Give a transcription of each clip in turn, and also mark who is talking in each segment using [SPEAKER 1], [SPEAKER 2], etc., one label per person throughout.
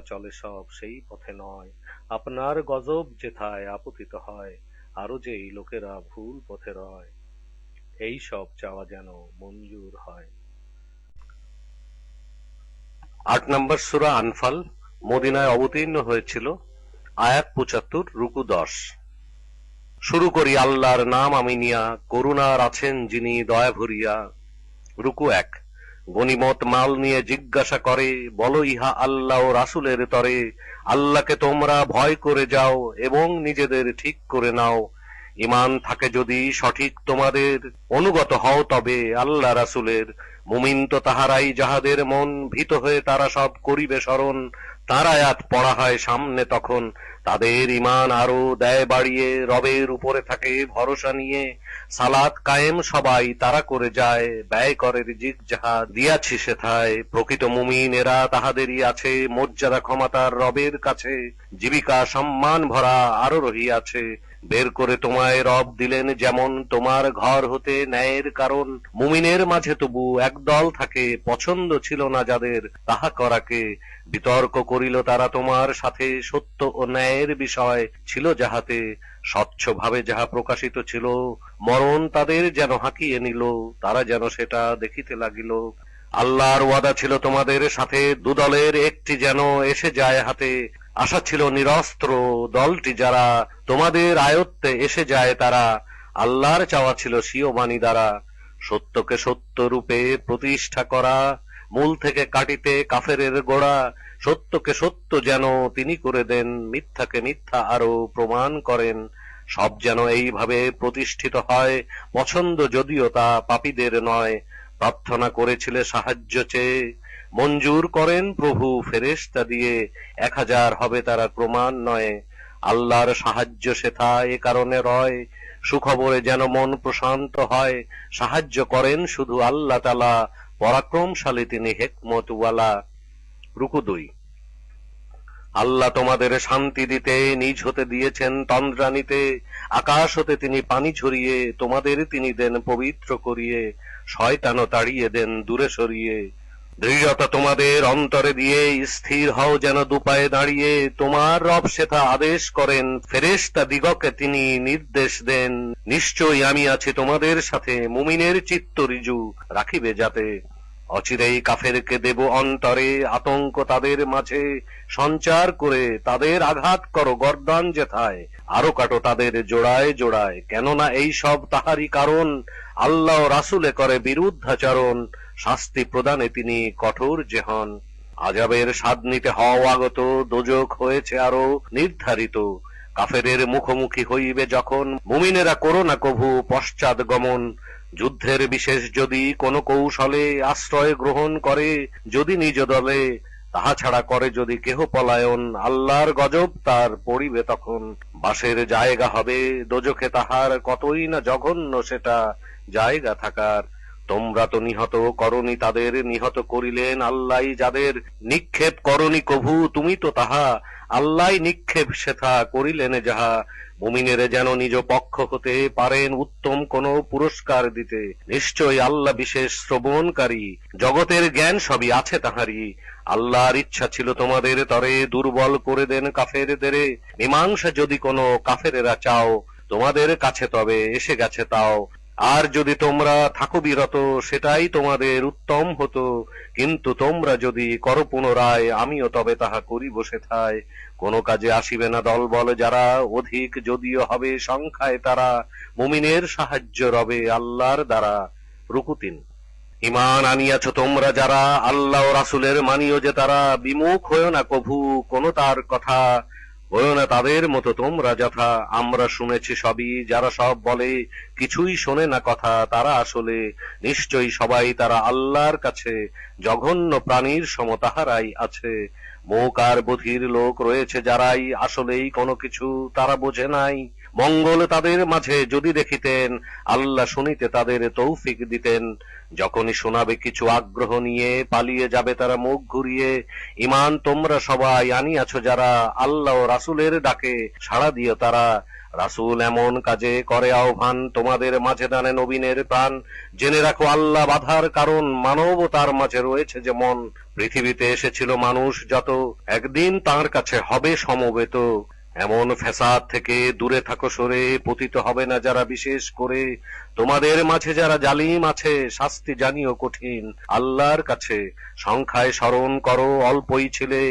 [SPEAKER 1] চলে সব সেই পথে নয়, আপনার গজব যেথায় আপতিত হয়, আরো যে এই লোকেরা ভুল পথে রয়, এই সব চাওয়া যেন মঞ্জুর হয়। 8 নম্বর সূরা আনফাল মদিনায় অবতীর্ণ হয়েছিল। আয়াত 75, রুকু 10। শুরু করি আল্লাহর নাম আমি নিয়া, করুণার আছেন যিনি দয়া ভরিয়া। রুকু 1। গনিমত মাল নিয়ে জিজ্ঞাসা করে, বলো ইহা আল্লাহ ও রাসূলের তরে, আল্লাহকে তোমরা ভয় করে যাও এবং নিজেদের ঠিক করে নাও। ঈমান থাকে যদি সঠিক তোমাদের, অনুগত হও তবে আল্লাহ রাসূলের। মুমিন তো তাহারাই যাহাদের মন ভীত হয়ে তারা সব করিবে স্মরণ। তার আয়াত পড়া হয় সামনে তখন, তাদের ঈমান আরো দেয় বাড়িয়ে, রবের উপরে থাকে ভরসা নিয়ে। সালাত কায়েম সবাই তারা করে যায়, ব্যয় করে রিজিক যাহা দিয়াছি সেথায়। প্রকৃত মুমিন এরা তাহাদেরই আছে মর্যাদা ক্ষমতার রবের কাছে, জীবিকা সম্মান ভরা আরো রহিয়াছে। বের করে তোমায় রব দিলেন যেমন তোমার ঘর হতে ন্যায়ের কারণ। মুমিনের মাঝে তবু একদল থাকে পছন্দ ছিল না যাদের তাহা করাকে। বিতর্ক করিল তারা তোমার সাথে, সত্য ও ন্যায়ের বিষয় ছিল যাহাতে। স্বচ্ছভাবে যাহা প্রকাশিত ছিল, মরণ তাদের যেন হাঁকিয়ে নিল, তারা যেন সেটা দেখিতে লাগিল। আল্লাহর ওয়াদা ছিল তোমাদের সাথে, দুদলের একটি যেন এসে যায় হাতে। আশা ছিল নিরস্ত্র দলটি যারা, তোমাদের আয়ত্তে এসে যায় তারা। আল্লাহর চাওয়া ছিল স্বীয় বাণী দ্বারা, সত্যকে সত্য রূপে প্রতিষ্ঠা করা, মূল থেকে কাটিতে কাফেরের গোড়া। সত্যকে সত্য যেন তিনি করে দেন, মিথ্যাকে মিথ্যা আরো প্রমাণ করেন। সব যেন এইভাবে প্রতিষ্ঠিত হয়, পছন্দ যদিও তা পাপীদের নয়। প্রার্থনা করেছিলে সাহায্য চেয়ে, মঞ্জুর করেন প্রভু ফেরেশতা দিয়ে। 1000 হবে তারা ক্রমান্বয়ে, আল্লাহর সাহায্য সেথা এ কারণে রয়। সুখবরে যেন মন প্রশান্ত হয়, সাহায্য করেন শুধু আল্লাহ তাআলা, পরাক্রমশালী তিনি হিকমতওয়ালা। রুকু 2। আল্লাহ তোমাদের শান্তি দিতে নিজ হতে দিয়েছেন তন্দ্রানিতে, আকাশ হতে তিনি পানি ঝরিয়ে তোমাদের তিনি দেন পবিত্র করিয়ে। শয়তানও তাড়িয়ে দেন দূরে সরিয়ে। দৃঢ়তা তোমাদের অন্তরে দিয়ে, স্থির হও যেন দুপায়ে দাঁড়িয়ে। তোমার রব সেথা আদেশ করেন, ফেরেশতা দিগকে তিনি নির্দেশ দেন। নিশ্চয়ই আমি আছি তোমাদের সাথে, মুমিনের চিত্ত রিজু রাখিবে যাতে। অচিরেই কাফেরকে দেব অন্তরে, আতঙ্ক তাদের মাঝে সঞ্চার করে। তাদের আঘাত করো গর্দান যেথায়, আরো কাটো তাদের জোড়ায় জোড়ায়। কেননা এই সব তাহারই কারণ, আল্লাহ ও রাসূলে করে বিরুদ্ধাচরণ। শাস্তি প্রদানে তিনি কঠোর যে হন। আযাবের স্বাদ নিতে হও আগত, দোজখ হয়েছে আরো নির্ধারিত। কাফেরের মুখোমুখি হইবে যখন, মুমিনেরা করো না কভু পশ্চাৎ গমন। যুদ্ধের বিশেষ যদি কোন কৌশলে আশ্রয় গ্রহণ করে যদি নিজ দলে, তাহা ছাড়া করে যদি কেহ পলায়ন, আল্লাহর গজব তার পড়িবে তখন। বাসের জায়গা হবে দোজখে তাহার, কতই না জঘন্য সেটা জায়গা থাকার। তোমরা তো নিহত করনি তাদের, নিহত করিলেন আল্লাহ যাদের। নিক্ষেপ করনি কভু তুমি তো তাহা, আল্লাহ নিক্ষেপ সেথা করিলেন যাহা। মুমিনেরে যেন নিজ পক্ষ হতে পারেন উত্তম কোন পুরস্কার দিতে। নিশ্চয় আল্লাহ বিশেষ শ্রবণকারী, জগতের জ্ঞান সবই আছে তাহারই। আল্লাহর ইচ্ছা ছিল তোমাদের তরে, দুর্বল করে দেন কাফেরদের। মীমাংসা যদি কোনো কাফেরেরা চাও, তোমাদের কাছে তবে এসে গেছে তাও। আর যদি তোমরা থাকো বিরত, সেটাই তোমাদের উত্তম হতো। কিন্তু তোমরা যদি করো পুনরায়, আমিও তবে তাহা করিব সেথায়। কোন কাজে আসিবে না দলবল যারা, অধিক যদিও হবে সংখ্যায় তারা। মুমিনের সাহায্য রবে আল্লাহর দ্বারা। রুকু 3। ঈমান আনিয়াছ তোমরা যারা, আল্লাহ ও রাসূলের মানিও যে তারা। বিমুখ হইও না কভু কোন তার কথা, হইও না তাদের মতো তোমরা যথা। আমরা শুনেছি সবই যারা সব বলে, কিছুই শোনে না কথা তারা আসলে। নিশ্চয়ই সবাই তারা আল্লাহর কাছে, জঘন্য প্রাণীর সম তাহারাই আছে। মুখ আর বধির লোক রয়েছে যারাই, আসলেই কোনো কিছু তারা বোঝে নাই। মঙ্গল তাদের মাঝে যদি দেখিতেন, আল্লাহ শুনিতে তাদের তৌফিক দিতেন। যখনই শোনাবে কিছু আগ্রহ নিয়ে, পালিয়ে যাবে তারা মুখ ঘুরিয়ে। ঈমান তোমরা সবাই আনিয়াছ যারা, আল্লাহ ও রাসূলের ডাকে সাড়া দিও তারা। রাসূল এমন কাজে করে আহ্বান, তোমাদের মাঝে দানে নবীনের প্রাণ। জেনে রাখো আল্লাহ বাধার কারণ, মানবতার মাঝে রয়েছে যেমন। পৃথিবীতে এসেছিল মানুষ যত, একদিন তার কাছে হবে সমবেত। এমন ফ্যাসাদ থেকে দূরে থাকো সরে, পতিত হবে না যারা বিশেষ করে। তোমাদের মাঝে যারা জালিম আছে, শাস্তি জানিও কঠিন আল্লাহর কাছে। সংখ্যায় স্মরণ করো অল্পই ছিলে,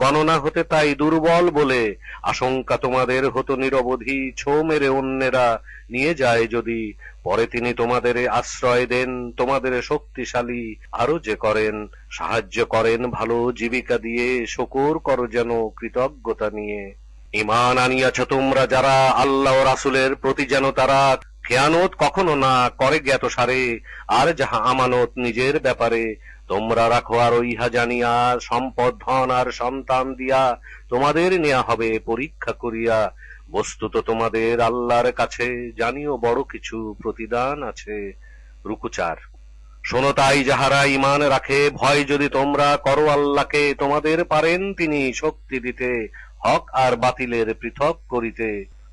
[SPEAKER 1] গণনা হতে তাই দুর্বল বলে। আশঙ্কা তোমাদের হতো নিরবধি, ছো মেরে অন্যেরা নিয়ে যায় যদি। পরে তিনি তোমাদের আশ্রয় দেন, তোমাদের শক্তিশালী আরো যে করেন। সাহায্য করেন ভালো জীবিকা দিয়ে, শকর করো যেন কৃতজ্ঞতা নিয়ে। ঈমান আনিয়াছ তোমরা যারা, আল্লাহ ও রাসূলের প্রতি যেন তারা খেয়ানত কখনো না করে জ্ঞাত সারে। আর যাহা আমানত নিজের ব্যাপারে, তোমরা রাখো আর ইহা জানিয়া, সম্পদ ধন আর সন্তান দিয়া তোমাদের নেয়া হবে পরীক্ষা করিয়া। বস্তুত তোমাদের আল্লাহর কাছে জানিও বড় কিছু প্রতিদান আছে। রুকু 4। শোনো তাই যাহারা ঈমান রাখে, ভয় যদি তোমরা করো আল্লাহকে, তোমাদের পারেন তিনি শক্তি দিতে, হক আর বাতিলের পৃথক করিতে।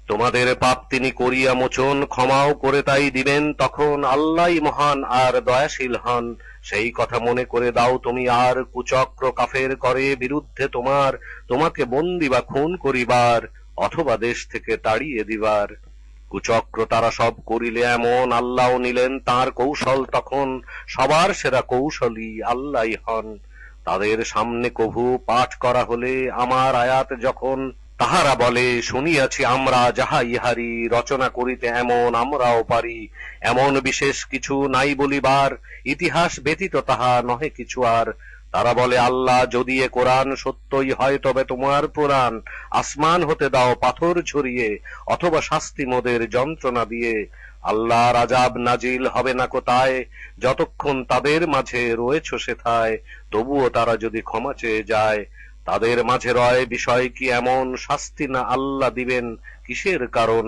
[SPEAKER 1] তোমাদের পাপ তিনি করিয়া মোচন, ক্ষমাও করে তাই দিবেন তখন। আল্লাহই মহান আর দয়াশীল হন, সেই কথা মনে করে দাও তুমি আর। কুচক্র কাফের করে বিরুদ্ধে তোমার, তোমাকে বন্দী বা খুন করিবার, অথবা দেশ থেকে তাড়িয়ে দিবার। কুচক্র তারা সব করিলে এমন, আল্লাহ নিলেন তার কৌশল তখন। সবার সেরা কৌশলী আল্লাহই হন। তাদের সামনে কভু পাঠ করা হলে আমার আয়াত যখন, তাহারা বলে শুনিয়াছি আমরা যাহা ইহারি, রচনা করিতে এমন আমরাও পারি। এমন বিশেষ কিছু নাই বলিবার, ইতিহাস ব্যতীত তাহা নহে কিছু আর। তারা বলে আল্লাহ যদি এ কোরআন সত্যই হয় তবে তোমার পুরাণ। আসমান হতে দাও পাথর ঝরিয়ে, অথবা শাস্তি মোদের যন্ত্রণা দিয়ে। আল্লাহর আযাব নাজিল হবে না কোথায়, যতক্ষণ তাদের মাঝে রয়েছ সেথায়। তবুও তারা যদি ক্ষমা চেয়ে যায়, তাদের মাঝে রয় বিষয় কি এমন, শাস্তি না আল্লাহ দিবেন কিসের কারণ।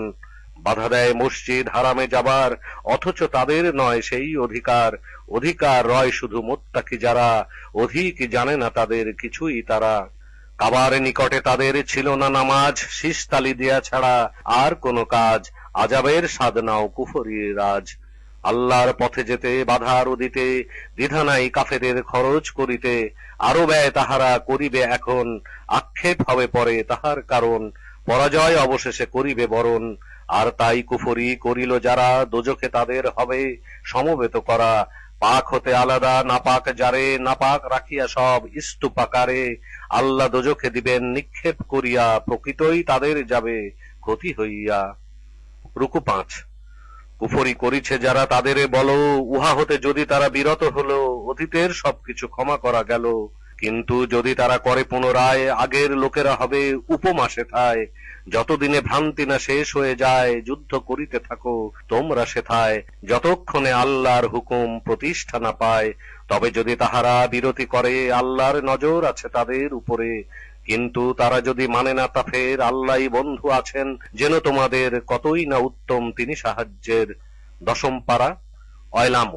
[SPEAKER 1] বাধা দেয় মসজিদ হারামে যাবার, অথচ তাদের নয় সেই অধিকার। অধিকার রয় শুধু মুত্তাকি যারা, অধিক জানে না তাদের কিছুই তারা। কাবার নিকটে তাদের ছিল না নামাজ, শীষ তালি দেয়া ছাড়া আর কোনো কাজ। আযাবের স্বাদ নাও কুফরির রাজ। আল্লাহর পথে যেতে বাধার দিতে, দ্বিধা নাই কাফেরের খরচ করিতে। আরো ব্যয় তাহারা করিবে এখন, আক্ষেপ হবে পরে তাহার কারণ। পরাজয় অবশেষে করিবে বরণ, আর তাই কুফরি করিল যারা, দোজখে তাদের হবে সমবেত করা। পাক হতে আলাদা নাপাক যারে, নাপাক রাখিয়া সব ইস্তুপাকারে। আল্লাহ দোজখে দিবেন নিক্ষেপ করিয়া, প্রকৃতই তাদের যাবে ক্ষতি হইয়া। রুকু 5। কুফরি করিছে যারা তাদের বলো, উহা হতে যদি তারা বিরত হলো, অতীতের সবকিছু ক্ষমা করা গেল। কিন্তু যদি তারা করে পুনরায়, আগের লোকেরা হবে উপমা সেথায়। যতদিনে ভ্রান্তি না শেষ হয়ে যায়, যুদ্ধ করিতে থাকো তোমরা সেথায়, যতক্ষণে আল্লাহর হুকুম প্রতিষ্ঠা না পায়। তবে যদি তাহারা বিরতি করে, আল্লাহর নজর আছে তাদের উপরে। কিন্তু তারা যদি মানে না তা ফের, আল্লাহই বন্ধু আছেন যেন তোমাদের, কতই না উত্তম তিনি সাহায্যের। 10ম পারা, অয়লাম।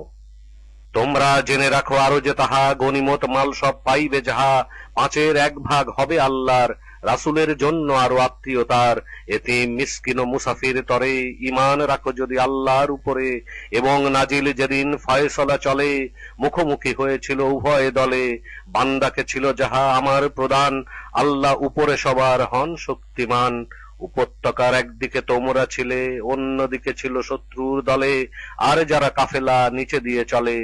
[SPEAKER 1] তোমরা জেনে রাখো আরো যে তাহা, গনিমত মাল সব পাইবে যাহা, 5-এর 1 ভাগ হবে আল্লাহর। রাসূলের জন্য আরো আত্মীয়তার, এতিম মিসকিন ও মুসাফির তরে। ঈমান রাখো যদি আল্লাহর উপরে, এবং নাজিল যেদিন ফয়সালা চলে। মুখোমুখি হয়েছিল উভয় দলে, বান্দাকে ছিল যাহা আমার প্রদান। আল্লাহ উপরে সবার হন শক্তিমান। উপত্যকার একদিকে তোমরা ছিলে, অন্যদিকে ছিল শত্রুর দলে। আর যারা কাফেলা নিচে দিয়ে চলে,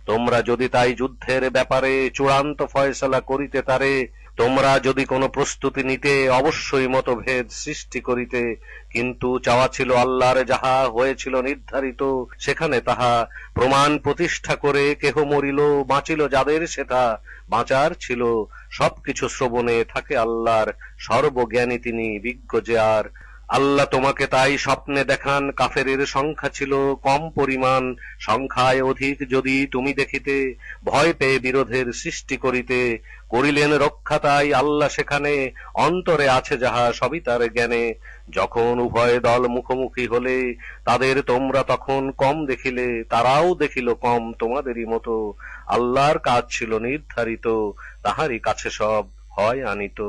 [SPEAKER 1] তোমরা যদি তাই যুদ্ধের ব্যাপারে চূড়ান্ত ফয়সালা করিতে তারে। তোমরা যদি কোনো প্রস্তুতি নিতে, অবশ্যই মতভেদ সৃষ্টি করিতে। কিন্তু চাওয়া ছিল আল্লাহর যাহা হয়েছিল নির্ধারিত, সেখানে তাহা প্রমাণ প্রতিষ্ঠা করে। কেহ মরিল বাঁচিল যাদের সেটা বাঁচার ছিল, সবকিছু শ্রবণে থাকে আল্লাহর। সর্বজ্ঞানী তিনি বিজ্ঞ যে আর। আল্লাহ তোমাকে তাই স্বপ্নে দেখান, কাফেরের সংখ্যা ছিল কম পরিমাণ। সংখ্যায় অধিক যদি তুমি দেখিতে, ভয় পেয়ে বিরোধের সৃষ্টি করিতে। করিলেন রক্ষা তাই আল্লাহ সেখানে, অন্তরে আছে যাহা সবই তার জ্ঞানে। যখন উভয় দল মুখোমুখি হলে, তাদের তোমরা তখন কম দেখিলে, তারাও দেখিল কম তোমাদেরই মতো। আল্লাহর কাজ ছিল নির্ধারিত, তাহারই কাছে সব হয় আনিত।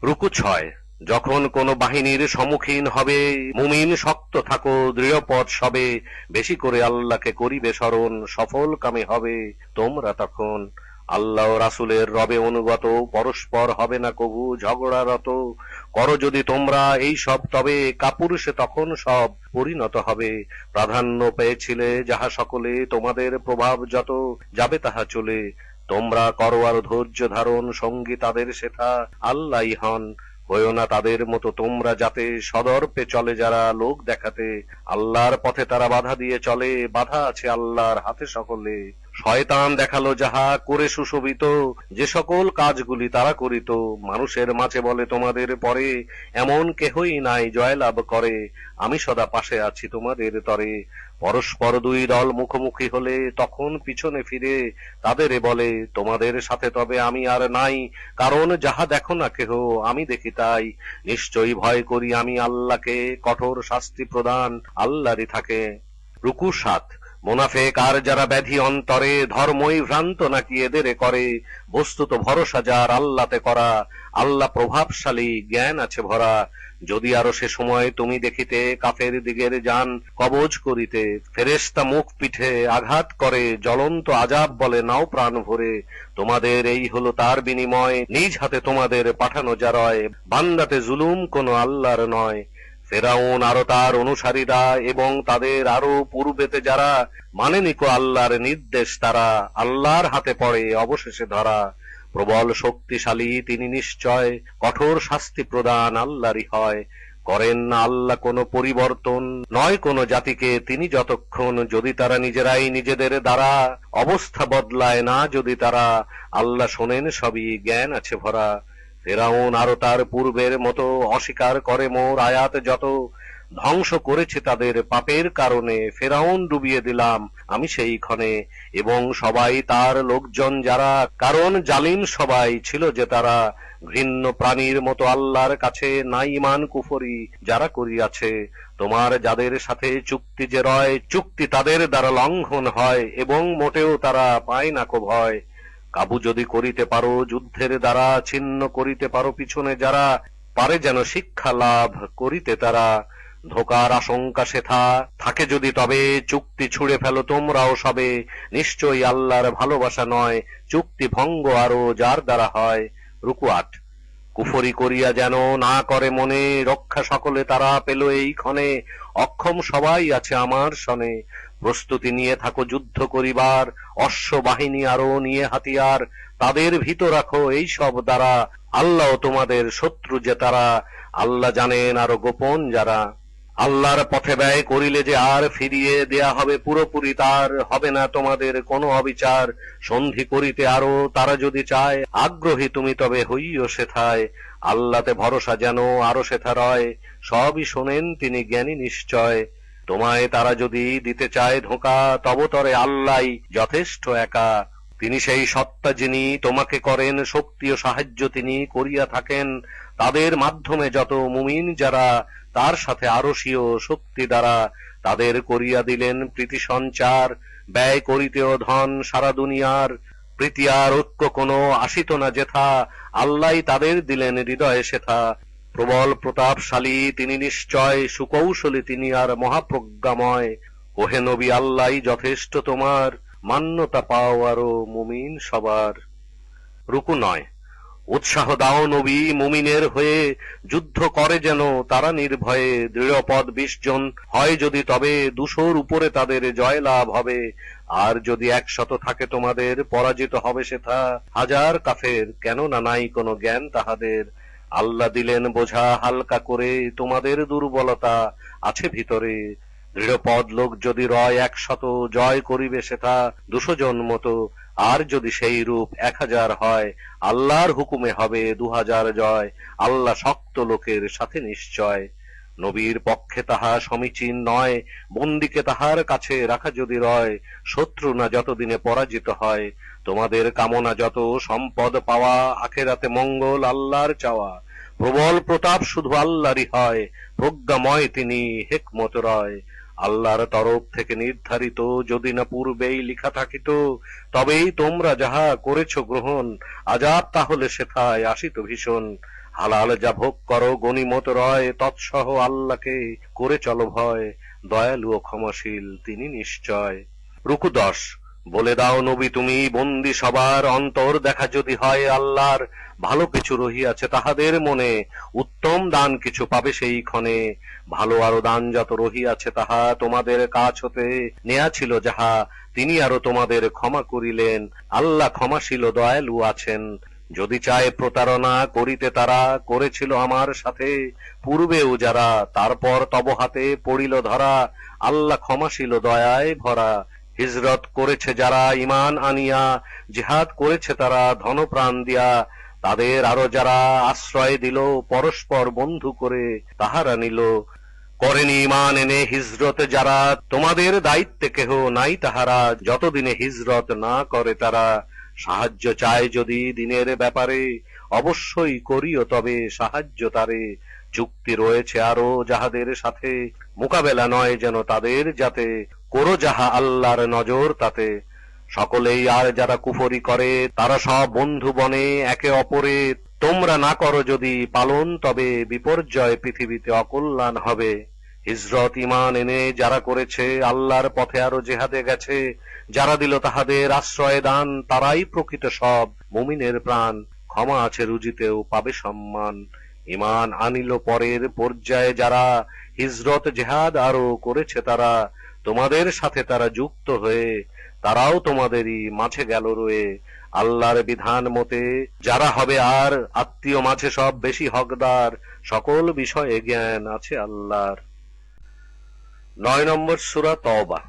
[SPEAKER 1] রুকু 6। যখন কোন বাহিনীর সম্মুখীন হবে, মুমিন শক্ত থাকো, দৃঢ়পদ সবে, বেশি করে আল্লাহকে করিবে স্মরণ, সফল কামে হবে তোমরা তখন। আল্লাহ ও রাসূলের রবে অনুগত, পরস্পর হবে না কভু ঝগড়ারত। করো যদি তোমরা এই সব, তবে কাপুরুষে তখন সব পরিণত হবে। প্রাধান্য পেয়েছিলে যাহা সকলে, তোমাদের প্রভাব যত যাবে তাহা চলে। তোমরা করো আর ধৈর্য ধারণ, সঙ্গী তাদের সেথা আল্লাহই হন। হইও না তাদের মতো তোমরা, যাতে সদর্পে চলে যারা লোক দেখাতে। আল্লাহর পথে তারা বাধা দিয়ে চলে, বাধা আছে আল্লাহর হাতে সকলে। শয়তান দেখালো যাহা করে সুশোভিত, যে সকল কাজগুলি তারা করিত। মানুষের মাঝে বলে তোমাদের পরে, এমন কেহই নাই জয়লাভ করে। আমি সদা পাশে আছি তোমাদের তরে। পরস্পর দুই দল মুখোমুখি হলে, তখন পিছনে ফিরে তাদের বলে, তোমাদের সাথে তবে আমি আর নাই। কারণ যাহা দেখো না কেহ, আমি দেখি তাই। নিশ্চয়ই ভয় করি আমি আল্লাহকে, কঠোর শাস্তি প্রদান আল্লাহরই থাকে। রুকু 7। মোনাফেক আর যারা ব্যাধি অন্তরে, ধর্মই ভ্রান্ত নাকি এদের করে। বস্তুত ভরসা যার আল্লাহতে করা, আল্লাহ প্রভাবশালী, জ্ঞান আছে ভরা। যদি আরো সে সময় তুমি দেখিতে, কাফের দিগের যান কবজ করিতে। ফেরেশতা মুখ পিঠে আঘাত করে, জ্বলন্ত আযাব বলে নাও প্রাণ ভরে। তোমাদের এই হলো তার বিনিময়, নিজ হাতে তোমাদের পাঠানো যারয়। বান্দাতে জুলুম কোনো আল্লাহর নয়। ফেরাউন আরো তার অনুসারীরা, এবং তাদের আরো পূর্বেতে যারা মানেনি কো আল্লাহর নির্দেশ, তারা আল্লাহর হাতে পড়ে অবশেষে ধরা। প্রবল শক্তিশালী তিনি নিশ্চয়, কঠোর শাস্তি প্রদান আল্লাহরই হয়। করেন না আল্লাহ কোনো পরিবর্তন, নয় কোনো জাতিকে তিনি যতক্ষণ। যদি তারা নিজেরাই নিজেদের দ্বারা অবস্থা বদলায় না, যদি তারা, আল্লাহ শোনেন সবই, জ্ঞান আছে ভরা। ফেরাউন আরো তার পূর্বের মতো অস্বীকার করে মোর আয়াত যত। ধ্বংস করেছে তাদের পাপের কারণে, ফেরাউন ডুবিয়ে দিলাম আমি সেই ক্ষণে। এবং সবাই তার লোকজন যারা, কারণ জালিম সবাই ছিল যে তারা। ঘৃণ্য প্রাণীর মতো আল্লাহর কাছে, নাই ঈমান কুফরি যারা করিয়াছে। তোমার যাদের সাথে চুক্তি যে রয়, চুক্তি তাদের দ্বারা লঙ্ঘন হয়, এবং মোটেও তারা পায় না কো ভয়। কাবু যদি করিতে পারো যুদ্ধের দ্বারা, ছিন্ন করিতে পারো পিছনে যারা, পারে যেন শিক্ষা লাভ করিতে তারা। ধোকার আশঙ্কা সেথা থাকে যদি, তবে চুক্তি ছুঁড়ে ফেলো তোমরাও সবে। নিশ্চয়ই আল্লাহর ভালোবাসা নয়, চুক্তি ভঙ্গ আরো যার দ্বারা হয়। রুকু 8। কুফরি করিয়া যেন না করে মনে, রক্ষা সকলে তারা পেল এই ক্ষণে। অক্ষম সবাই আছে আমার সনে। প্রস্তুতি নিয়ে থাকো যুদ্ধ করিবার, অশ্ব বাহিনী আরো নিয়ে হাতিয়ার। তাদের ভীত রাখো এই সব দ্বারা, আল্লাহ তোমাদের শত্রু যে তারা। আল্লাহ জানেন আরো গোপন যারা। আল্লাহর পথে ব্যয় করিলে যে আর ফিরিয়ে দেয়া হবে পুরোপুরি তার, হবে না তোমাদের কোনো অবিচার। সন্ধি করিতে আরো তারা যদি চায়, আগ্রহী তুমি তবে হইও সেথায়। আল্লাহতে ভরসা যেন আরো সেথা রয়, সবই শোনেন তিনি জ্ঞানী নিশ্চয়। তোমায় তারা যদি দিতে চায় ধোঁকা, তবতরে আল্লাহই যথেষ্ট একা। তিনি সেই সত্তা যিনি তোমাকে করেন শক্তি ও সাহায্য তিনি করিয়া থাকেন। তাদের মাধ্যমে যত মুমিন যারা, তার সাথে আরশীয় শক্তি দ্বারা তাদের করিয়া দিলেন প্রীতি সঞ্চার। ব্যয় করিতেও ধন সারা দুনিয়ার, প্রীতি আর ঐক্য কোনো আসিত না যেথা। আল্লাহই তাদের দিলেন হৃদয়ে সেথা। প্রবল প্রতাপশালী তিনি নিশ্চয়, সুকৌশলী তিনি আর মহাপ্রজ্ঞাময়। ওহে নবী আল্লাহই যথেষ্ট তোমার, মান্যতা পাও আরো মুমিন সবার। রুকু 9। উৎসাহ দাও নবী মুমিনের হয়ে, যুদ্ধ করে যেন তারা নির্ভয়ে। দৃঢ়পদ 20 জন হয় যদি, তবে 200-র উপরে তাদের জয় লাভ হবে। আর যদি 100 থাকে তোমাদের, পরাজিত হবে সেথা হাজার কাফের, কেননা নাই কোনো জ্ঞান তাহাদের। আল্লাহ দিলেন বোঝা হালকা করে, তোমাদের দুর্বলতা আছে ভিতরে। দৃঢ়পদ লোক যদি রয় 100, জয় করিবে সেথা 200 জন মতো। আর যদি সেই রূপ 1000 হয়, আল্লাহর হুকুমে হবে 2000 জয়। আল্লাহ শক্ত লোকের সাথে নিশ্চয়। নবীর পক্ষে তাহা সমীচীন নয়, বন্দীকে তাহার কাছে রাখা যদি রয়। শত্রু না যতদিনে পরাজিত হয়, তোমাদের কামনা যত সম্পদ পাওয়া, আখেরাতে মঙ্গল আল্লাহর চাওয়া। প্রবল প্রতাপ শুধু আল্লাহরই হয়, প্রজ্ঞাময় তিনি হেকমত রয়। আল্লাহর তরফ থেকে নির্ধারিত, যদি না পূর্বেই লিখা থাকিত, তবেই তোমরা যাহা করেছ গ্রহণ, আযাব তাহলে সেথায় আসিত ভীষণ। হালাল যা ভোগ করো গনিমত রয়, তৎসহ আল্লাহকে করে চলো ভয়, দয়ালু ও ক্ষমাশীল তিনি নিশ্চয়। রুকু 10। বলে দাও নবী তুমি বন্দি সবার, অন্তর দেখা যদি হয় আল্লাহর, ভালো কিছু রহিয়াছে তাহাদের মনে, উত্তম দান কিছু পাবে সেই ক্ষণে। ভালো আরো দান যত রহিয়াছে তাহা তোমাদের কাছ হতে নেয়া ছিল যাহা, তিনি আরো তোমাদের ক্ষমা করিলেন। আল্লাহ ক্ষমাশীল ও দয়ালু আছেন। যদি চায় প্রতারণা করিতে তারা, করেছিল আমার সাথে পূর্বেও যারা, তারপর তব হাতে পড়িল ধরা। আল্লাহ ক্ষমাশীল ও দয়ায় ভরা। হিজরত করেছে যারা ঈমান আনিয়া, জিহাদ করেছে তারা ধনপ্রাণ দিয়া, তাদের আরো যারা আশ্রয় দিল পরস্পর বন্ধু করে, তাহারা নিল। করেনি ঈমান এনে হিজরত যারা, তোমাদের দায়িত্বে কেহ নাই তাহারা, যতদিনে হিজরত না করে তারা। সাহায্য চায় যদি দিনের ব্যাপারে, অবশ্যই করিও তবে সাহায্য তারে। চুক্তি রয়েছে আরো যাহাদের সাথে, মোকাবেলা নয় যেন তাদের যাতে, করো যাহা আল্লাহর নজর তাতে। সকলেই আর যারা কুফরি করে, তারা সব বন্ধু বনে একে অপরে। তোমরা না করো যদি পালন, তবে বিপর্যয় পৃথিবীতে অকল্যাণ হবে। হিজরত ঈমান এনে যারা করেছে, আল্লাহর পথে আরো জেহাদে গেছে, যারা দিল তাহাদের আশ্রয় দান, তারাই প্রকৃত সব মুমিনের প্রাণ। ক্ষমা আছে রুজিতেও পাবে সম্মান। ঈমান আনিল পরের পর্যায়ে যারা, হিজরত জেহাদ আরো করেছে তারা, তোমাদের সাথে তারা যুক্ত হয়ে, তারাও তোমাদেরই মাঝে গেল রয়ে। আল্লাহর বিধান মতে যারা হবে আর আত্মীয় মাঝে সব বেশি হকদার, সকল বিষয়ে জ্ঞান আছে আল্লাহর। 9 নম্বর সূরা তওবা।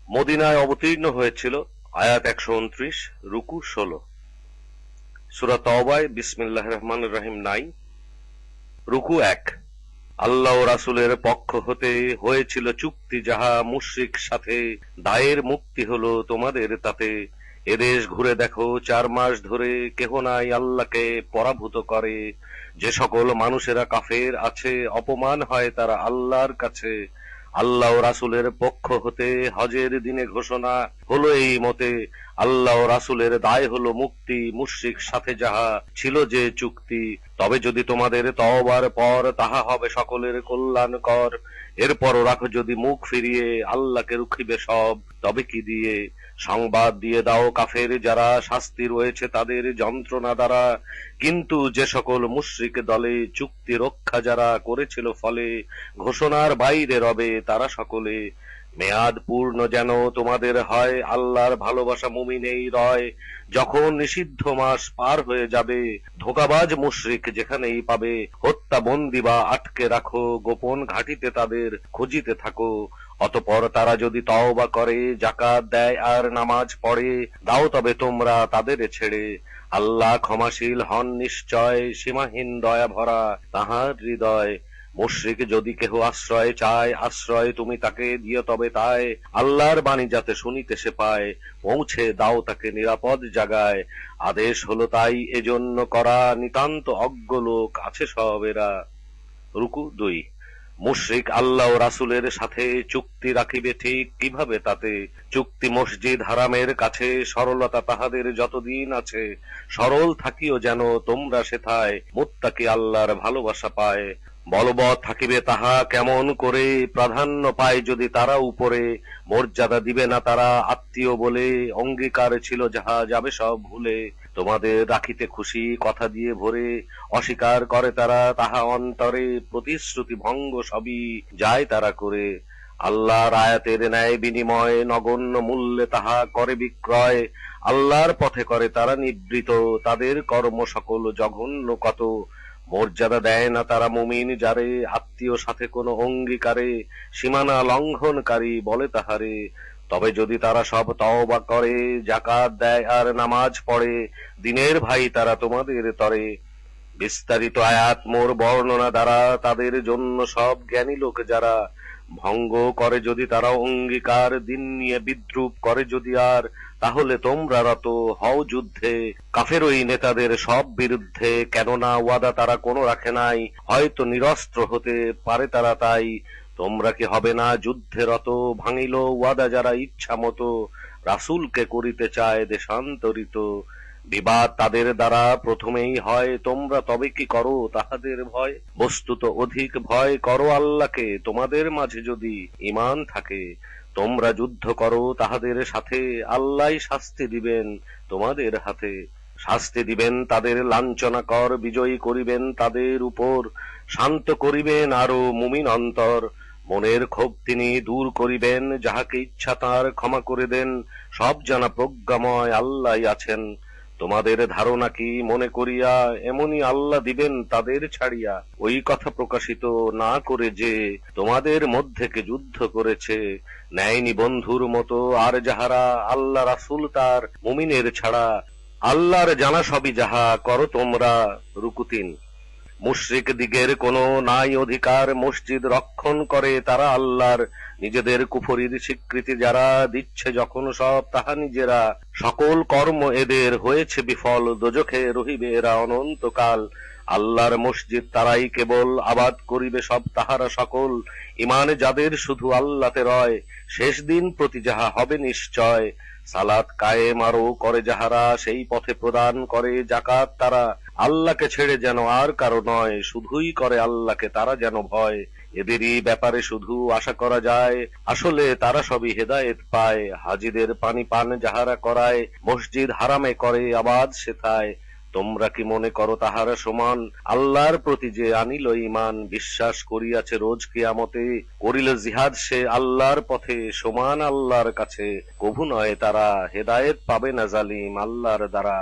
[SPEAKER 1] মদিনায় অবতীর্ণ হয়েছিল। আয়াত 129, রুকু 16। সূরা তওবায় বিসমিল্লাহির রহমানির রহিম নাই। রুকু 1। আল্লাহ ও রাসূলের পক্ষ হতে হয়েছিল চুক্তি যাহা মুশরিক সাথে, দায়ের মুক্তি হলো তোমাদের তাতে। এদেশ ঘুরে দেখো 4 মাস ধরে, কেহ নাই আল্লাহকে পরাভূত করে। যে সকল মানুষেরা কাফের আছে, অপমান হয় তারা আল্লাহর কাছে। আল্লাহ ও রাসূলের পক্ষ হতে হজের দিনে ঘোষণা হলো এই মতে, আল্লাহ ও রাসূলের দায় হলো মুক্তি, মুশরিক সাথে যাহা ছিল যে চুক্তি। তবে যদি তোমাদের তওবার পর, তাহা হবে সকলের কল্যাণকর। এরপরও রাখো যদি মুখ ফিরিয়ে, আল্লাহকে রুখিবে সব তবে কি দিয়ে। সংবাদ দিয়ে দাও কাফের যারা, শাস্তি রয়েছে তাদের যন্ত্রণা দ্বারা। কিন্তু যে সকল মুশরিক দলে চুক্তি রক্ষা যারা করেছিল ফলে, ঘোষণার বাইরে রবে তারা সকলে। মেয়াদ পূর্ণ যেন তোমাদের হয়, আল্লাহর ভালোবাসা মুমিনেই রয়। যখন নিষিদ্ধ মাস পার হয়ে যাবে, ধোঁকাবাজ মুশরিক যেখানেই পাবে, হত্যা বন্দী বা আটকে রাখো, গোপন ঘাটিতে তাদের খুঁজিতে থাকো। অতঃপর তারা যদি তওবা করে, যাকাত দেয় আর নামাজ পড়ে, দাও তবে তোমরা তাদের ছেড়ে। আল্লাহ ক্ষমাশীল হন নিশ্চয়, সীমাহীন দয়া ভরা তাহার হৃদয়। মুশরিক যদি কেহ আশ্রয় চায়, আশ্রয় তুমি তাকে দিও তবে তাই। আল্লাহর বাণী যাতে শুনিতে সে পায়, পৌঁছে দাও তাকে নিরাপদ জায়গায়। আদেশ হলো তাই এজন্য করা, নিতান্ত অজ্ঞ লোক আছে সব এরা। রুকু 2। মুশরিক আল্লাহ ও রাসূলের সাথে চুক্তি রাখিবে ঠিক কিভাবে তাতে। চুক্তি মসজিদ হারামের কাছে, সরলতা তাহাদের যতদিন আছে। সরল থাকিও যেন তোমরা সেথায়, মুত্তাকি আল্লাহর ভালোবাসা পায়। বলবৎ থাকিবে তাহা কেমন করে, প্রাধান্য পায় যদি তারা উপরে। মর্যাদা দিবে না তারা আত্মীয় বলে, অঙ্গীকার ছিল যাহা যাবে সব ভুলে। তোমাদের রাখিতে খুশি কথা দিয়ে ভরে, অস্বীকার করে তারা তাহা অন্তরে। প্রতিশ্রুতি ভঙ্গ সবই যায় তারা করে। আল্লাহর আয়াতের ন্যায় বিনিময়, নগণ্য মূল্যে তাহা করে বিক্রয়। আল্লাহর পথে করে তারা নিবৃত, তাদের কর্ম সকল জঘন্য কত। মর্যাদা দেয় না তারা মুমিন যারে, আত্মীয় সাথে কোনো অঙ্গীকারে। সীমানা লঙ্ঘনকারী বলে তাহারে। তবে যদি তারা সব তওবা করে, যাকাত দেয় আর নামাজ পড়ে, দিনের ভাই তারা তোমাদের তরে। বিস্তারিত আয়াত মোর বর্ণনা দ্বারা, তাদের জন্য সব জ্ঞানী লোক যারা। ভঙ্গ করে যদি তারা অঙ্গীকার, দিন নিয়ে বিদ্রূপ করে যদি আর, তাহলে তোমরা রত হও যুদ্ধে। কাফের ওই নেতাদের সব বিরুদ্ধে, কেননা ওয়াদা তারা কোনো রাখে নাই, হয়তো নিরস্ত্র হতে পারে তারা তাই। তোমরা কি হবে না যুদ্ধে রত, ভাঙিল ওয়াদা যারা ইচ্ছা মতো, রাসূলকে করিতে চায় দেশান্তরিত। বিবাদ তাদের দ্বারা প্রথমেই হয়, তোমরা তবে কি করো তাহাদের ভয়? বস্তুত অধিক ভয় করো আল্লাহকে, তোমাদের মাঝে যদি ঈমান থাকে। তোমরা যুদ্ধ করো তাহাদের সাথে, আল্লাহই শাস্তি দিবেন তোমাদের হাতে। শাস্তি দিবেন তাদের লাঞ্ছনাকর, বিজয়ী করিবেন তাদের উপর, শান্ত করিবেন আরো মুমিন অন্তর। মনের ক্ষোভ তিনি দূর করিবেন, যাহাকে ইচ্ছা তার ক্ষমা করে দেন। সব জানা প্রজ্ঞাময় আল্লাহই আছেন। তোমাদের ধারণা কি মনে করিয়া, এমনি আল্লাহ দিবেন তাদের ছাড়িয়া? ওই কথা প্রকাশিত না করে যে তোমাদের মধ্যে কে যুদ্ধ করেছে, নেয়নি বন্ধুর মতো আর যাহারা আল্লাহ রাসূল তার মুমিনের ছাড়া। আল্লাহর জানা সবই যাহা করো তোমরা। রুকু ৩। মুশরিক দিগের কোনো নাই অধিকার, মসজিদ রক্ষণ করে তারা আল্লাহর। নিজেদের কুফরির স্বীকৃতি যারা দিচ্ছে যখন সব তাহা নিজেরা, সকল কর্ম এদের হয়েছে বিফল, দোজখে রহিবে এরা অনন্তকাল। আল্লাহর মসজিদ তারাই কেবল আবাদ করিবে সব তাহারা সকল, ইমানে যাদের শুধু আল্লাহতে রয়, শেষ দিন প্রতি যাহা হবে নিশ্চয়। সালাত কায়েম আরো করে যাহারা, সেই পথে প্রদান করে জাকাত তারা। আল্লাহকে ছেড়ে যেন আর কারো নয়, শুধুই করে আল্লাহকে তারা যেন ভয়। এদেরই ব্যাপারে শুধু আশা করা যায়, আসলে তারা সবই হেদায়েত পায়। হাজিদের পানি পান যাহারা করায়, মসজিদ হারামে করে আবাদ সেথায়। তোমরা কি মনে করো তাহারা সমান, আল্লাহর প্রতি যে আনিল ঈমান, বিশ্বাস করিয়াছে রোজ কিয়ামতে, করিল জিহাদ সে আল্লাহর পথে, সমান আল্লাহর কাছে কভু নয় তারা, হেদায়েত পাবে না জালিম আল্লাহর দ্বারা।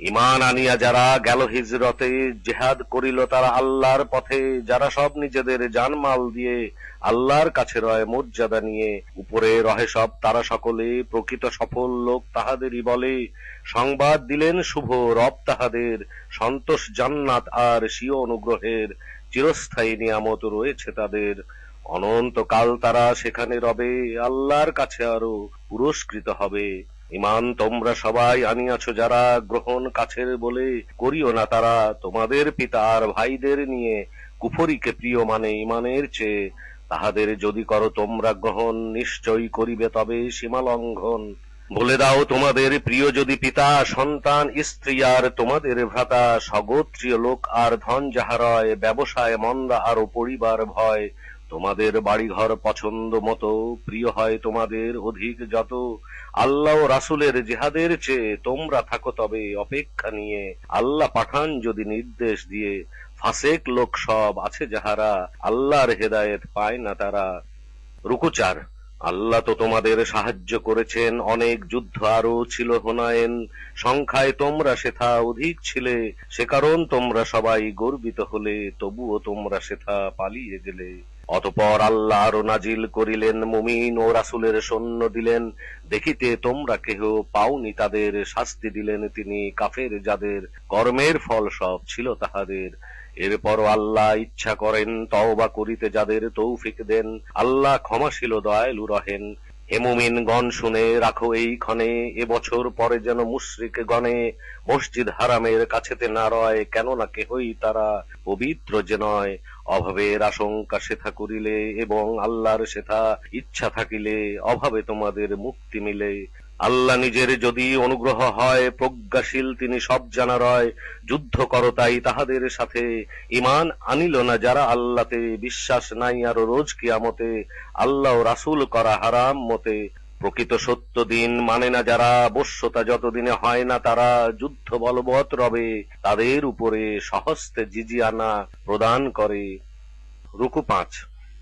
[SPEAKER 1] ঈমান আনিয়া যারা গেল হিজরতে, জিহাদ করিল তারা আল্লাহর পথে, যারা সব নিজেদের জানমাল দিয়ে আল্লাহর কাছে রয় মর্যাদা নিয়ে, উপরে রহে সব তারা সকলে, প্রকৃত সফল লোক তাহাদেরই বলে। সংবাদ দিলেন শুভ রব তাহাদের, সন্তোষ জান্নাত আর স্বীয় অনুগ্রহের, চিরস্থায়ী নিয়ামত রয়েছে তাদের। অনন্তকাল তারা সেখানে রবে, আল্লাহর কাছে আরো পুরস্কৃত হবে। ঈমান তোমরা সবাই আনিয়াছ যারা, গ্রহণ কাছের বলে করিও না তারা। তোমাদের পিতা আর ভাইদের নিয়ে কুফরিকে প্রিয় মানে ঈমানের চেয়ে। তাহাদের যদি করো তোমরা গ্রহণ, নিশ্চয়ই করিবে তবে সীমা লঙ্ঘন। বলে দাও তোমাদের প্রিয় যদি পিতা, সন্তান, স্ত্রী আর তোমাদের ভ্রাতা, স্বগোত্রীয় লোক আর ধন যাহা রয়, ব্যবসায় মন্দা আরো পরিবার ভয়। তোমাদের বাড়িঘর পছন্দ মতো, প্রিয় হয় তোমাদের অধিক যত। আল্লাহ ও রাসূলের জিহাদের চেয়ে তোমরা থাকো তবে অপেক্ষা নিয়ে। আল্লাহ পাঠান যদি নির্দেশ দিয়ে, ফাসেক লোক সব আছে যাহারা, আল্লাহর হেদায়েত পায় না তারা। রুকু ৪। আল্লাহ তো তোমাদের সাহায্য করেছেন অনেক, যুদ্ধ আরো ছিল হুনায়েন, সংখ্যায় তোমরা সেথা অধিক ছিলে, সে কারণ তোমরা সবাই গর্বিত হলে, তবুও তোমরা সেথা পালিয়ে গেলে। অতঃপর আল্লাহ আরো নাজিল করিলেন, মুমিন ও রাসূলের সৈন্য দিলেন, দেখিতে তোমরা কেহ পাওনি তাদের, শাস্তি দিলেন তিনি কাফের যাদের, কর্মের ফল সব ছিল তাহাদের। এরপরও আল্লাহ ইচ্ছা করেন তওবা করিতে যাদের তৌফিক দেন, আল্লাহ ক্ষমাশীল দয়ালু রহেন। হে মুমিন গণ শুনে রাখো এই ক্ষণে, এবছর পরে যেন মুশরিক গণে মসজিদ হারামের কাছেতে না রয়, কেননা কেহই তারা পবিত্র যে নয়। অভাবের আশঙ্কা সেথা করিলে এবং আল্লাহর সেথা ইচ্ছা থাকিলে, অভাবে তোমাদের মুক্তি মিলে। আল্লাহ নিজের যদি অনুগ্রহ হয়, প্রজ্ঞাশীল তিনি সব জানা রয়। যুদ্ধ করো তাই তাহাদের সাথে, ঈমান আনিল না যারা আল্লাহতে, বিশ্বাস নাই আরো রোজ কিয়ামতে, আল্লাহ ও রাসূল করা হারাম মতে। প্রকৃত সত্য দিন মানে না যারা, বশ্যতা যতদিনে হয় না তারা, যুদ্ধ বলবৎ রবে তাদের উপরে, সহস্তে জিজিয়ানা প্রদান করে। রুকু ৫।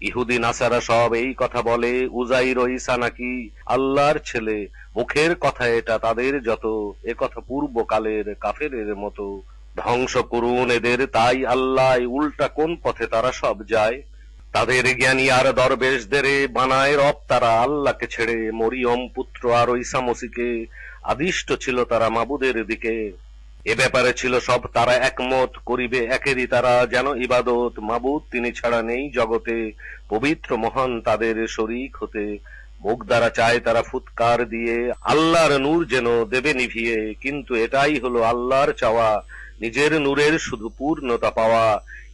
[SPEAKER 1] ইহুদি নাসারা সব এই কথা বলে, উজাইর ও ঈসা নাকি আল্লাহর ছেলে, মুখের কথা এটা তাদের যত, এ কথা পূর্বকালের কাফেরের মতো। ধ্বংস করুন এদের তাই আল্লাহ, উল্টা কোন পথে তারা সব যায়। তাদের জ্ঞানী আর দরবেশদের বানায় রব তারা আল্লাহকে ছেড়ে, মরিয়ম পুত্র আর ঈসা মসিকে আদিষ্ট ছিল তারা মাবুদের দিকে। এ ব্যাপারে ছিল সব তারা একমত, করিবে একেরই তারা যেন ইবাদত, মাবুদ তিনি ছাড়া নেই জগতে, পবিত্র মহান তাদের শরীক হতে। মুখ দ্বারা চায় তারা ফুৎকার দিয়ে, আল্লাহর নূর যেন দেবে নিভিয়ে, কিন্তু এটাই হলো আল্লাহর চাওয়া, নিজের নূরের শুধু পূর্ণতা পাওয়া,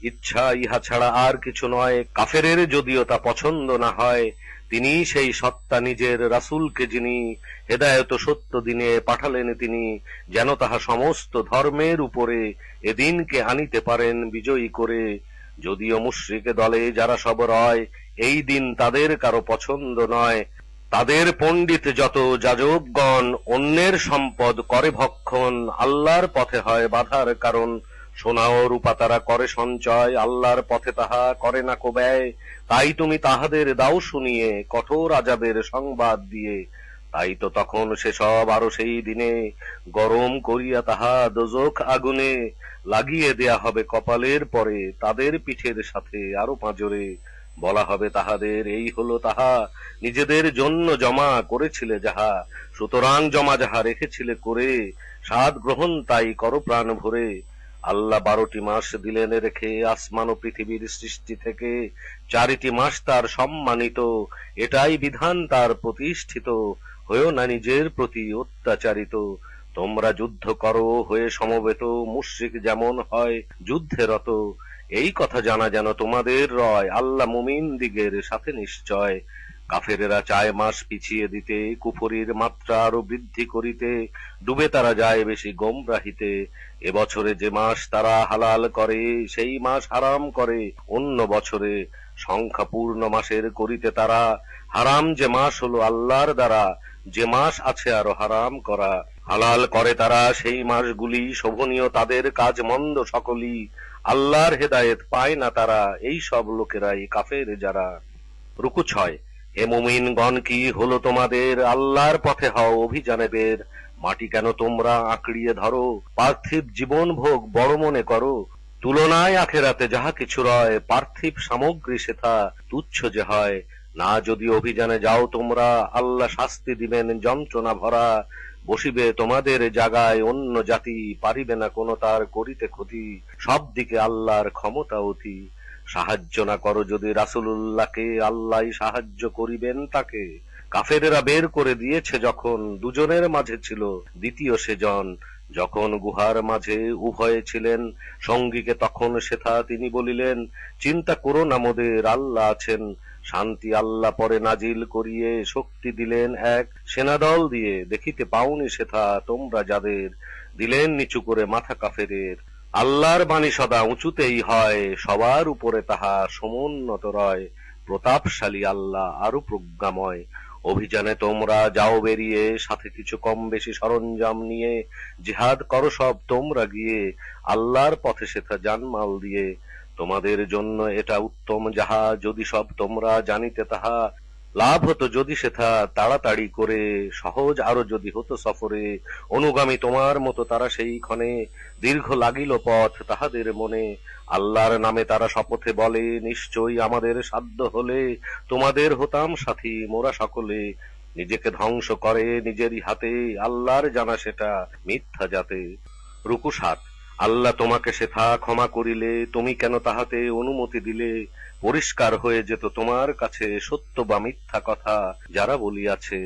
[SPEAKER 1] ইচ্ছা ইহা ছাড়া আর কিছু নয়। কাফেরের যদিও তা পছন্দ না হয়, তিনি সেই সত্তা নিজের রাসূলকে যিনি হেদায়েত সত্য দিনে পাঠালেন, তিনি যেন তাহা সমস্ত ধর্মের উপরে এদিনকে আনিতে পারেন বিজয়ী করে। যদিও মুশরিক দলে যারা সব রয়, এই দিন তাদের কারো পছন্দ নয়। তাদের পণ্ডিত যত যাজকগণ অন্যের সম্পদ করে ভক্ষণ, আল্লাহর পথে হয় বাধার কারণ। সোনা ও রূপা তারা করে সঞ্চয়, আল্লাহর পথে তাহা করে না কো ব্যয়। তাই তুমি তাহাদের দাও শুনিয়ে কঠোর আযাবের সংবাদ দিয়ে। তাই তো তখন সেসব আরো সেই দিনে গরম করিয়া তাহা দোজখ আগুনে লাগিয়ে দেয়া হবে কপালের পরে, তাদের পিঠের সাথে আরো পাঁজরে। বলা হবে তাহাদের, এই হলো তাহা নিজেদের জন্য জমা করেছিলে যাহা, সুতরাং জমা যাহা রেখেছিলে করে স্বাদ গ্রহণ তাই করো প্রাণ ভরে। আল্লাহ 12টি মাস দিলেন রেখে আসমান ও পৃথিবীর সৃষ্টি থেকে, 4টি মাস তার সম্মানিত, এটাই বিধান তার প্রতিষ্ঠিত। হয়েও না নিজের প্রতি অত্যাচারিত। তোমরা যুদ্ধ করো হয়ে সমবেত, মুশরিক যেমন হয় যুদ্ধে রত। এই কথা জানা যেন তোমাদের রয়, আল্লাহ মুমিন দিগের সাথে নিশ্চয়। কাফেরেরা চায় মাস পিছিয়ে দিতে, কুফরির মাত্রা আরো বৃদ্ধি করিতে, ডুবে তারা যায় বেশি গোমরাহিতে। এবছরে যে মাস তারা হালাল করে, সেই মাস হারাম করে অন্য বছরে। সংখ্যা পূর্ণ মাসের করিতে তারা হারাম, যে মাস হলো আল্লাহর দ্বারা, যে মাস আছে আরো হারাম করা। হালাল করে তারা সেই মাসগুলি, শোভনীয় তাদের কাজ মন্দ সকলই। আল্লাহর হেদায়েত পায় না তারা, এই সব লোকেরাই কাফের যারা। রুকু 6। হে মুমিনগণ, কি হলো তোমাদের, আল্লাহর পথে হও অভিযানে বের। মাটি কেন তোমরা আঁকড়িয়ে ধরো, পার্থিব জীবন ভোগ বড় মনে করো। তুলনায় আখেরাতে যাহা কিছু রয়, পার্থিব সামগ্রী সেথা তুচ্ছ যে হয়। না যদি অভিযানে যাও তোমরা, আল্লাহ শাস্তি দিবেন যন্ত্রণা ভরা। বসিবে তোমাদের জাগায় অন্য জাতি, পারিবে না কোনো তার করিতে ক্ষতি। সব দিকে আল্লাহর ক্ষমতা অতি। সাহায্য না করো যদি রাসূলুল্লাহকে, আল্লাহই সাহায্য করিবেন তাকে। কাফেরেরা বের করে দিয়েছে যখন, দুজনের মাঝে ছিল দ্বিতীয় সেজন। যখন গুহার মাঝে উভয়ে ছিলেন সঙ্গীকে, তখন সেথা তিনি বলিলেন, চিন্তা করো না মোদের, আল্লাহ আছেন। শান্তি আল্লাহ পরে নাজিল করিয়ে, শক্তি দিলেন এক সেনাদল দিয়ে। দেখিতে পাওনি সেথা তোমরা যাদের, দিলেন নিচু করে মাথা কাফেরের। আল্লাহর বাণী সদা উঁচুতেই হয়, সবার উপরে তাহা সমুন্নত রয়। প্রতাপশালী আল্লাহ আরো প্রজ্ঞাময়। অভিযানে তোমরা যাও বেরিয়ে, সাথে কিছু কম বেশি সরঞ্জাম নিয়ে। জিহাদ করো সব তোমরা গিয়ে, আল্লাহর পথে সেথা জানমাল দিয়ে। তোমাদের জন্য এটা উত্তম যাহা, যদি সব তোমরা জানিতে তাহা। লাভ হতো যদি সেথা তাড়াতাড়ি করে, সহজ আরো যদি হতো সফরে। অনুগামী তোমার মতো তারা সেই ক্ষণে, দীর্ঘ লাগিল পথ তাহাদের মনে। আল্লাহর নামে তারা শপথে বলে, নিশ্চয়ই আমাদের সাধ্য হলে তোমাদের হতাম সাথী মোরা সকলে। নিজেকে ধ্বংস করে নিজেরই হাতে, আল্লাহর জানা সেটা মিথ্যা যাতে। রুকু 7। আল্লাহ তোমাকে সেথা ক্ষমা করিলে, তুমি কেন তাহাতে অনুমতি দিলে। পরিষ্কার হয়ে যেত তোমার কাছে সত্য বা মিথ্যা কথা যারা বলিয়াছে।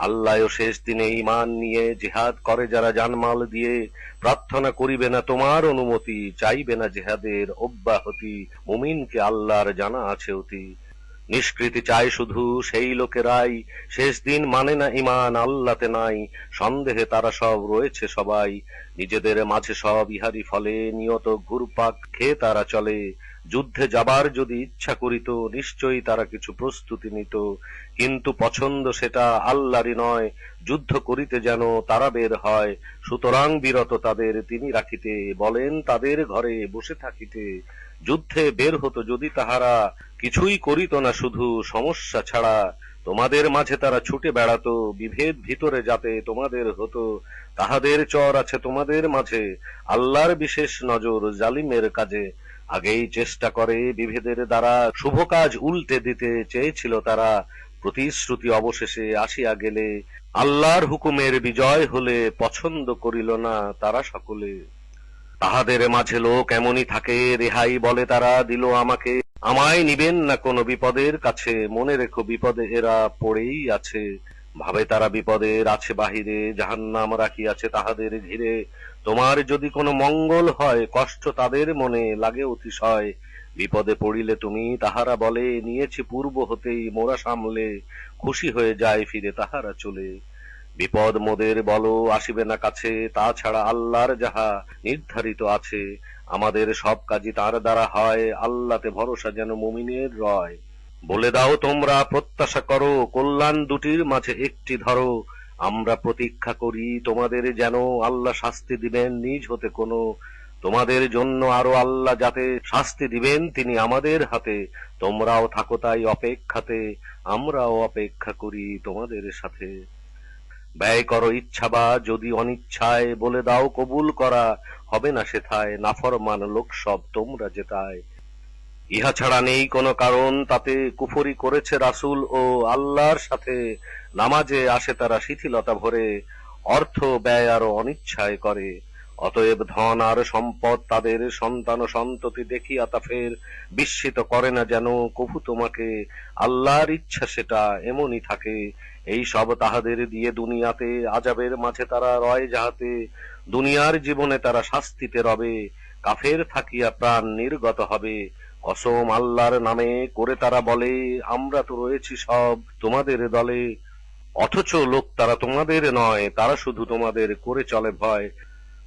[SPEAKER 1] আল্লাহও শেষ দিনে ঈমান নিয়ে জিহাদ করে যারা জানমাল দিয়ে। প্রার্থনা করিবে না তোমার অনুমতি, চাইবে না জিহাদের অব্যাহতি। মুমিনকে আল্লাহর জানা আছে অতি। নিষ্কৃতি চায় শুধু সেই লোকেরাই, শেষ দিন মানে না ঈমান আল্লাহতে নাই। সন্দেহে তারা সব রয়েছে সবাই, নিজেদের মাঝে সব ইহারি ফলে। নিয়ত ঘুরপাক খেয়ে তারা চলে, যুদ্ধে যাবার যদি ইচ্ছা করিত, নিশ্চয়ই তারা কিছু প্রস্তুতি নিত। কিন্তু পছন্দ সেটা আল্লাহরই নয়, যুদ্ধ করিতে যেন তারা বের হয়। সুতরাং বিরত তাদের তিনি রাখিতে, বলেন তাদের ঘরে বসে থাকিতে। যুদ্ধে বের হতো যদি তাহারা, কিছুই করিত না শুধু সমস্যা ছাড়া। তোমাদের মাঝে তারা ছুটে বেড়াতো, বিভেদ ভিতরে যাতে তোমাদের হতো। তাহাদের চর আছে তোমাদের মাঝে, আল্লাহর বিশেষ নজর জালিমের কাজে। আগেই চেষ্টা করে বিভেদের দ্বারা, শুভ কাজ উল্টে দিতে চেয়েছিল তারা। প্রতিশ্রুতি অবশেষে আসিয়া গেলে, আল্লাহর হুকুমের বিজয় হলে পছন্দ করিল না তারা সকলে। তাহাদের মাঝে লোক এমনই থাকে, রেহাই বলে তারা দিল আমাকে। আমায় নিবেন না কোনো বিপদের কাছে, মনে রেখো বিপদে এরা পড়েই আছে। ভাবে তারা বিপদের আছে বাহিরে, জাহান্নাম রাখিয়াছে তাহাদের ঘিরে। তোমার যদি কোনো মঙ্গল হয়, কষ্ট তাদের মনে লাগে অতিশয়। বিপদে পড়িলে তুমি তাহারা বলে, নিয়েছি পূর্ব হতেই মোরা সামলে। খুশি হয়ে যায় ফিরে তাহারা চলে। বিপদ মোদের বলো আসিবে না কাছে, তাছাড়া আল্লাহর যাহা নির্ধারিত আছে। আমাদের সব কাজই তার দ্বারা হয়, আল্লাহতে ভরসা যেন মুমিনের রয়। বলে দাও তোমরা প্রত্যাশা করো, কল্যাণ দুটির মাঝে একটি ধরো। আমরা প্রতীক্ষা করি তোমাদের যেন আল্লাহ শাস্তি দিবেন নিজ হতে কোনো। তোমাদের জন্য আরো আল্লাহ যাতে শাস্তি দিবেন তিনি আমাদের হাতে। তোমরাও থাকো তাই অপেক্ষাতে, আমরাও অপেক্ষা করি তোমাদের সাথে। ব্যয় করো ইচ্ছা বা যদি অনিচ্ছায়, বলে দাও কবুল করা হবে না সেথায়। নাফরমান লোক সব তোমরা যেতায়। ইহা ছাড়া নেই কোনো কারণ তাতে, কুফরি করেছে রাসূল ও আল্লাহর সাথে। নামাজে আসে তারা শিথিলতা ভরে, অর্থ ব্যয় আরো অনিচ্ছায় করে। অতএব ধন আর সম্পদ তাদের সন্তান ও সন্ততি দেখিয়া তা ফের বিস্মিত করে না যেন কভু তোমাকে। আল্লাহর ইচ্ছা সেটা এমনই থাকে। এই সব তাহাদের দিয়ে দুনিয়াতে, আযাবের মাঝে তারা রয় যাহাতে। দুনিয়ার জীবনে তারা শাস্তিতে রবে, কাফের থাকিয়া প্রাণ নির্গত হবে। কসম আল্লাহর নামে করে তারা বলে, আমরা তো রয়েছি সব তোমাদের দলে। অথচ লোক তারা তোমাদের নয়, তারা শুধু তোমাদের করে চলে ভয়।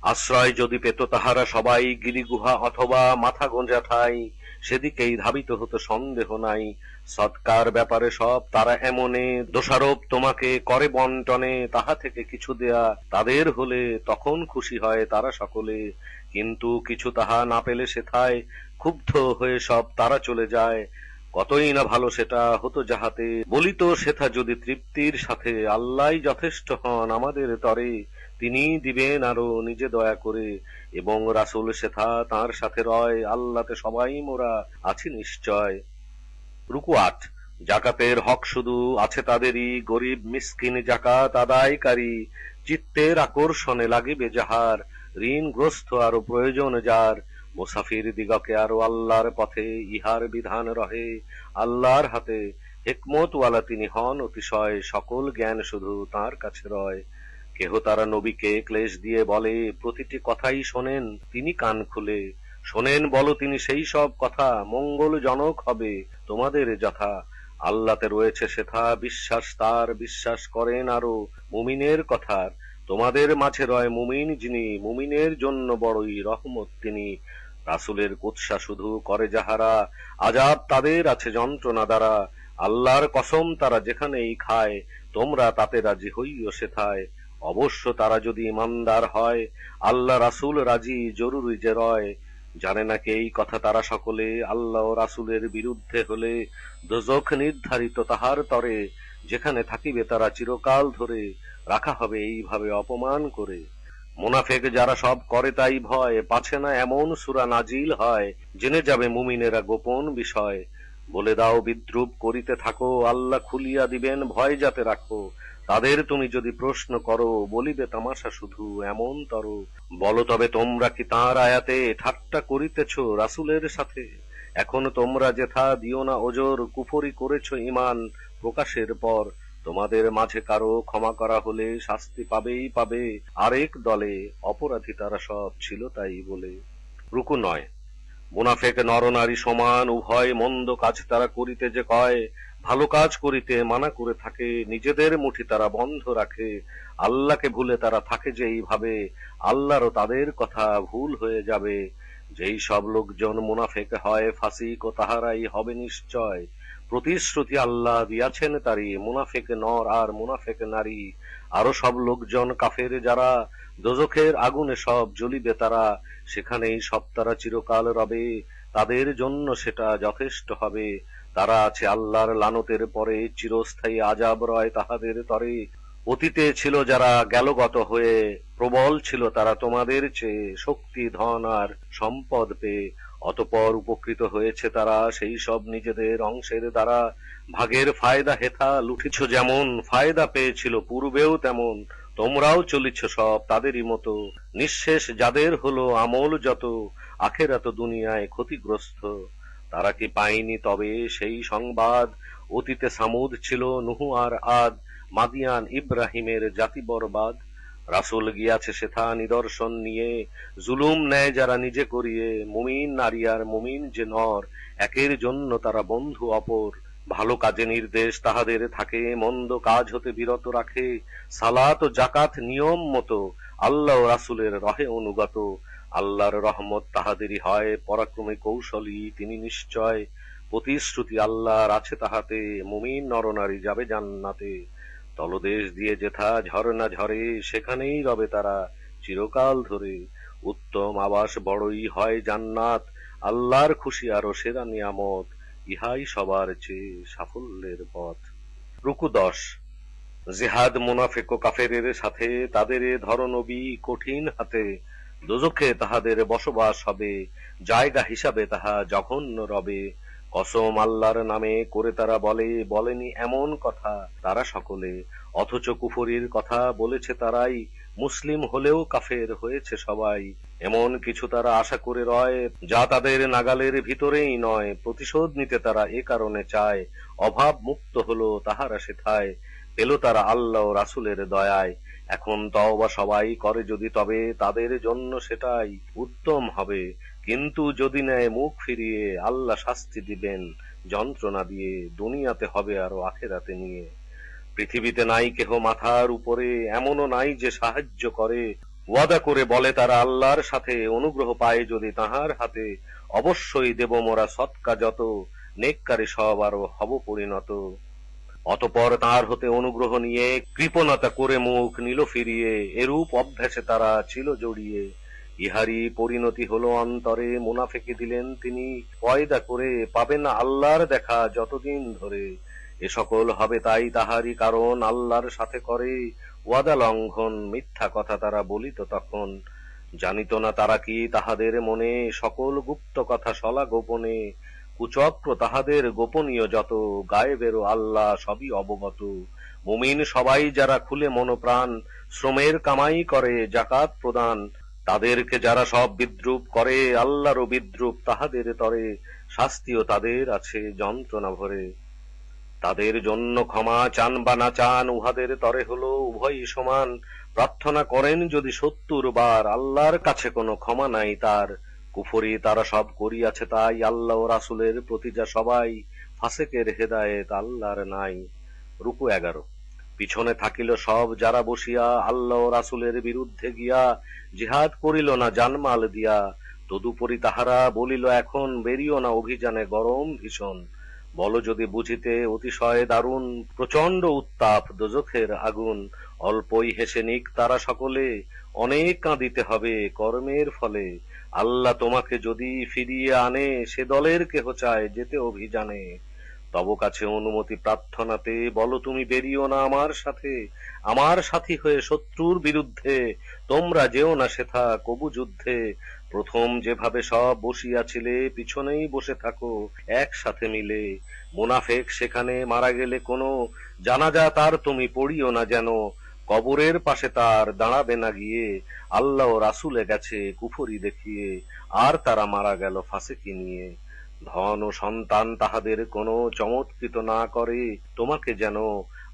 [SPEAKER 1] আশ্রয় যদি পেত তাহারা সবাই, গিরিগুহা অথবা মাথা গোঁজা ঠাই, সেদিকেই ধাবিত হতো সন্দেহ নাই। সৎকার ব্যাপারে সব তারা এমনে, দোষারোপ তোমাকে করে বন্টনে। তাহা থেকে কিছু দেয়া তাদের হলে, তখন খুশি হয় তারা সকলে। কিন্তু কিছু তাহা না পেলে সেথায়, ক্ষুব্ধ হয়ে সব তারা চলে যায়। কতই না ভালো সেটা হতো যাহাতে, বলিত সেথা যদি তৃপ্তির সাথে। আল্লাহই যথেষ্ট হন আমাদের তরে, তিনি দিবেন আরো নিজে দয়া করে। এবং রাসূল সেথা তাঁর সাথে রয়, আল্লাহতে সবাই মোরা আছি নিশ্চয়। রুকু ৮। জাকাতের হক শুধু আছে তাদেরই, গরিব মিসকিন জাকাত আদায়কারী। চিত্তের আকর্ষণে লাগিবে যাহার, ঋণগ্রস্ত আরো প্রয়োজন যার। মুসাফির দিগকে আরো আল্লাহর পথে, ইহার বিধান রহে আল্লাহর হাতে। হিকমতওয়ালা তিনি হন অতিশয়, সকল জ্ঞান শুধু তাঁর কাছে রয়। কেহ তারা নবীকে ক্লেশ দিয়ে বলে, প্রতিটি কথাই শোনেন তিনি কান খুলে। শোনেন বলো তিনি সেই সব কথা, মঙ্গলজনক হবে তোমাদের যথা। আল্লাহতে রয়েছে সেথা বিশ্বাস তার, বিশ্বাস করেন আরো মুমিনের কথার। তোমাদের মাঝে রয় মুমিন যিনি, মুমিনের জন্য বড়ই রহমত তিনি। রাসূলের কুৎসা শুধু করে যাহারা, আযাব তাদের আছে যন্ত্রণা দ্বারা। আল্লাহর কসম তারা যেখানেই খায়, তোমরা তাতে রাজি হইও সেথায়। অবশ্য তারা যদি ইমানদার হয়, আল্লাহ রাসূল রাজি জরুরি যে রয়। জানে নাকি এই কথা তারা সকলে, আল্লাহ ও রাসূলের বিরুদ্ধে হলে দোজখ নির্ধারিত তাহার তরে। যেখানে থাকিবে তারা চিরকাল ধরে, রাখা হবে এইভাবে অপমান করে। মুনাফেক যারা সব করে তাই ভয়, পাছে না এমন সূরা নাজিল হয়, জেনে যাবে মুমিনেরা গোপন বিষয়। বলে দাও বিদ্রূপ করিতে থাকো, আল্লাহ খুলিয়া দিবেন ভয় যাতে রাখো। তাদের তুমি যদি প্রশ্ন করো, বলিবে তামাশা শুধু এমন তর। বলো তবে তোমরা কি তাঁর আয়াতে ঠাট্টা করিতেছ রাসূলের সাথে? এখন তোমরা যেথা দিও না ওজর, কুফরি করেছ ঈমান প্রকাশের পর। তোমাদের মাঝে কারো ক্ষমা করা হলে শাস্তি পাবেই পাবে আরেক দলে, অপরাধী তারা সব ছিল তাই বলে। রুকু ৯। মুনাফেক নরনারী সমান, উভয় মন্দ কাজ তারা করিতে যে কয়। ভালো কাজ করিতে মানা করে থাকে, নিজেদের মুঠি তারা বন্ধ রাখে। আল্লাহকে ভুলে তারা থাকে যে এইভাবে, আল্লাহরও তাদের কথা ভুল হয়ে যাবে। যেই সব লোকজন মুনাফেক হয় ফাসিক, ও তাহারাই হবে নিশ্চয়। প্রতিশ্রুতি আল্লাহ দিয়াছেন তারি, মুনাফেক নর আর মুনাফেক নারী। আরো সব লোকজন কাফের যারা, দোজখের আগুনে সব জ্বলিবে তারা। সেখানেই সব তারা চিরকাল রবে, তাদের জন্য সেটা যথেষ্ট হবে। তারা আছে আল্লাহর লানতের পরে, চিরস্থায়ী আযাব রয় তাহাদের তরে। অতীতে ছিল যারা গেলগত হয়ে, প্রবল ছিল তারা তোমাদের চেয়ে, শক্তি ধন আর সম্পদ পেয়ে। অতঃপর উপকৃত হয়েছে তারা সেই সব নিজেদের অংশের দ্বারা। ভাগের ফায়দা হেথা লুঠিছ যেমন, ফায়দা পেয়েছিল পূর্বেও তেমন। তোমরাও চলিছ সব তাদেরই মতো, নিঃশেষ যাদের হলো আমল যত। আখেরাত দুনিয়ায় ক্ষতিগ্রস্ত, তারা কি পায়নি তবে সেই সংবাদ? অতীতে সামুদ ছিল নুহ আর আদ, মাদিয়ান ইব্রাহিমের জাতি বরবাদ। রাসূল গিয়াছে সেথা নিদর্শন নিয়ে, জুলুম নেয় যারা নিজে করিয়ে। মুমিন নারী আর মুমিন যে নর, একের জন্য তারা বন্ধু অপর। ভালো কাজে নির্দেশ তাহাদের থাকে, মন্দ কাজ হতে বিরত রাখে। সালাত ও জাকাত নিয়ম মতো, আল্লাহ ও রাসূলের রহে অনুগত। আল্লাহর রহমত তাহাদেরই হয়, পরাক্রমে কৌশলী তিনি নিশ্চয়। প্রতিশ্রুতি আল্লাহর আছে তাহাতে, মুমিন নরনারী যাবে জান্নাতে। তলদেশ দিয়ে যেথা ঝর্ণা ঝরে, সেখানেই রবে তারা চিরকাল ধরে। উত্তম আবাস বড়ই হয় জান্নাত, আল্লাহর খুশি আরো সেরা নিয়ামত। ইহাই সবার চেয়ে সাফল্যের পথ। রুকু 10। জিহাদ মুনাফিক ও কাফেরের সাথে, তাদের ধর নবী কঠিন হাতে। দোজখে তাহাদের বসবাস হবে, জায়গা হিসাবে তাহা জঘন্য রবে। কসম আল্লাহর নামে করে তারা বলে, বলেনি এমন কথা তারা সকলে। অথচ কুফরির কথা বলেছে তারাই, মুসলিম হলেও কাফের হয়েছে সবাই। এমন কিছু তারা আশা করে রয়, যা তাদের নাগালের ভিতরেই নয়। প্রতিশোধ নিতে তারা এ কারণে চায়, অভাব মুক্ত হলো তাহারা সেথায়। পেল তারা আল্লাহ ও রাসূলের দয়ায়। এখন তওবা সবাই করে যদি, তবে তাদের জন্য সেটাই উত্তম হবে। কিন্তু যদি নেয় মুখ ফিরিয়ে, আল্লাহ শাস্তি দিবেন যন্ত্রণা দিয়ে। দুনিয়াতে হবে আরো আখেরাতে নিয়ে। পৃথিবীতে নাই কেহ মাথার উপরে, এমনও নাই যে সাহায্য করে। ওয়াদা করে বলে তারা আল্লাহর সাথে, অনুগ্রহ পায় যদি তাহার হাতে। অবশ্যই দেব মোরা সৎকা যত, নেককারে সব আরো হব পরিণত। অতঃপর তার হতে অনুগ্রহ নিয়ে, কৃপণতা করে মুখ নিল ফিরিয়ে। এরূপ অভ্যাসে তারা ছিল জড়িয়ে। ইহারি পরিণতি হলো অন্তরে, মুনাফিকি দিলেন তিনি পয়দা করে। পাবে না আল্লাহর দেখা যতদিন ধরে। এ সকল হবে তাই তাহারই কারণ, আল্লাহর সাথে করে ওয়াদা লঙ্ঘন। মিথ্যা কথা তারা বলিত তখন, জানিত না তারা কি তাহাদের মনে। সকল গুপ্ত কথা সলা গোপনে, কুচক্র তাহাদের গোপনীয় যত। গায়েবেরও আল্লাহ সবই অবগত। মুমিন সবাই যারা খুলে মনোপ্রাণ, শ্রমের কামাই করে জাকাত প্রদান। তাদেরকে যারা সব বিদ্রুপ করে, আল্লাহরও বিদ্রুপ তাহাদের তরে। শাস্তিও তাদের আছে যন্ত্রণা ভরে। তাদের জন্য ক্ষমা চান বা না চান, উহাদের তরে হলো উভয়ই সমান। প্রার্থনা করেন যদি ৭০ বার, আল্লাহর কাছে কোনো ক্ষমা নাই তার। কুফরি তারা সব করিয়াছে তাই, আল্লাহ ও রাসূলের প্রতি যা সবাই। ফাসেকের হেদায়েত আল্লাহর নাই। রুকু 11। পিছনে থাকিল সব যারা বসিয়া, আল্লাহ ও রাসূলের বিরুদ্ধে গিয়া। জিহাদ করিল না জানমাল দিয়া। তদুপরি তাহারা বলিল এখন, বেরিও না অভিযানে গরম ভীষণ। বলো যদি বুঝিতে অতিশয় দারুণ, প্রচন্ড উত্তাপ দোজখের আগুন। অল্পই হেসে নিক তারা সকলে, অনেক কাঁদিতে হবে কর্মের ফলে। আল্লাহ তোমাকে যদি ফিরিয়ে আনে, সে দলের কেহ চায় যেতে অভিযানে। তব কাছে অনুমতি প্রার্থনাতে, বলো তুমি বেরিও না আমার সাথে। আমার সাথী হয়ে শত্রুর বিরুদ্ধে, তোমরা যেও না সেথা কবু যুদ্ধে। প্রথম যেভাবে সব বসিয়াছিলে, পিছনেই বসে থাকো একসাথে মিলে। মুনাফেক সেখানে মারা গেলে কোনো, জানাজা তার তুমি পড়িও না যেন। কবরের পাশে তার দাঁড়াবে না গিয়ে, আল্লাহ ও রাসূলে গেছে কুফরি দেখিয়ে। আর তারা মারা গেল ফাসেকি নিয়ে। ধন ও সন্তান তাহাদের কোনো চমৎকৃত না করে তোমাকে যেন।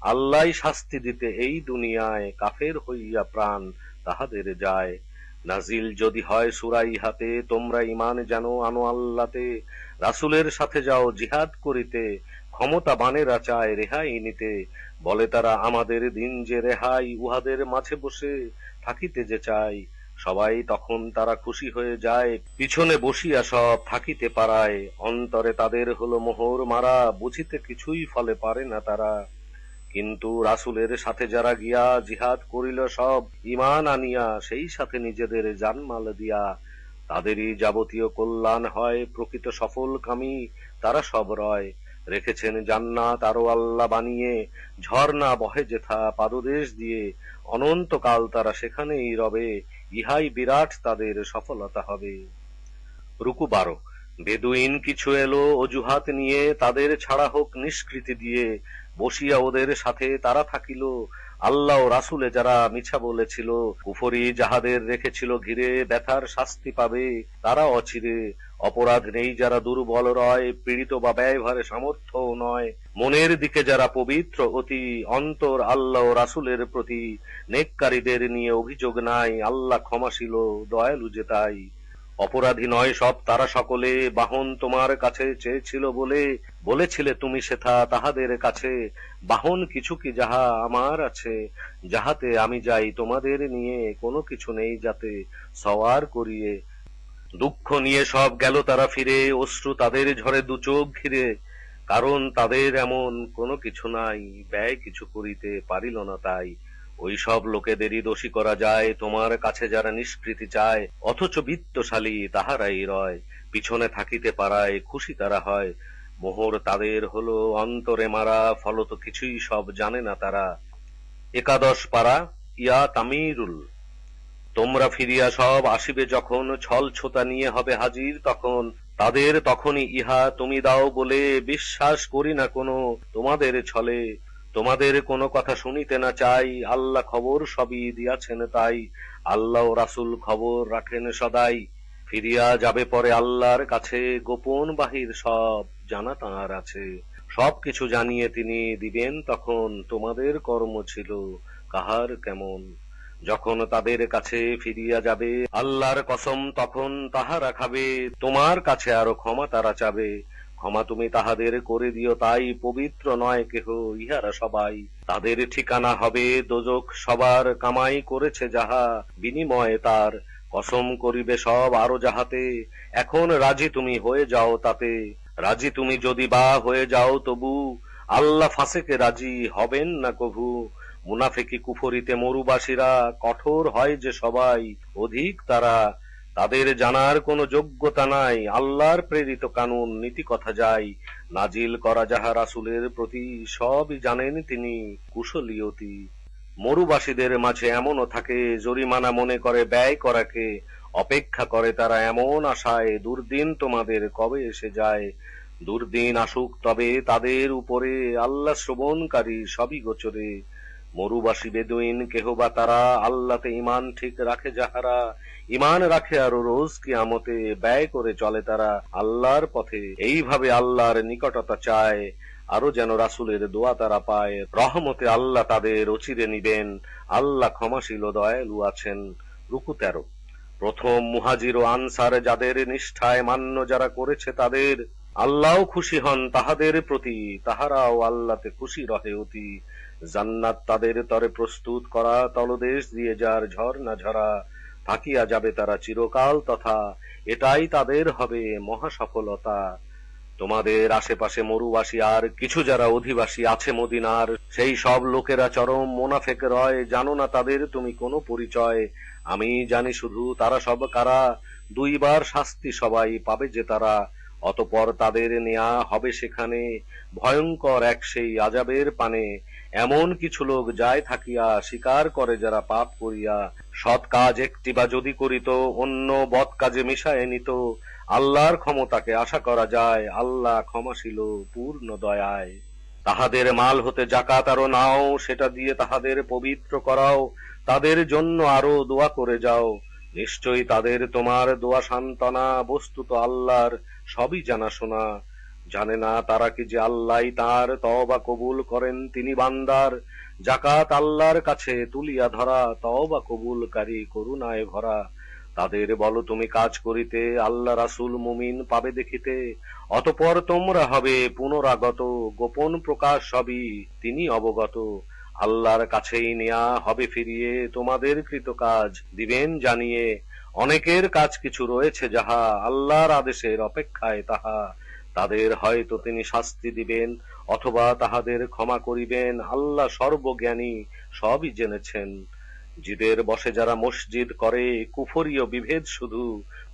[SPEAKER 1] আল্লাহই শাস্তি দিতে এই দুনিয়ায়, কাফের হইয়া প্রাণ তাহাদের যায়। নাজিল যদি হয় সূরা ইহাতে, তোমরা ঈমান যেন আনো আল্লাহতে। রাসূলের সাথে যাও জিহাদ করিতে, ক্ষমতা বানেরা চায় রেহাই নিতে। বলে তারা আমাদের দিন যে রেহাই, উহাদের মাঝে বসে থাকিতে যে চাই। সবাই তখন তারা খুশি হয়ে যায়, পিছনে বসিয়া সব থাকিতে পারায়। অন্তরে তাদের হলো মোহর মারা, বুঝিতে কিছুই ফলে পারে না তারা। কিন্তু রাসূলের সাথে যারা গিয়া, জিহাদ করিল সব ঈমান আনিয়া। সেই সাথে নিজেদের জানমাল দিয়া, তাদেরই যাবতীয় কল্যাণ হয়। প্রকৃত সফল কামী তারা সব রয়। রেখেছেন জান্নাত আরো আল্লাহ বানিয়ে, ঝর্ণা বহে যেথা পাদদেশ দিয়ে। অনন্তকাল তারা সেখানেই রবে, ইহাই বিরাট তাদের সফলতা হবে। রুকু 12। বেদুইন কিছু এলো অজুহাত নিয়ে, তাদের ছাড়া হোক নিষ্কৃতি দিয়ে। বসিয়া ওদের সাথে তারা থাকিল, আল্লাহ ও রাসূলে যারা মিছা বলেছিল। কুফরি যাহাদের রেখেছিল ঘিরে, ব্যথার শাস্তি পাবে তারা অচিরে। অপরাধ নেই যারা দুর্বল রয়, পীড়িত বা ব্যয়ভারে সামর্থ্য নয়। মনের দিকে যারা পবিত্র অতি, অন্তর আল্লাহ ও রাসূলের প্রতি। নেককারীদের নিয়ে অভিযোগ নাই, আল্লাহ ক্ষমাশীল দয়ালু যে তাই। অপরাধী নয় সব তারা সকলে, বাহন তোমার কাছে চেয়েছিল বলে। বলেছিলে তুমি সেথা তাহাদের কাছে, বাহন কিছু কি যাহা আমার আছে। যাহাতে আমি যাই তোমাদের নিয়ে, কোনো কিছু নেই যাতে সওয়ার করিয়ে। দুঃখ নিয়ে সব গেল তারা ফিরে, অশ্রু তাদের ঝরে দু চোখ ঘিরে। কারণ তাদের এমন কোনো কিছু নাই, ব্যয় কিছু করিতে পারিল না তাই। ওই সব লোকেদেরই দোষী করা যায়, তোমার কাছে যারা নিষ্কৃতি চায়। অথচ বিত্তশালী তাহারাই রয়, পিছনে থাকিতে পারায় খুশি তারা হয়। মোহর তাদের হলো অন্তরে মারা, ফলত কিছুই সব জানে না তারা। একাদশ পারা, ইয়া তামিরুল। তোমরা ফিরিয়া সব আসিবে যখন, ছল ছোতা নিয়ে হবে হাজির তখন। তাদের তখনই ইহা তুমি দাও বলে, বিশ্বাস করি না কোনো তোমাদের ছলে। তোমাদের কোনো কথা শুনিতে না চাই, আল্লাহ খবর সবই দিয়াছেন তাই। আল্লাহ ও রাসূল খবর রাখেন সদাই। ফিরিয়া যাবে পরে আল্লাহর কাছে, গোপন বাহির সব জানা তাঁর আছে। সবকিছু জানিয়ে তিনি দিবেন তখন, তোমাদের কর্ম ছিল কাহার কেমন। যখন তাদের কাছে ফিরিয়া যাবে আল্লাহর কসম, তখন তাহারা খাবে তোমার কাছে আরো ক্ষমা তারা চাবে। ক্ষমা তুমি তাহাদের করে দিও তাই, পবিত্র নয় কেহ ইহারা সবাই। তাদের ঠিকানা হবে দোজখ, সবার কামাই করেছে যাহা বিনিময়ে তার। কসম করিবে সব আরো যাহাতে, এখন রাজি তুমি হয়ে যাও তাতে। রাজি তুমি যদি বা হয়ে যাও তবু, আল্লাহ ফাসেকে রাজি হবেন না কভু। মুনাফিকি কুফরিতে মরুবাসীরা, কঠোর হয় যে সবাই অধিক তারা। তাদের জানার কোনো যোগ্যতা নাই, আল্লাহর প্রেরিত কানুন নীতি কথা যায়। নাজিল করা যাহা রাসূলের প্রতি, সবই জানেন তিনি কুশলী অতি। মরুবাসীদের মাঝে এমনও থাকে, জরিমানা মনে করে ব্যয় করাকে। অপেক্ষা করে তারা এমন আশায়, দুর্দিন তোমাদের কবে এসে যায়। দুর্দিন আসুক তবে তাদের উপরে, আল্লাহ শ্রবণকারী সবই গোচরে। মরুবাসী বেদুইন কেহ বা তারা, আল্লাহতে ঈমান ঠিক রাখে যাহারা। ঈমান রাখে আরো রোজ কিয়ামতে, ব্যয় করে চলে তারা আল্লাহর পথে। এইভাবে আল্লাহর নিকটতা চায়, আরো যেন রাসূলের দোয়া তারা পায়। রহমতে আল্লাহ তাদের অচিরে নিবেন, আল্লাহ ক্ষমাশীল দয়ালু আছেন। রুকু 13। প্রথম মুহাজির ও আনসার যাদের, নিষ্ঠায় মান্য যারা করেছে তাদের। আল্লাহও খুশি হন তাহাদের প্রতি, তাহারাও আল্লাহতে খুশি রহে অতি। জান্নাত তাদের তরে প্রস্তুত করা, তলদেশ দিয়ে যার ঝর্ণা ঝরা। থাকিয়া যাবে তারা চিরকাল তথা, এটাই তাদের হবে মহা সফলতা। তোমাদের আশেপাশে মরুবাসী আর কিছু যারা অধিবাসী আছে মদিনার, সেই সব লোকেরা চরম মোনাফেক রয়। জানো না তাদের তুমি কোনো পরিচয়, আমি জানি শুধু তারা সব কারা। দুইবার শাস্তি সবাই পাবে যে তারা, অতঃপর তাদের নেয়া হবে সেখানে ভয়ঙ্কর এক সেই আযাবের পানে। এমন কিছু লোক যায় থাকিয়া, স্বীকার করে যারা পাপ করিয়া। সৎ কাজ একটি বা যদি করিত, অন্য বদ কাজে মিশায় নিত। আল্লাহর ক্ষমতাকে আশা করা যায়, আল্লাহ ক্ষমাশীল পূর্ণ দয়ায়। তাহাদের মাল হতে জাকাত আরো নাও, সেটা দিয়ে তাহাদের পবিত্র করাও। তাদের জন্য আরো দোয়া করে যাও, নিশ্চয়ই তাদের তোমার দোয়া সান্ত্বনা। বস্তুত আল্লাহর সবই জানাশোনা। জানে না তারা কি যে আল্লাহই তার তওবা কবুল করেন তিনি বান্দার। জাকাত আল্লাহর কাছে তুলিয়া ধরা, তওবা কবুলকারী করুণায় ভরা। তাদের বলো তুমি কাজ করিতে, আল্লাহ রাসূল মুমিন পাবে দেখিতে। অতঃপর তোমরা হবে পুনরাগত, গোপন প্রকাশ সবই তিনি অবগত। আল্লাহর কাছেই নেয়া হবে ফিরিয়ে, তোমাদের কৃত কাজ দিবেন জানিয়ে। অনেকের কাজ কিছু রয়েছে যাহা, আল্লাহর আদেশের অপেক্ষায় তাহা। তাদের হয়তো তিনি শাস্তি দিবেন, অথবা তাহাদের ক্ষমা করিবেন। আল্লাহ সর্বজ্ঞানী, সবই জেনেছেন। জিদের বসে যারা মসজিদ করে, কুফরীয় বিভেদ শুধু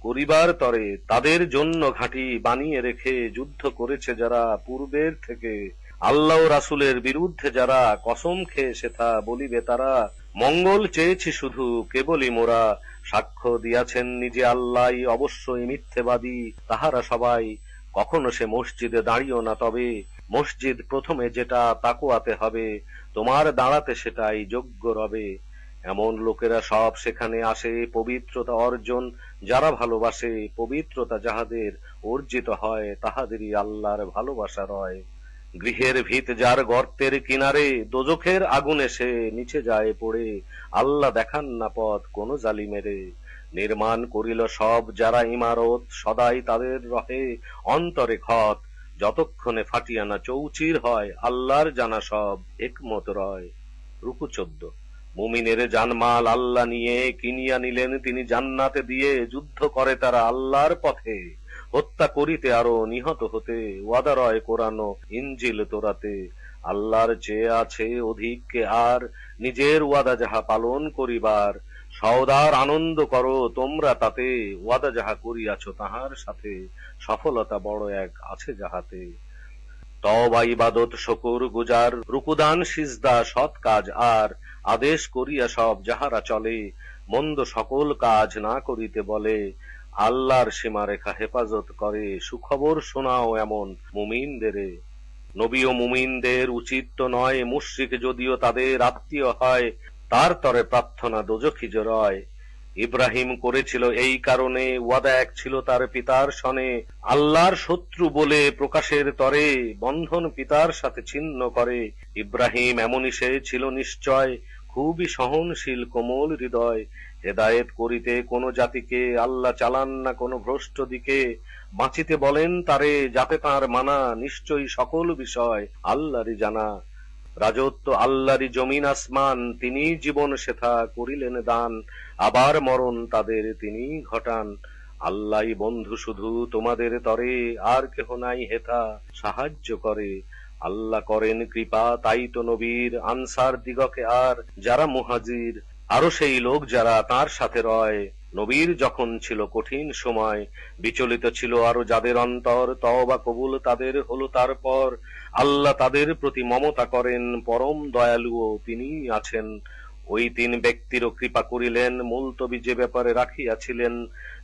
[SPEAKER 1] করিবার তরে। তাদের জন্য ঘাঁটি বানিয়ে রেখে যুদ্ধ করেছে যারা পূর্বের থেকে। আল্লাহ ও রাসূলের বিরুদ্ধে যারা কসম খেয়ে সেথা বলিবে তারা। মঙ্গল চেয়েছি শুধু কেবলই মোরা, সাক্ষ্য দিয়াছেন নিজে আল্লাহ, অবশ্যই মিথ্যেবাদী তাহারা সবাই। কখনো সে মসজিদে দাঁড়িও না তবে, মসজিদ প্রথমে যেটা তাকওয়াতে হবে, তোমার দাঁড়াতে সেটাই যোগ্য রবে। এমন লোকেরা সব সেখানে আসে পবিত্রতা অর্জন যারা ভালোবাসে, পবিত্রতা যাহাদের অর্জিত হয় তাহাদেরই আল্লাহর ভালোবাসা রয়। গৃহের ভিত যার গর্তের কিনারে, দোজখের আগুনে সে নিচে যায় পড়ে, আল্লাহ দেখান না পথ কোন জালিমেরে। নির্মাণ করিল সব যারা ইমারত, সদাই তাদের রহে অন্তরে ক্ষত, যতক্ষণে ফাটিয়া না চৌচির হয়, আল্লাহর জানা সব একমত রয়। রুকু 14। মুমিনের জানমাল আল্লাহ নিয়ে কিনিয়া নিলেন তিনি জান্নাতে দিয়ে, যুদ্ধ করে তারা আল্লাহর পথে, হত্যা করিতে আরো নিহত হতে, ওয়াদা রয় কোরআন ও ইনজিল তোরাতে। আল্লাহর চেয়ে আছে অধিক কে আর, নিজের ওয়াদা যাহা পালন করিবার, সওদার আনন্দ করো তোমরা তাতে, ওয়াদা যাহা করিয়াছ তাহার সাথে, সফলতা বড় এক আছে যাহাতে। তওবা ইবাদত শকুর গুজার, রুকুদান সিজদা সৎ কাজ আর, আদেশ করিয়া সব যাহারা চলে, মন্দ সকল কাজ না করিতে বলে, আল্লাহর সীমারেখা হেফাজত করে, সুখবর শোনাও এমন মুমিনদেরে। নবী ও মুমিনদের উচিত তো নয়, মুশরিক যদিও তাদের আত্মীয় হয়, তার তরে প্রার্থনা দোজখী যে রয়। ইব্রাহিম করেছিল এই কারণে, ওয়াদা এক ছিল তার পিতার সনে, আল্লাহর শত্রু বলে প্রকাশের তরে, বন্ধন পিতার সাথে ছিন্ন করে। ইব্রাহিম এমনই সে ছিল নিশ্চয়, খুবই সহনশীল কোমল হৃদয়। হেদায়েত করিতে কোন জাতিকে আল্লাহ চালান না কোন ভ্রষ্ট দিকে, বাঁচিতে বলেন তারে যাতে তার মানা, নিশ্চয়ই সকল বিষয় আল্লাহরই জানা। রাজত্ব আল্লাহরই জমিন আসমান, তিনি জীবন সেথা করিলেন দান, আবার মরণ তাদের তিনি ঘটান। আল্লাহই বন্ধু শুধু তোমাদের তরে, আর কেহ নাই হেথা সাহায্য করে। আল্লাহ করেন কৃপা তাই তো নবীর, আনসার দিগকে আর যারা মুহাজির, আরো সেই লোক যারা তার সাথে রয়। নবীর যখন ছিল কঠিন সময়, বিচলিত ছিল আরো যাদের অন্তর, তওবা কবুল তাদের হলো তারপর। আল্লাহ তাদের প্রতি মমতা করেন, পরম দয়ালুও তিনি আছেন। ওই তিন ব্যক্তিরও কৃপা করিলেন, মুলতবি যে ব্যাপারে রাখিয়াছিলেন।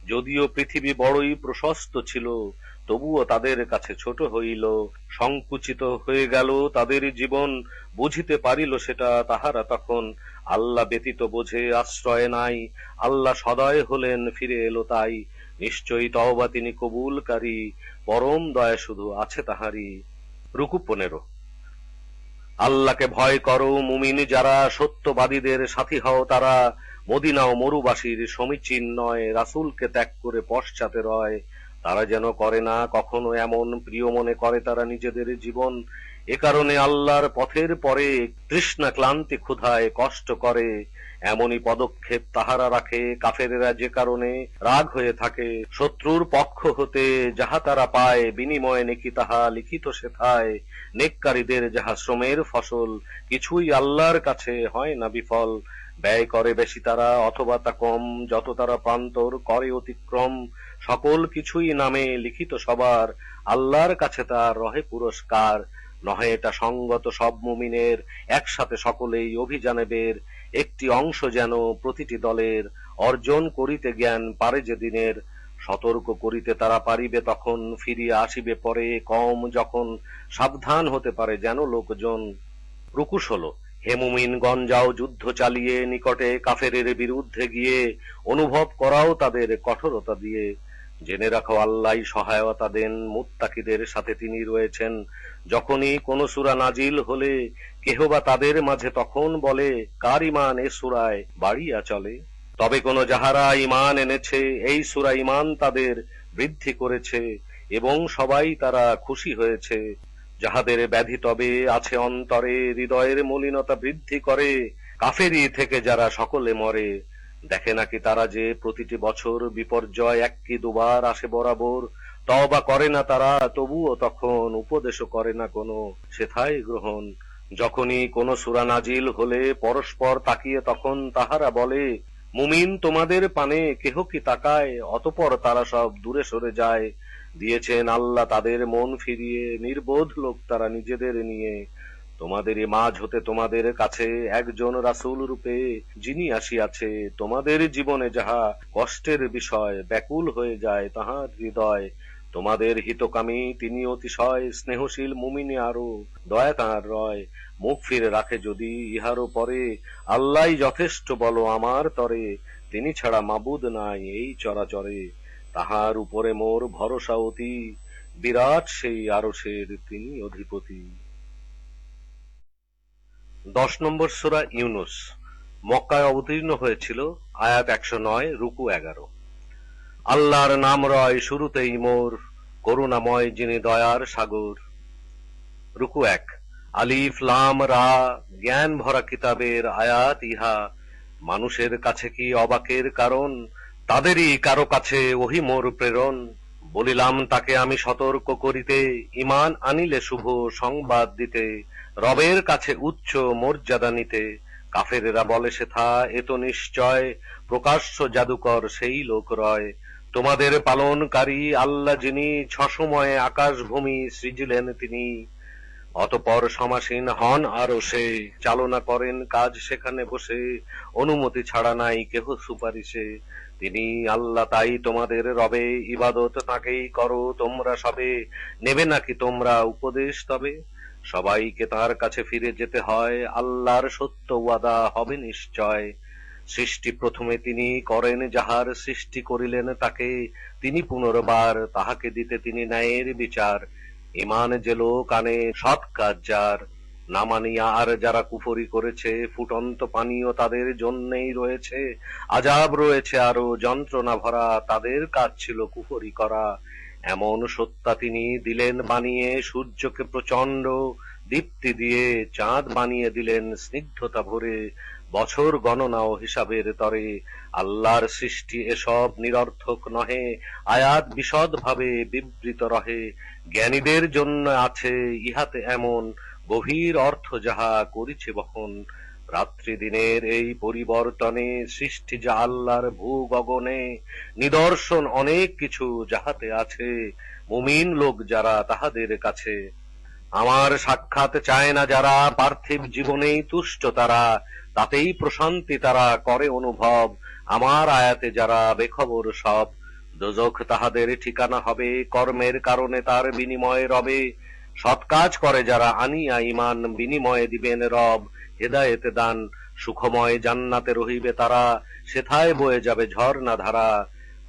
[SPEAKER 1] যদিও পৃথিবী বড়ই প্রশস্ত ছিল, তবুও তাদের কাছে ছোট হইল, সংকুচিত হয়ে গেল তাদের জীবন, বুঝিতে পারিল সেটা তাহারা তখন। আল্লাহ ব্যতীত বোঝে আশ্রয় নাই, আল্লাহ সদয় হলেন ফিরে এলো তাই। নিশ্চয়ই তওবা তিনি কবুলকারী, পরম দয়া শুধু আছে তাহারই। রুকু 15। আল্লাহকে ভয় করো মুমিন যারা, সত্যবাদীদের সাথী হও তারা। মদিনা ও মরুবাসীর সমীচীন নয়, রাসূলকে ত্যাগ করে পশ্চাতে রয়। তারা যেন করে না কখনো এমন, প্রিয় মনে করে তারা নিজেদের জীবন। এ কারণে আল্লাহর পথের পরে তৃষ্ণা ক্লান্তি ক্ষুধায় কষ্ট করে। এমনই পদক্ষেপ তাহারা রাখে কাফেরেরা যে কারণে রাগ হয়ে থাকে। শত্রুর পক্ষ হতে যাহা তারা পায়, বিনিময়ে নেকি তাহা লিখিত সেথায়। নেককারীদের যাহা শ্রমের ফসল, কিছুই আল্লাহর কাছে হয় না বিফল। ব্যয় করে বেশি তারা অথবা তা কম, যত তারা প্রান্তর করে অতিক্রম। সকল কিছুই নামে লিখিত সবার, আল্লাহর কাছে তার রহে পুরস্কার। নহে এটা সঙ্গত সব মুমিনের, একসাথে সকলেই অভিযানে বের। একটি অংশ যেন প্রতিটি দলের, অর্জন করিতে জ্ঞান পারে যে দিনের। সতর্ক করিতে তারা পারিবে তখন, ফিরিয়া আসিবে পরে কম যখন। সাবধান হতে পারে যেন লোকজন। রুকু 16। হে মুমিনগণ যাও যুদ্ধ চালিয়ে, নিকটে কাফেরের বিরুদ্ধে গিয়ে, অনুভব করাও তাদের কঠোরতা দিয়ে। জেনে রাখো আল্লাহই সহায়তা দেন, মুত্তাকিদের সাথে তিনি রয়েছেন। যখনই কোন সূরা নাজিল হলে, কেহ বা তাদের মাঝে তখন বলে, কার ঈমান এ সূরায় বাড়িয়া চলে। তবে কোন যাহারা ঈমান এনেছে, এই সূরা ঈমান তাদের বৃদ্ধি করেছে, এবং সবাই তারা খুশি হয়েছে। যাহাদের ব্যাধি তবে আছে অন্তরে, হৃদয়ের মলিনতা বৃদ্ধি করে। কাফেরি থেকে যারা সকলে মরে, দেখে নাকি তারা যে প্রতিটি বছর বিপর্যয় এক কি দুবার আসে বরাবর। তওবা করে না তারা তবুও তখন, উপদেশও করে না কোনো সেথায় গ্রহণ। যখনই কোন সূরা নাজিল হলে পরস্পর তাকিয়ে তখন তাহারা বলে, মুমিন তোমাদের পানে কেহ কি তাকায়, অতঃপর তারা সব দূরে সরে যায়। দিয়েছেন আল্লাহ তাদের মন ফিরিয়ে, নির্বোধ লোক তারা নিজেদের নিয়ে। তোমাদেরই মাঝ হতে তোমাদের কাছে একজন রাসূল রূপে যিনি আসিয়াছে, তোমাদের জীবনে যাহা কষ্টের বিষয় ব্যাকুল হয়ে যায় তাহার হৃদয়, তোমাদের হিতকামী তিনি অতিশয় স্নেহশীল মুমিনে আরো দয়া তাঁর রয়, মুখ ফিরে রাখে যদি ইহারও পরে, আল্লাহই যথেষ্ট বলো আমার তরে, তিনি ছাড়া মাবুদ নাই এই চরাচরে, তাহার উপরে মোর ভরসা অতি, বিরাট সেই আরশের তিনি অধিপতি। 10 নম্বর সূরা ইউনুস, মক্কায় অবতীর্ণ হয়েছিল, আয়াত 109, রুকু 11। আল্লাহর নাম রয় শুরুতেই মোর, করুণাময় যিনি দয়ার সাগর। রুকু 1, আলিফ লাম রা, জ্ঞান ভরা কিতাবের আয়াত ইহা, মানুষের কাছে কি অবাকের কারণ, তাদেরই কারো কাছে ওহি মোর প্রেরণ, বলিলাম তাকে আমি সতর্ক করিতে, ঈমান আনিলে শুভ সংবাদ দিতে, রবের কাছে উচ্চ মর্যাদা নিতে, কাফেরেরা বলে সেথা এত নিশ্চয়, প্রকাশ্য জাদুকর সেই লোক রয়, তোমাদের পালনকারী আল্লাহ যিনি, ছসময়ে আকাশ ভূমি সৃজিলেন তিনি, অতঃপর সমাসীন হন আরশে, চালনা করেন কাজ সেখানে বসে, অনুমতি ছাড়া নাই কেহ সুপারিশে, তিনি আল্লাহ তাই তোমাদের রবে, ইবাদত তাঁকেই করো তোমরা সবে, নেবে নাকি তোমরা উপদেশ তবে, সবাইকে তার কাছে ফিরে যেতে হয়, আল্লাহর সত্য ওয়াদা হবে নিশ্চয়, সৃষ্টি প্রথমে তিনি করেন যাহার, সৃষ্টি করিলেন তাকে তিনি পুনর্বার, তাহাকে দিতে তিনি ন্যায়ের বিচার, ঈমান যে লোক আনে সৎ কাজ যার, না মানিয়া আর যারা কুফরি করেছে, ফুটন্ত পানীয় তাদের জন্যেই রয়েছে, আযাব রয়েছে আরো যন্ত্রণা ভরা, তাদের কাজ ছিল কুফরি করা, এমন সত্তা তিনি দিলেন বানিয়ে, সূর্যকে প্রচন্ড দীপ্তি দিয়ে, চাঁদ বানিয়ে দিলেন স্নিগ্ধতা ভরে, বছর গণনা ও হিসাবের তরে, আল্লাহর সৃষ্টি এসব নিরর্থক নহে, আয়াত বিশদ ভাবে বিবৃত রহে, জ্ঞানীদের জন্য আছে ইহাতে এমন গভীর অর্থ যাহা করিছে বহন, রাত্রি দিনের এই পরিবর্তনে, সৃষ্টি যা আল্লাহর ভূ গগনে, নিদর্শন অনেক কিছু যাহাতে আছে, মুমিন লোক যারা তাহাদের কাছে, আমার সাক্ষাৎ চায় না যারা, পার্থিব জীবনেই তুষ্ট তারা, তাতেই প্রশান্তি তারা করে অনুভব, আমার আয়াতে যারা বেখবর সব, দোজখ তাহাদের ঠিকানা হবে, কর্মের কারণে তার বিনিময় রবে, সৎ কাজ করে যারা আনিয়া ঈমান, বিনিময়ে দিবেন রব হেদায়েতে দান, সুখময় জান্নাতে রহিবে তারা, সেথায় বয়ে যাবে ঝর্ণা ধারা,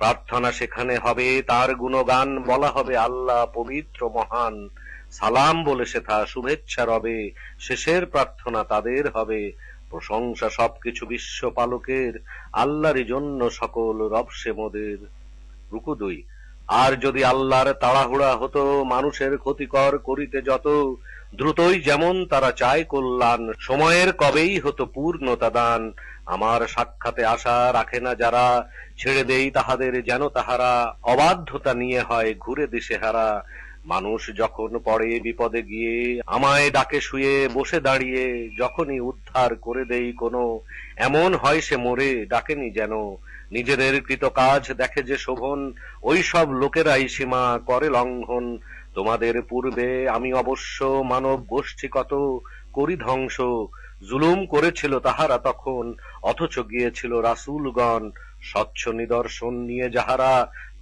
[SPEAKER 1] প্রার্থনা সেখানে হবে তার গুণগান, বলা হবে আল্লাহ পবিত্র মহান, সালাম বলে সেথা শুভেচ্ছা রবে, শেষের প্রার্থনা তাদের হবে, প্রশংসা সবকিছু বিশ্ব পালকের, আল্লাহরই জন্য সকল রব সে মোদের। রুকু 2, আর যদি আল্লাহর তাড়াহুড়া হতো, মানুষের ক্ষতিকর করিতে যত, দ্রুতই যেমন তারা চায় কল্যাণ, সময়ের কবেই হতো পূর্ণতা দান, আমার সাক্ষাতে আশা রাখে না যারা, ছেড়ে দেই তাহাদের যেন তাহারা, অবাধ্যতা নিয়ে হয় ঘুরে দিশেহারা, মানুষ যখন পড়ে বিপদে গিয়ে, আমায় ডাকে শুয়ে বসে দাঁড়িয়ে, যখনই উদ্ধার করে দেই কোনো, এমন হয় সে মোরে ডাকেনি যেন, নিজেদের কৃত কাজ দেখে যে শোভন, ওই সব লোকেরাই সীমা করে লঙ্ঘন, তোমাদের পূর্বে আমি অবশ্য মানব গোষ্ঠী কত করি ধ্বংস, জুলুম করেছিল তাহারা তখন, অথচ গিয়েছিল রাসূলগণ, স্বচ্ছ নিদর্শন নিয়ে যাহারা,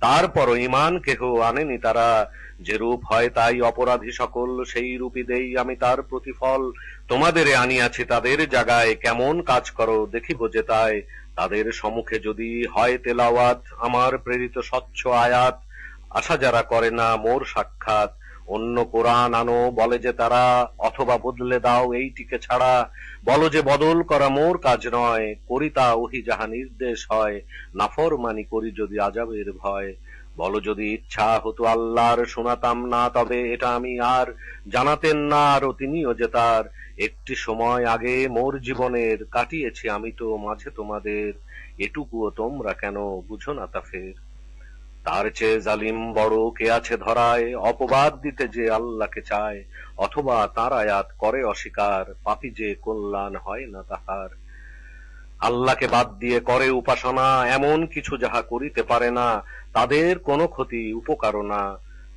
[SPEAKER 1] তারপর ঈমান কেহ আনেনি তারা, যে রূপ হয় তাই অপরাধী সকল, সেই রূপই দেই আমি তার প্রতিফল, তোমাদের আনিয়াছি তাদের জাগায়, কেমন কাজ করো দেখিব যে তাই, তাদের সম্মুখে যদি হয় তেলাওয়াত আমার প্রেরিত স্বচ্ছ আয়াত, আশা যারা করে না মোর সাক্ষাৎ, অন্য কোরআন আনো বলে যে তারা, অথবা বদলে দাও এইটিকে ছাড়া, বলো যে বদল করা মোর কাজ নয়, করি তা ওহি যাহা নির্দেশ হয়, নাফরমানি করি যদি আযাবের ভয়, বলো যদি ইচ্ছা হতো আল্লাহর শোনাতাম না, তবে এটা আমি আর জানাতেন না আরো তিনিও যে তার, একটি সময় আগে মোর জীবনের কাটিয়েছি আমি তো মাঝে তোমাদের, এটুকুও তোমরা কেন বুঝো না তা ফের, তার চেয়ে জালিম বড় কে আছে ধরায়, অপবাদ দিতে যে আল্লাহকে চায়, অথবা তার আয়াত করে অস্বীকার, পাপী যে কল্যাণ হয় না তাহার, আল্লাহকে বাদ দিয়ে করে উপাসনা, এমন কিছু যাহা করিতে পারে না, তাদের কোনো ক্ষতি উপকারও না,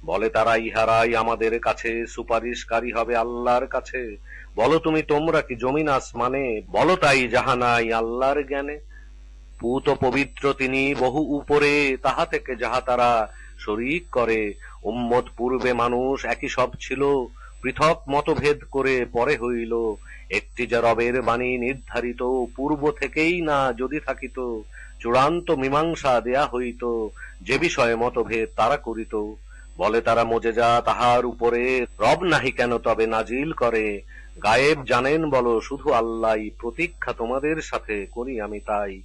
[SPEAKER 1] বলে তারা ইহারাই আমাদের কাছে সুপারিশকারী হবে আল্লাহর কাছে। বলো তুমি তোমরা কি জমিন আসমানে, বলো তাই যাহা নাই আল্লাহর জ্ঞানে। পূত পবিত্র তিনি বহু উপরে, তাহা থেকে যাহা তারা শরীক করে। উম্মত পূর্বে মানুষ একই সব ছিল, পৃথক মতভেদ করে পরে হইল একটি যা রবের বাণী নির্ধারিত। পূর্ব থেকেই না যদি থাকিত, চূড়ান্ত মীমাংসা দেয়া হইত, যে বিষয়ে মতভেদ তারা করিত। বলে তারা মোজেজা তাহার উপরে, রব নাহি কেন তবে নাজিল করে। গায়েব জানেন বলো শুধু আল্লাহই, প্রতীক্ষা তোমাদের সাথে করি আমি তাই।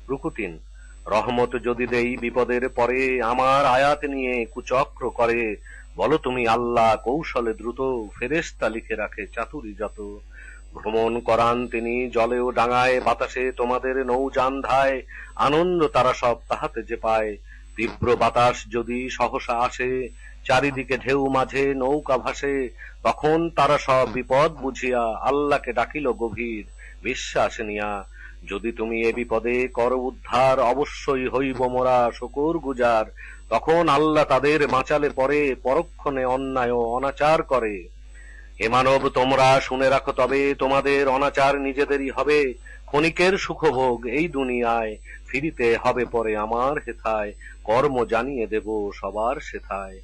[SPEAKER 1] রুকু ৩। রহমত যদি দেই বিপদের পরে, আমার আয়াত নিয়ে কুচক্র করে। বলো তুমি আল্লাহ কৌশলে দ্রুত, ফেরেশতা লিখে রাখে চাতুরী যত। ভ্রমণ করান তিনি জলে ও ডাঙায়, বাতাসে তোমাদের নৌযান ধায়। আনন্দ তারা সব তাহাতে যে পায়। তীব্র বাতাস যদি সহসা আসে, চারিদিকে ঢেউ মাঝে নৌকা ভাসে, তখন তারা সব বিপদ বুঝিয়া আল্লাহকে ডাকিল গভীর বিশ্বাস নিয়া। যদি তুমি এ বিপদে কর উদ্ধার, অবশ্যই হইব মোরা শকর গুজার। তখন আল্লাহ তাদের বাঁচালে পরে, পরক্ষণে অন্যায় ও অনাচার করে। হে মানব তোমরা শুনে রাখো তবে, তোমাদের অনাচার নিজেদেরই হবে। ক্ষণিকের সুখভোগ এই দুনিয়ায়, ফিরিতে হবে পরে আমার হেথায়। কর্ম জানিয়ে দেব সবার সেথায়।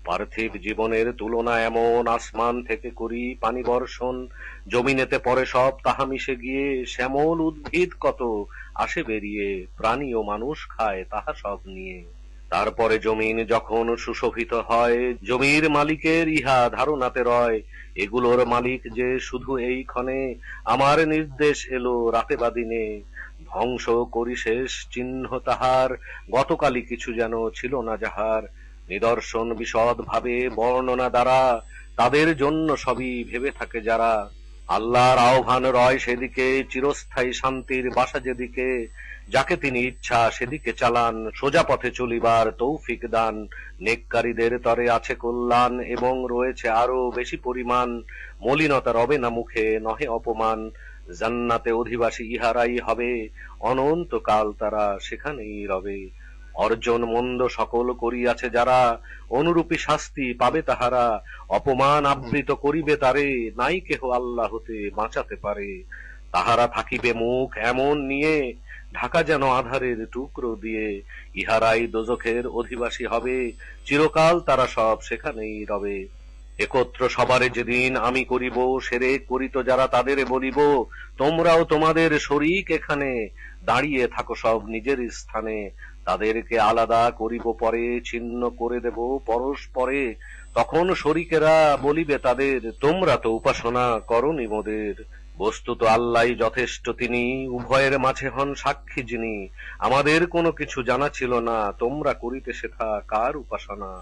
[SPEAKER 1] পার্থিব জীবনের তুলনা এমন, আসমান থেকে করি পানি বর্ষণ, জমিনেতে পরে সব তাহা মিশে গিয়ে। শ্যামল উদ্ভিদ কত আসে বেরিয়ে, প্রাণী ও মানুষ খায় তাহা সব নিয়ে। তারপরে জমিন যখন সুশোভিত হয়, জমির মালিকের ইহা ধারণাতে রয়। এগুলোর মালিক যে শুধু এই ক্ষণে, আমার নির্দেশ এলো রাতে বা দিনে। ধ্বংস করি শেষ চিহ্ন তাহার, গতকালই কিছু যেন ছিল না যাহার। নিদর্শন বিশদ ভাবে বর্ণনা দ্বারা, তাদের জন্য সবই ভেবে থাকে যারা। আল্লাহর আহ্বান রয় সেদিকে, চিরস্থায়ী শান্তির বাসা যেদিকে। যাকে তিনি ইচ্ছা সেদিকে চালান, সোজা পথে চলিবার তৌফিক দান। নেককারীদের তরে আছে কল্যাণ, এবং রয়েছে আরো বেশি পরিমাণ। মলিনতা রবে না মুখে, নহে অপমান। জান্নাতে অধিবাসী ইহারাই হবে, অনন্তকাল তারা সেখানেই রবে। অর্জন মন্দ সকল করিয়াছে যারা, অনুরূপী শাস্তি পাবে তাহারা। অপমান আবৃত করিবে তারে, নাই কেহ আল্লাহ হতে বাঁচাতে পারে। তাহারা থাকিবে মুখ এমন নিয়ে, ঢাকা যেন আধারের টুকরো দিয়ে। ইহারাই দোজখের অধিবাসী হবে, চিরকাল তারা সব সেখানেই রবে। একত্র সবারে যেদিন আমি করিব, সেরে করিত যারা তাদের বলিব, তোমরাও তোমাদের শরীক এখানে, দাঁড়িয়ে থাকো সব নিজের স্থানে। তাদেরকে আলাদা করিব পরে, ছিন্ন করে দেব পরস্পরে। তখন শরীকেরা বলিবে তাদের, তোমরা তো উপাসনা করনি মোদের। বস্তুত আল্লাহই যথেষ্ট তিনি, উভয়ের মাঝে হন সাক্ষী যিনি। আমাদের কোনো কিছু জানা ছিল না, তোমরা করিতে সেথা কার উপাসনা।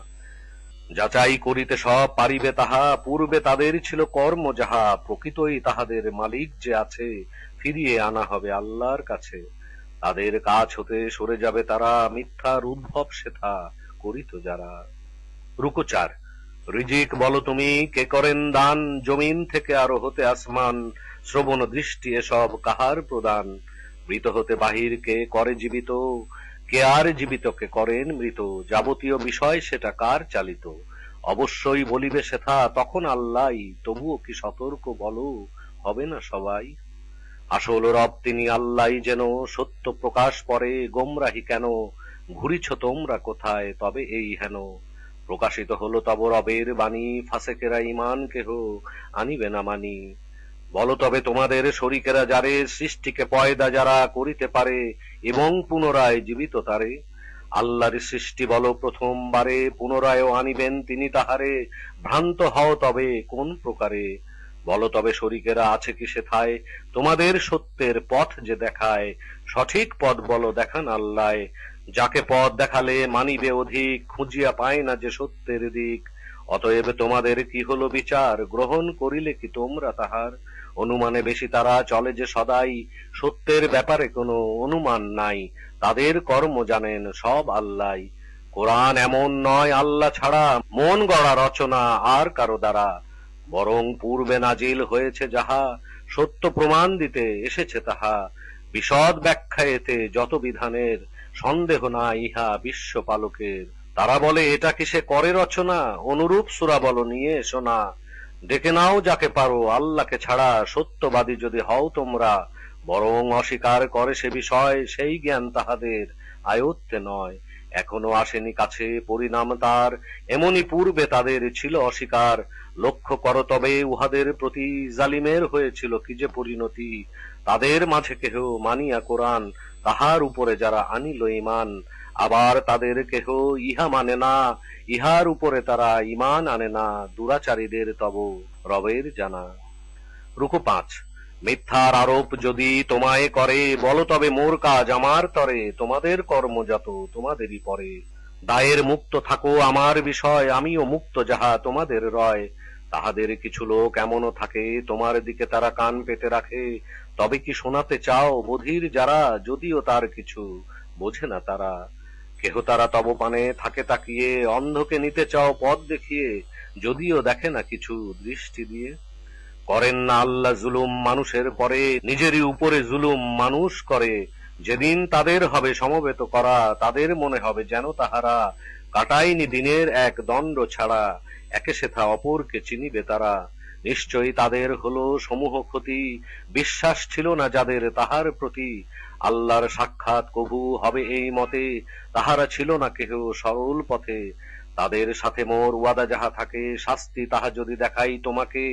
[SPEAKER 1] যাচাই করিতে সব পারিবে তাহা, পূর্বে তাদের ছিল কর্ম যাহা। প্রকৃতই তাহাদের মালিক যে আছে, ফিরিয়ে আনা হবে আল্লাহর কাছে। তাদের কাছ হতে সরে যাবে তারা, মিথ্যার উদ্ভব সেথা করিত যারা। রুকু ৪। রিজিক বলো তুমি কে করেন দান, জমিন থেকে আরো হতে আসমান। শ্রবণ দৃষ্টি এসব কাহার প্রদান। মৃত হতে বাহির কে করে জীবিত, কে আর জীবিতকে করেন মৃত। যাবতীয় বিষয় সেটা কার চালিত, অবশ্যই বলিবে সেথা তখন আল্লাহই। তবুও কি সতর্ক বলো, হবে না সবাই। আসল রব তিনি আল্লাহই যেন, সত্য প্রকাশ পরে গোমরাহি কেন। ঘুরিছ তোমরা কোথায় তবে এই হেন। প্রকাশিত হলো তব রবের বাণী, ফাসেকেরা ঈমান কেহ আনিবে না মানি। বলো তবে তোমাদের শরীকেরা যারে, সৃষ্টিকে পয়দা যারা করিতে পারে, এবং পুনরায় জীবিত তারে। আল্লাহর সৃষ্টি বলো প্রথমবারে, পুনরায়ও আনিবেন তিনি তাহারে। ভ্রান্ত হও তবে কোন প্রকারে, বলো তবে শরীকেরা আছে কি সেথায়। তোমাদের সত্যের পথ যে দেখায়, সঠিক পথ বলো দেখান আল্লাহ। যাকে পথ দেখালে মানিবে অধিক, খুঁজিয়া পায় না যে সত্যের দিক। অতএব তোমাদের কি হলো বিচার, গ্রহণ করিলে কি তোমরা তাহার। অনুমানে বেশি তারা চলে যে সদাই, সত্যের ব্যাপারে কোনো অনুমান নাই। তাদের কর্ম জানেন সব আল্লাহ। কোরআন এমন নয় আল্লাহ ছাড়া, মন গড়া রচনা আর কারো দ্বারা। বরং পূর্বে নাজিল হয়েছে যাহা, সত্য প্রমাণ দিতে এসেছে তাহা। বিশদ ব্যাখ্যা এতে যত বিধানের, সন্দেহ না ইহা বিশ্বপালকের তারা বলে এটা কি সে করে রচনা, অনুরূপ সূরা বলো নিয়ে এসো না। ডেকে নাও যাকে পারো আল্লাহকে ছাড়া, সত্যবাদী যদি হও তোমরা। বরং অস্বীকার করে সে বিষয়, সেই জ্ঞান তাহাদের আয়ত্তে নয়। এখনো আসেনি কাছে পরিণাম তার, এমনি পূর্বে তাদের ছিল অস্বীকার। লক্ষ্য করো তবে উহাদের প্রতি, জালিমের হয়েছিল কি যে পরিণতি। তাদের মাঝে কেহ মানিয়া কোরআন, তাহার উপরে যারা আনিল ঈমান। আবার তাদের কেহ ইহা মানে না, ইহার উপরে তারা ঈমান আনে না। দুরাচারীদের তব রবের জানা। রুকু ৫। মিথ্যার আরোপ যদি তোমায় করে, বলো তবে মোর কাজ আমার তরে, তোমাদের কর্ম যত তোমাদেরই পরে। দায়ের মুক্ত থাকো আমার বিষয়, আমিও মুক্ত যাহা তোমাদের রয়। তাহাদের কিছু লোক এমনও থাকে, তোমার দিকে তারা কান পেতে রাখে। তবে কি শোনাতে চাও বধির যারা, যদিও তার কিছু বোঝে না তারা। কেহ তারা তব পানে থাকে তাকিয়ে, অন্ধকে নিতে চাও পথ দেখিয়ে, যদিও দেখে না কিছু দৃষ্টি দিয়ে। করেন না আল্লাহ জুলুম মানুষের পরে, নিজেরই উপরে জুলুম মানুষ করে। যেদিন তাদের হবে সমবেত করা, তাদের মনে হবে যেন তাহারা কাটায়নি দিনের এক দণ্ড ছাড়া। একে সেথা অপরকে চিনিবে তারা। নিশ্চয়ই তাদের হলো সমূহ ক্ষতি, বিশ্বাস ছিল না যাদের তাহার প্রতি। আল্লাহর সাক্ষাৎ কভু হবে এই মতে, তাহারা ছিল না কেহ সরল পথে। তাদের সাথে মোর ওয়াদা যাহা থাকে, শাস্তি তাহা যদি দেখাই তোমাকে,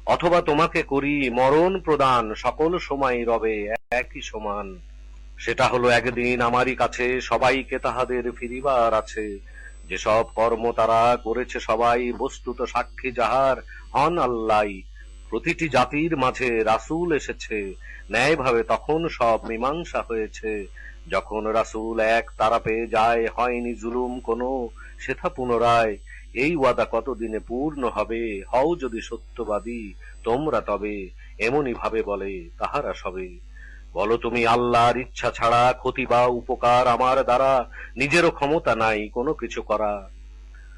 [SPEAKER 1] অথবা তোমাকে করি মরণ প্রদান, সকল সময় রবে একই সমান। সেটা হলো একদিন আমারই কাছে সবাইকে তাহাদের ফিরিবার আছে। যেসব কর্ম তারা করেছে সবাই, বস্তুত সাক্ষী যাহার হন আল্লাহ। প্রতিটি জাতির মাঝে রাসূল এসেছে, ন্যায়ভাবে তখন সব মীমাংসা হয়েছে। যখন রাসূল এক তারা পেয়ে যায়, হয়নি জুলুম কোনো সেথা পুনরায়। এই ওয়াদা কতদিনে পূর্ণ হবে, হও যদি সত্যবাদী তোমরা তবে। এমনি ভাবে বলে তাহারা সবে। বলো তুমি আল্লাহর ইচ্ছা ছাড়া ক্ষতি বা উপকার আমার দ্বারা নিজেরও ক্ষমতা নাই কোনো কিছু করা।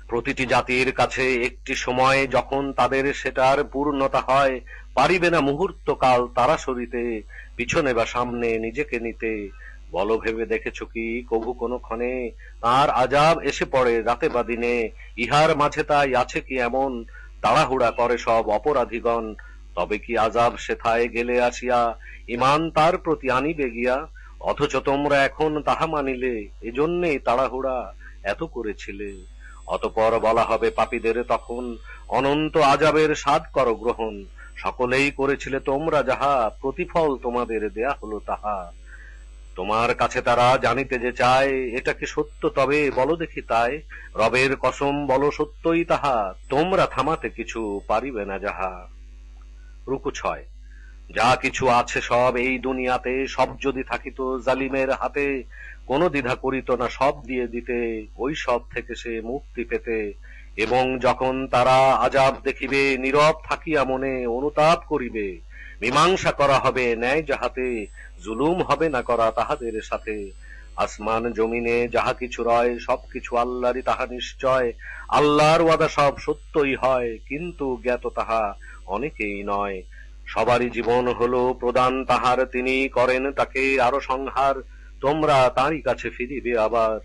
[SPEAKER 1] প্রতিটি জাতির কাছে একটি সময়, যখন তাদের সেটার পূর্ণতা হয়, পারিবে না মুহূর্ত কাল তারা সরিতে, পিছনে বা সামনে নিজেকে নিতে। বলো ভেবে দেখেছো কি কভু কোনো ক্ষণে তার আজাব এসে পড়ে রাতে বা দিনে? ইহার মাঝে তাই আছে কি এমন, তাড়াহুড়া করে সব অপরাধীগণ। তবে কি আজাব সেথায় গেলে আসিয়া, ঈমান তার প্রতি আনিবে গিয়া? অথচ তোমরা এখন তাহা মানিলে, এজন্যেই তাড়াহুড়া এত করেছিলে। অতঃপর বলা হবে পাপীদের তখন, অনন্ত আজাবের স্বাদ করো গ্রহণ। সকলেই করেছিলে তোমরা যাহা, প্রতিফল তোমাদের দেয়া হলো তাহা। তোমার কাছে তারা জানিতে যে চায়, এটা কি সত্য তবে বলো দেখি তাই। রবের কসম বলো সত্যই তাহা, তোমরা থামাতে কিছু পারিবে না যাহা। রুকু ৬। যা কিছু আছে সব এই দুনিয়াতে, সব যদি থাকিত জালিমের হাতে, কোনো দ্বিধা করিত না সব দিয়ে দিতে, ওই সব থেকে সে মুক্তি পেতে। এবং যখন তারা আজাব দেখিবে, নীরব থাকিয়া মনে অনুতাপ করিবে। মীমাংসা করা হবে ন্যায় যাহাতে, জুলুম হবে না করা তাহাদের সাথে। আসমান জমিনে যাহা কিছু রয়, সবকিছু আল্লাহরই তাহা নিশ্চয়। আল্লাহর ওয়াদা সব সত্যই হয়, কিন্তু জ্ঞাত তাহা অনেকেই নয়। সবারই জীবন হলো প্রদান তাহার, তিনি করেন তাকে আরো সংহার। তোমরা তাঁরই কাছে ফিরিবে আবার।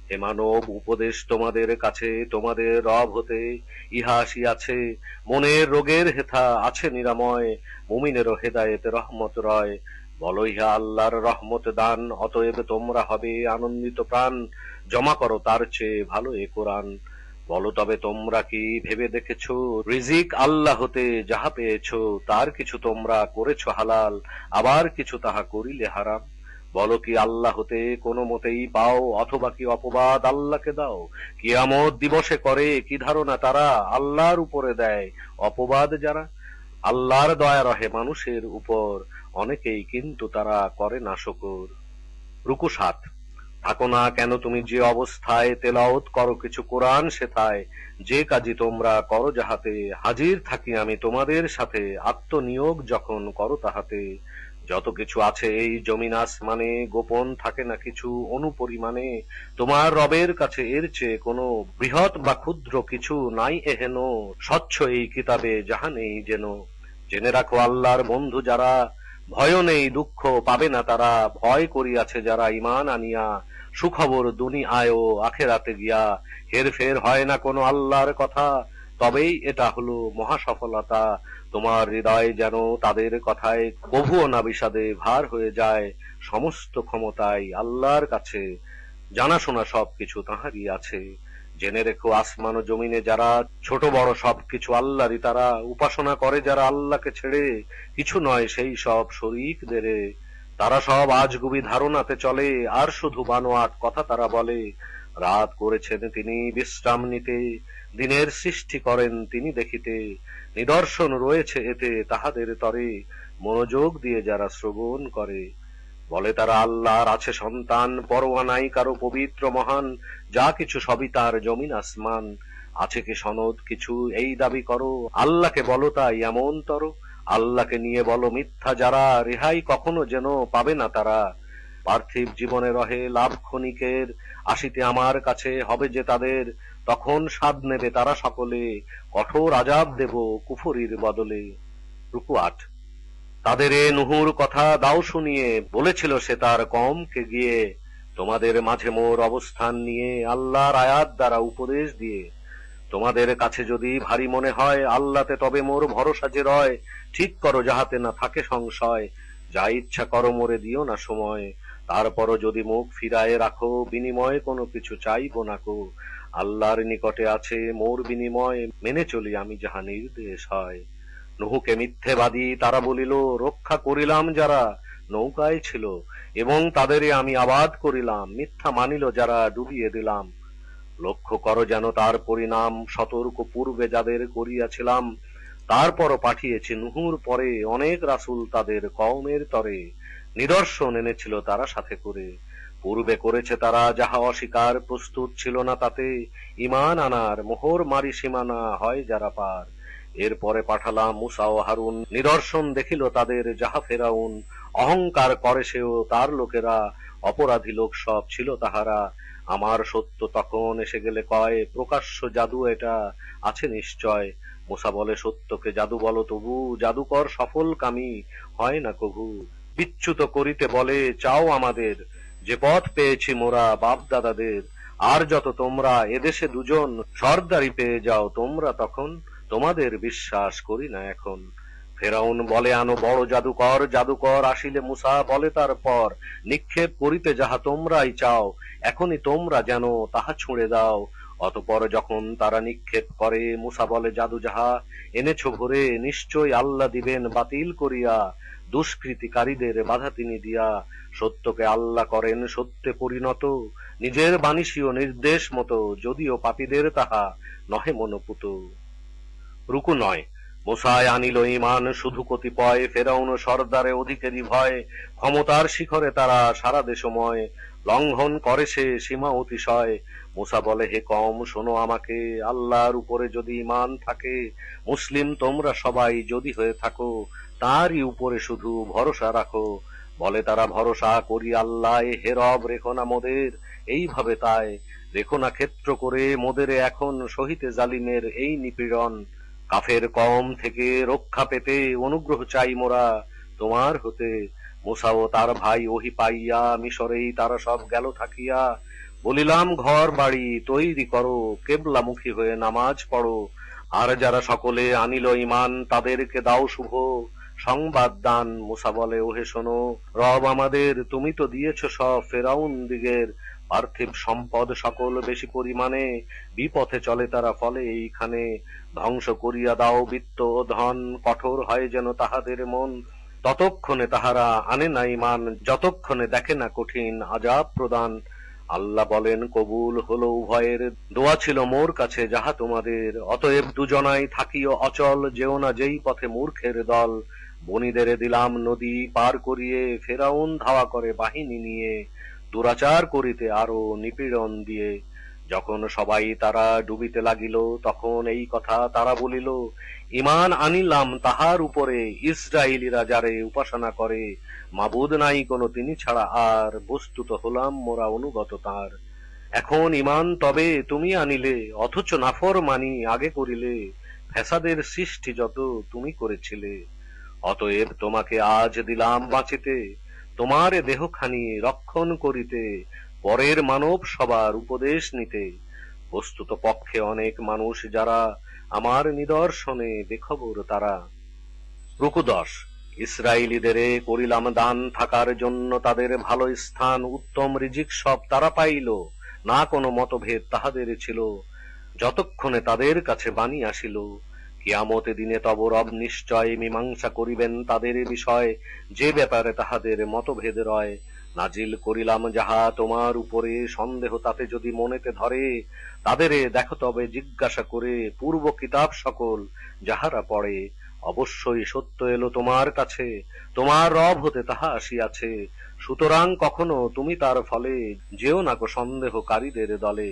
[SPEAKER 1] হে মানব, উপদেশ তোমাদের কাছে তোমাদের রব হতে ইহা আসিয়াছে। মনের রোগের হেথা আছে নিরাময়, মুমিনেরও হেদায়েতে রহমত রয়। বলো ইহা আল্লাহর রহমত দান, অতএব তোমরা হবে আনন্দিত প্রাণ। জমা করো তার চেয়ে ভালো এ কোরআন। বলো তবে তোমরা কি ভেবে দেখেছো, রিজিক আল্লাহ হতে যাহা পেয়েছো, তার কিছু তোমরা করেছো হালাল, আবার কিছু তাহা করিলে হারাম। বলো কি আল্লাহ হতে কোনো মতেই পাও, অথবা কি অপবাদ আল্লাহকে দাও? কিয়ামত দিবসে করে কি ধারণা তারা, আল্লাহর উপরে দেয় অপবাদ যারা। আল্লাহর দয়া রহে মানুষের উপর, অনেকেই কিন্তু তারা করে না শুকর। রুকু ৭। থাকো না কেন তুমি যে অবস্থায়, তেলাওত করো কিছু কোরআন সেথায়। যে কাজই তোমরা করো যাহাতে, হাজির থাকি আমি তোমাদের সাথে। আত্মনিয়োগ যখন করো তাহাতে। যত কিছু আছে এই জমিন আসমানে, গোপন থাকে না কিছু অনুপরিমাণে। তোমার রবের কাছে এর চেয়ে কোনো বৃহৎ বা ক্ষুদ্র কিছু নাই এহেন। স্বচ্ছ এই কিতাবে যাহা নেই যেন। জেনে রাখো আল্লাহর বন্ধু যারা, ভয় নেই দুঃখ পাবে না তারা। ভয় করিয়াছে যারা ঈমান আনিয়া, সুখবর দুনিয়ায় ও আখেরাতে গিয়া হেরফের হয় না কোনো আল্লাহর কথা, তবেই এটা হলো মহা সফলতা। তোমার হৃদয় যেন তাদের কথায় কভুও না বিষাদে ভার হয়ে যায়। সমস্ত ক্ষমতাই আল্লাহর কাছে, জানাশোনা সবকিছু তাঁহারই আছে। জেনে রেখো আসমান ও জমিনে যারা ছোট বড় সবকিছু আল্লাহরই, তারা উপাসনা করে যারা আল্লাহকে ছেড়ে, কিছু নয় সেই সব শরীকদের। তারা সব আজগুবি ধারণাতে চলে, আর শুধু বানোয়াট কথা তারা বলে। রাত করেছেন তিনি বিশ্রাম নিতে, দিনের সৃষ্টি করেন তিনি দেখিতে। নিদর্শন রয়েছে এতে তাহাদের তরে, মনোযোগ দিয়ে যারা শ্রবণ করে। বলে তারা আল্লাহর আছে সন্তান, পরোয়া নাই কারো পবিত্র মহান। যা কিছু সবই তার জমিন আসমান, আছে কি সনদ কিছু এই দাবি করো। আল্লাহকে বলো তাই এমন তর, আল্লাহকে নিয়ে বলো মিথ্যা যারা, রেহাই কখনো যেন পাবে না তারা। পার্থিব জীবনে রহে লাভ ক্ষণিকের, আসিতে আমার কাছে হবে যে তাদের। তখন স্বাদ নেবে তারা সকলে, কঠোর আযাব দেব কুফরির বদলে। রুকু ৮। তাদের এ নুহুর কথা দাও শুনিয়ে, বলেছিল সে তার কওমকে গিয়ে। তোমাদের মাঝে মোর অবস্থান নিয়ে, আল্লাহর আয়াত দ্বারা উপদেশ দিয়ে। তোমাদের কাছে যদি ভারী মনে হয় আল্লাহতে, তবে মোর ভরসা যে রয়। ঠিক করো যাহাতে না থাকে সংশয়, যা ইচ্ছা করো মোরে দিও না সময়। তারপরও যদি মুখ ফিরায়ে রাখো, বিনিময়ে কোনো কিছু চাইব না কো। আল্লাহর নিকটে আছে মোর বিনিময়, মেনে চলি আমি যাহা নির্দেশ হয়। নুহুকে মিথ্যেবাদী তারা বলিল, রক্ষা করিলাম যারা নৌকায় ছিল, এবং তাদেরই আমি আবাদ করিলাম। মিথ্যা মানিল যারা ডুবিয়ে দিলাম। লক্ষ্য করো যেন তার পরিণাম, সতর্ক পূর্বে যাদের করিয়াছিলাম। তারপরও পাঠিয়েছি নুহুর পরে অনেক রাসূল তাদের কওমের তরে। নিদর্শন এনেছিল তারা সাথে করে, পূর্বে করেছে তারা যাহা অস্বীকার, প্রস্তুত ছিল না তাতে ঈমান আনার। মোহর মারি সীমানা হয় যারা পার। এরপরে পাঠালাম মূসা ও হারুন, নিদর্শন দেখিল তাদের যাহা ফেরাউন। অহংকার করে সেও তার লোকেরা, অপরাধী লোক সব ছিল তাহারা। আমার সত্য তখন এসে গেলে কয়, প্রকাশ্য জাদু এটা আছে নিশ্চয়। মূসা বলে সত্যকে জাদু বলো তবু, জাদুকর সফল কামি হয় না কভু। বিচ্যুত করিতে বলে চাও আমাদের, যে পথ পেয়েছি মোরা বাপ দাদাদের। আর যত তোমরা এদেশে দুজন সর্দারি পেয়ে যাও তোমরা তখন, তোমাদের বিশ্বাস করি না এখন। ফেরাউন বলে আনো বড় জাদুকর, জাদুকর আসিলে মূসা বলে তারপর, নিক্ষেপ করিতে যাহা তোমরাই চাও, এখনই তোমরা যেন তাহা ছুঁড়ে দাও। অতঃপর যখন তারা নিক্ষেপ করে, মূসা বলে জাদু যাহা এনেছো ভরে, নিশ্চয় আল্লাহ দিবেন বাতিল করিয়া। দুষ্কৃতিকারীদের বাধা তিনি দিয়া, সত্যকে আল্লাহ করেন সত্যে পরিণত। নিজের বাণীশীয় নির্দেশ মতো, যদিও পাপীদের তাহা নহে মনোপুত। রুকু ৯। মূসায় আনিল ঈমান শুধু কতিপয়, ফেরাউন সর্দারে অধিকারী ভয়। ক্ষমতার শিখরে তারা সারা দেশময়, লঙ্ঘন করে সে সীমা অতিশয়। মূসা বলে হে কওম শোনো আমাকে, আল্লাহর উপরে যদি ঈমান থাকে, মুসলিম তোমরা সবাই যদি হয়ে থাকো, তারই উপরে শুধু ভরসা রাখো। বলে তারা ভরসা করি আল্লাহ, হে রব রেখো না মোদের এইভাবে তাই। রেখো না ক্ষেত্র করে মোদেরে এখন, সহিতে জালিমের এই নিপীড়ন। কাফের কওম থেকে রক্ষা পেতে অনুগ্রহ চাই মোরা তোমার হতে। মূসা ও তার ভাই ওহি পাইয়া, মিশরেই তারা সব গেল থাকিয়া। বলিলাম ঘর বাড়ি তৈরি করো, কেবলামুখী হয়ে নামাজ পড়ো। আর যারা সকলে আনিল ঈমান, তাদেরকে দাও শুভ সংবাদ দান। মূসা বলে ওহে শোনো রব আমাদের, তুমি তো দিয়েছ সব ফেরাউন দিগের পার্থিব সম্পদ সকল বেশি পরিমাণে। বিপথে চলে তারা ফলে এইখানে, ধ্বংস করিয়া দাও বিত্ত ও ধন। কঠোর হয় যেন তাহাদের মন, ততক্ষণে তাহারা আনে না ঈমান, যতক্ষণে দেখে না কঠিন আযাব প্রদান। আল্লাহ বলেন কবুল হলো উভয়ের, দোয়া ছিল মোর কাছে যাহা তোমাদের। অতএব দুজনাই থাকিও অচল, যেও না যেই পথে মূর্খের দল। বনীদের দিলাম নদী পার করিয়ে, ফেরাউন ধাওয়া করে বাহিনী নিয়ে। দুরাচার করিতে আরো নিপীড়ন দিয়ে। যখন সবাই তারা ডুবিতে লাগিল, তখন এই কথা তারা বলিল, ঈমান আনিলাম তাহার উপরে, ইসরায়েলীরা যারে উপাসনা করে। মাবুদ নাই কোনো তিনি ছাড়া আর, বস্তুত হলাম মোরা অনুগত তার। এখন ঈমান তবে তুমি আনিলে, অথচ নাফরমানি আগে করিলে। ফ্যাসাদের সৃষ্টি যত তুমি করেছিলে। অতএব তোমাকে আজ দিলাম বাঁচিতে, তোমার দেহখানি রক্ষণ করিতে। পরের মানব সবার উপদেশ নিতে। বস্তুত পক্ষে অনেক মানুষ যারা আমার নিদর্শনে বেখবর তারা। রুকু 10। ইসরায়েলীদের করিলাম দান, থাকার জন্য তাদের ভালো স্থান, উত্তম রিজিক সব তারা পাইল, না কোনো মতভেদ তাহাদের ছিল, যতক্ষণে তাদের কাছে বাণী আসিল। কিয়ামতে দিনে তব রব নিশ্চয় মীমাংসা করিবেন তাদের বিষয়, যে ব্যাপারে তাহাদের মতভেদ রয়। নাজিল করিলাম যাহা তোমার উপরে, সন্দেহ তাতে যদি মনেতে ধরে, তাদেরে দেখো তবে জিজ্ঞাসা করে পূর্ব কিতাব সকল যাহারা পড়ে। অবশ্যই সত্য এলো তোমার কাছে, তোমার রব হতে তাহা আসিয়াছে, সুতরাং কখনো তুমি তার ফলে যেও না কো সন্দেহকারীদের দলে।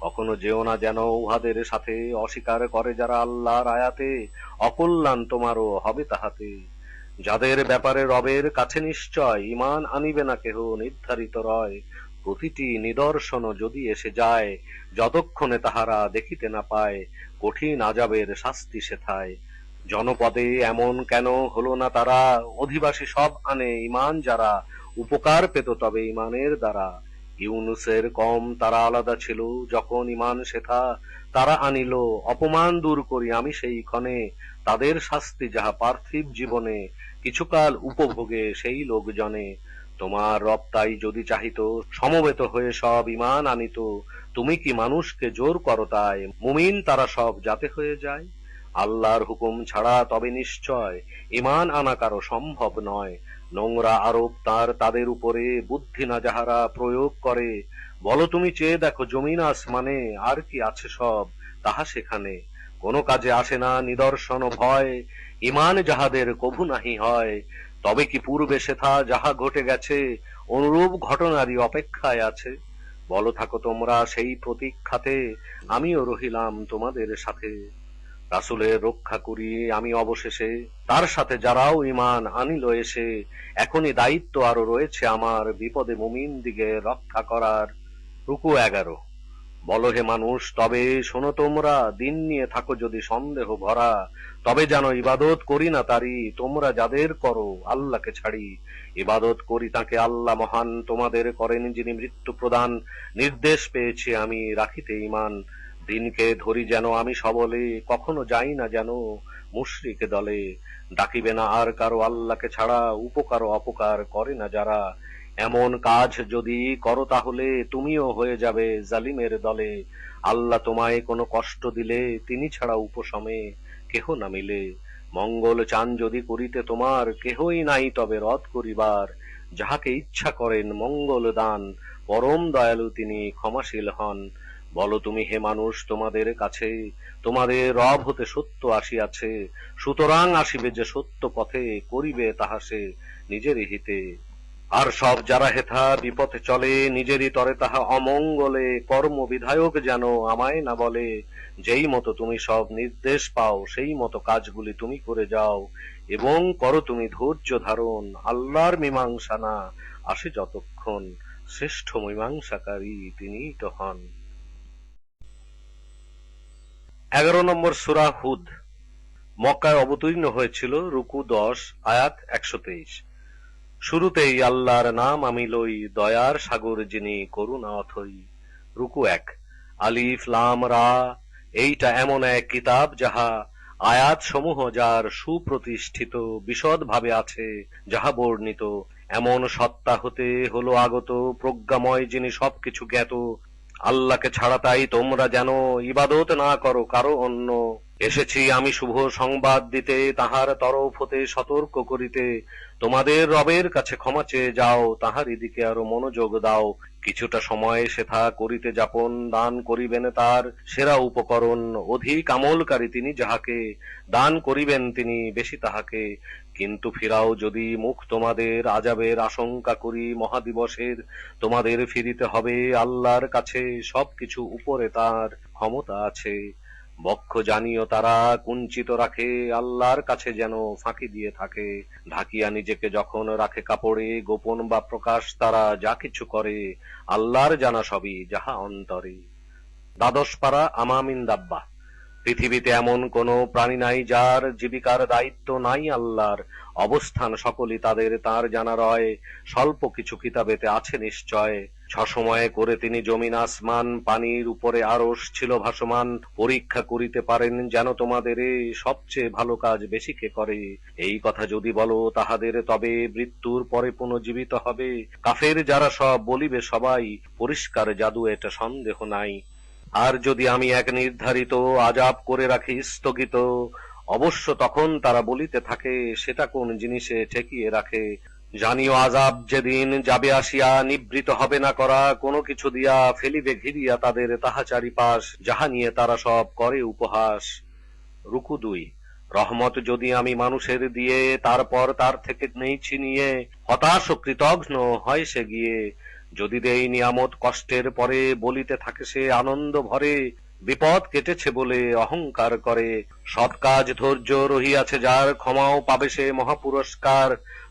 [SPEAKER 1] কখনো যেও না যেন উহাদের সাথে, অস্বীকার করে যারা আল্লাহর আয়াতে, অকল্যাণ তোমারও হবে তাহাতে। যাদের ব্যাপারে রবের কাছে নিশ্চয় ঈমান আনিবে না কেহ নির্ধারিত রয়, প্রতিটি নিদর্শন যদি এসে যায়, যতক্ষণে তাহারা দেখিতে না পায়, কঠিন আযাবের শাস্তি সেথায়। জনপদে এমন কেন হলো না তারা, অধিবাসী সব আনে ঈমান যারা, উপকার পেত তবে ঈমানের দ্বারা। ইউনুসের কম তারা আলাদা ছিল, যখন ঈমান সেথা তারা আনিল, অপমান দূর করি আমি সেই ক্ষণে, তাদের শাস্তি যাহা পার্থিব জীবনে, কিছুকাল উপভোগে সেই লোকজনে। তোমার রব তাই যদি চাহিত, সমবেত হয়ে সব ঈমান আনিত, তুমি কি মানুষকে জোর করো তাই, মুমিন তারা সব যাতে হয়ে যায়। আল্লাহর হুকুম ছাড়া তবে নিশ্চয় ঈমান আনা কারো সম্ভব নয়। নোংরা আরোপ তাদের উপরে, বুদ্ধি না যাহারা প্রয়োগ করে। বলো তুমি চেয়ে দেখো জমিন আসমানে, আর কি আছে সব তাহা সেখানে। কোন কাজে আসে না নিদর্শন ভয়, ঈমান যাহাদের কভু নাহি হয়। তবে কি পূর্বে সেথা যাহা ঘটে গেছে, অনুরূপ ঘটনারই অপেক্ষায় আছে। বলো থাকো তোমরা সেই প্রতীক্ষাতে, আমিও রহিলাম তোমাদের সাথে। রাসূলের রক্ষা করি আমি অবশেষে, তার সাথে যারাও ঈমান আনিল এসে। এখনই দায়িত্ব আরো রয়েছে আমার, বিপদে মুমিন দিগে রক্ষা করার। রুকু 11। বলো হে মানুষ তবে শোনো তোমরা, দিন নিয়ে থাকো যদি সন্দেহ ভরা, তবে যেন ইবাদত করি না তারি, তোমরা যাদের করো আল্লাহকে ছাড়ি। ইবাদত করি তাকে আল্লাহ মহান, তোমাদের করেন যিনি মৃত্যু প্রদান। নির্দেশ পেয়েছি আমি রাখিতে ঈমান, দিনকে ধরি যেন আমি সবলে, কখনো যাই না যেন মুশরিক দলে। ডাকিবে না আর কারো আল্লাহকে ছাড়া, উপকার ও অপকার করে না যারা। এমন কাজ যদি করো তাহলে তুমিও হয়ে যাবে জালিমের দলে। আল্লাহ তোমায় কোনো কষ্ট দিলে, তিনি ছাড়া উপশমে কেহ না মিলে। মঙ্গল চান যদি করিতে তোমার, কেহই নাই তবে রদ করিবার। যাহাকে ইচ্ছা করেন মঙ্গল দান, পরম দয়ালু তিনি ক্ষমাশীল হন। বলো তুমি হে মানুষ তোমাদের কাছে, তোমাদের রব হতে সত্য আসিয়াছে, সুতরাং আসিবে যে সত্য পথে, করিবে তাহা সে নিজের হিতে। আর সব যারা হেথা বিপথে চলে, নিজেরই তরে তাহা অমঙ্গলে, কর্ম বিধায়ক যেন আমায় না বলে। যেই মতো তুমি সব নির্দেশ পাও, সেই মতো কাজগুলি তুমি করে যাও, এবং করো তুমি ধৈর্য ধারণ। আল্লাহর মীমাংসা না আসে যতক্ষণ, শ্রেষ্ঠ মীমাংসাকারী তিনিই তো হন। 11 নম্বর সূরা হুদ, মক্কায় অবতীর্ণ হয়েছিল। রুকু 10, আয়াত 123। শুরুতেই আল্লাহর নাম আমি লই, দয়ার সাগর যিনি করুণা অথই। রুকু 1। আলিফ লাম রা, এইটা এমন এক কিতাব যাহা, আয়াত সমূহ যার সুপ্রতিষ্ঠিত, বিশদ ভাবে আছে যাহা বর্ণিত। এমন সত্তা হতে হলো আগত, প্রজ্ঞাময় যিনি সবকিছু জ্ঞাত। আল্লাহকে ছাড়া তাই তোমরা যেন ইবাদত না করো কারো অন্য। এসেছি আমি শুভ সংবাদ দিতে, তাহার তরফ হতে সতর্ক করিতে। তোমাদের রবের কাছে ক্ষমা চেয়ে যাও, তাহারই দিকে আরো মনোযোগ দাও। কিছুটা সময় সেথা করিতে যাপন, দান করিবেন তার সেরা উপকরণ। অধিক আমলকারী তিনি যাহাকে, দান করিবেন তিনি বেশি তাহাকে। কিন্তু ফিরাও যদি মুখ তোমাদের, আযাবের আশঙ্কা করি মহাদিবসের। তোমাদের ফিরিতে হবে আল্লাহর কাছে, সবকিছু উপরে তার ক্ষমতা আছে। বক্ষ জানিও তারা কুঞ্চিত রাখে, আল্লাহর কাছে যেন ফাঁকি দিয়ে থাকে। ঢাকিয়া নিজেকে যখন রাখে কাপড়ে, গোপন বা প্রকাশ তারা যা কিছু করে, আল্লাহর জানা সবই যাহা অন্তরে। 12 পারা আমামিন দাব্বা। পৃথিবীতে এমন কোন প্রাণী নাই যার জীবিকার দায়িত্ব নাই আল্লাহর। অবস্থান সকলই তাদের তার জানা রয়, স্বল্প কিছু কিতাবেতে আছে নিশ্চয়। ছসময়ে করে তিনি জমিন আসমান, পানির উপরে আরশ ছিল ভাসমান। পরীক্ষা করিতে পারেন যেন তোমাদের সবচেয়ে ভালো কাজ বেশি কে করে। এই কথা যদি বলো তাহাদের, তবে মৃত্যুর পরে পুনর্জীবিত হবে। কাফের যারা সব বলিবে সবাই, পরিষ্কার জাদু এটা সন্দেহ নাই। আর যদি আমি এক নির্ধারিত আযাব করে রাখি স্থগিত, অবশ্য তখন তারা বলিতে থাকে, সেটা কোন জিনিসে ঠেকিয়ে রাখে। জানিও আযাব যেদিন যাবে আসিয়া, নিবৃত হবে না করা কোনো কিছু দিয়া, ফেলিবে ঘিরিয়া তাদের তাহা চারিপাশ, যাহা নিয়ে তারা সব করে উপহাস। রুকু 2। রহমত যদি আমি মানুষের দিয়ে, তারপর তার থেকে নেই ছিনিয়ে, হতাশ ও কৃতঘ্ন হয় সে গিয়ে। যদি দেই নিয়ামত কষ্টের পরে, বলিতে থাকে সে আনন্দ ভরে, বিপদ কেটেছে বলে অহংকার করে। সৎ কাজ ধৈর্য রহিয়াছে যার, ক্ষমাও পাবে সে মহাপুরস্কার।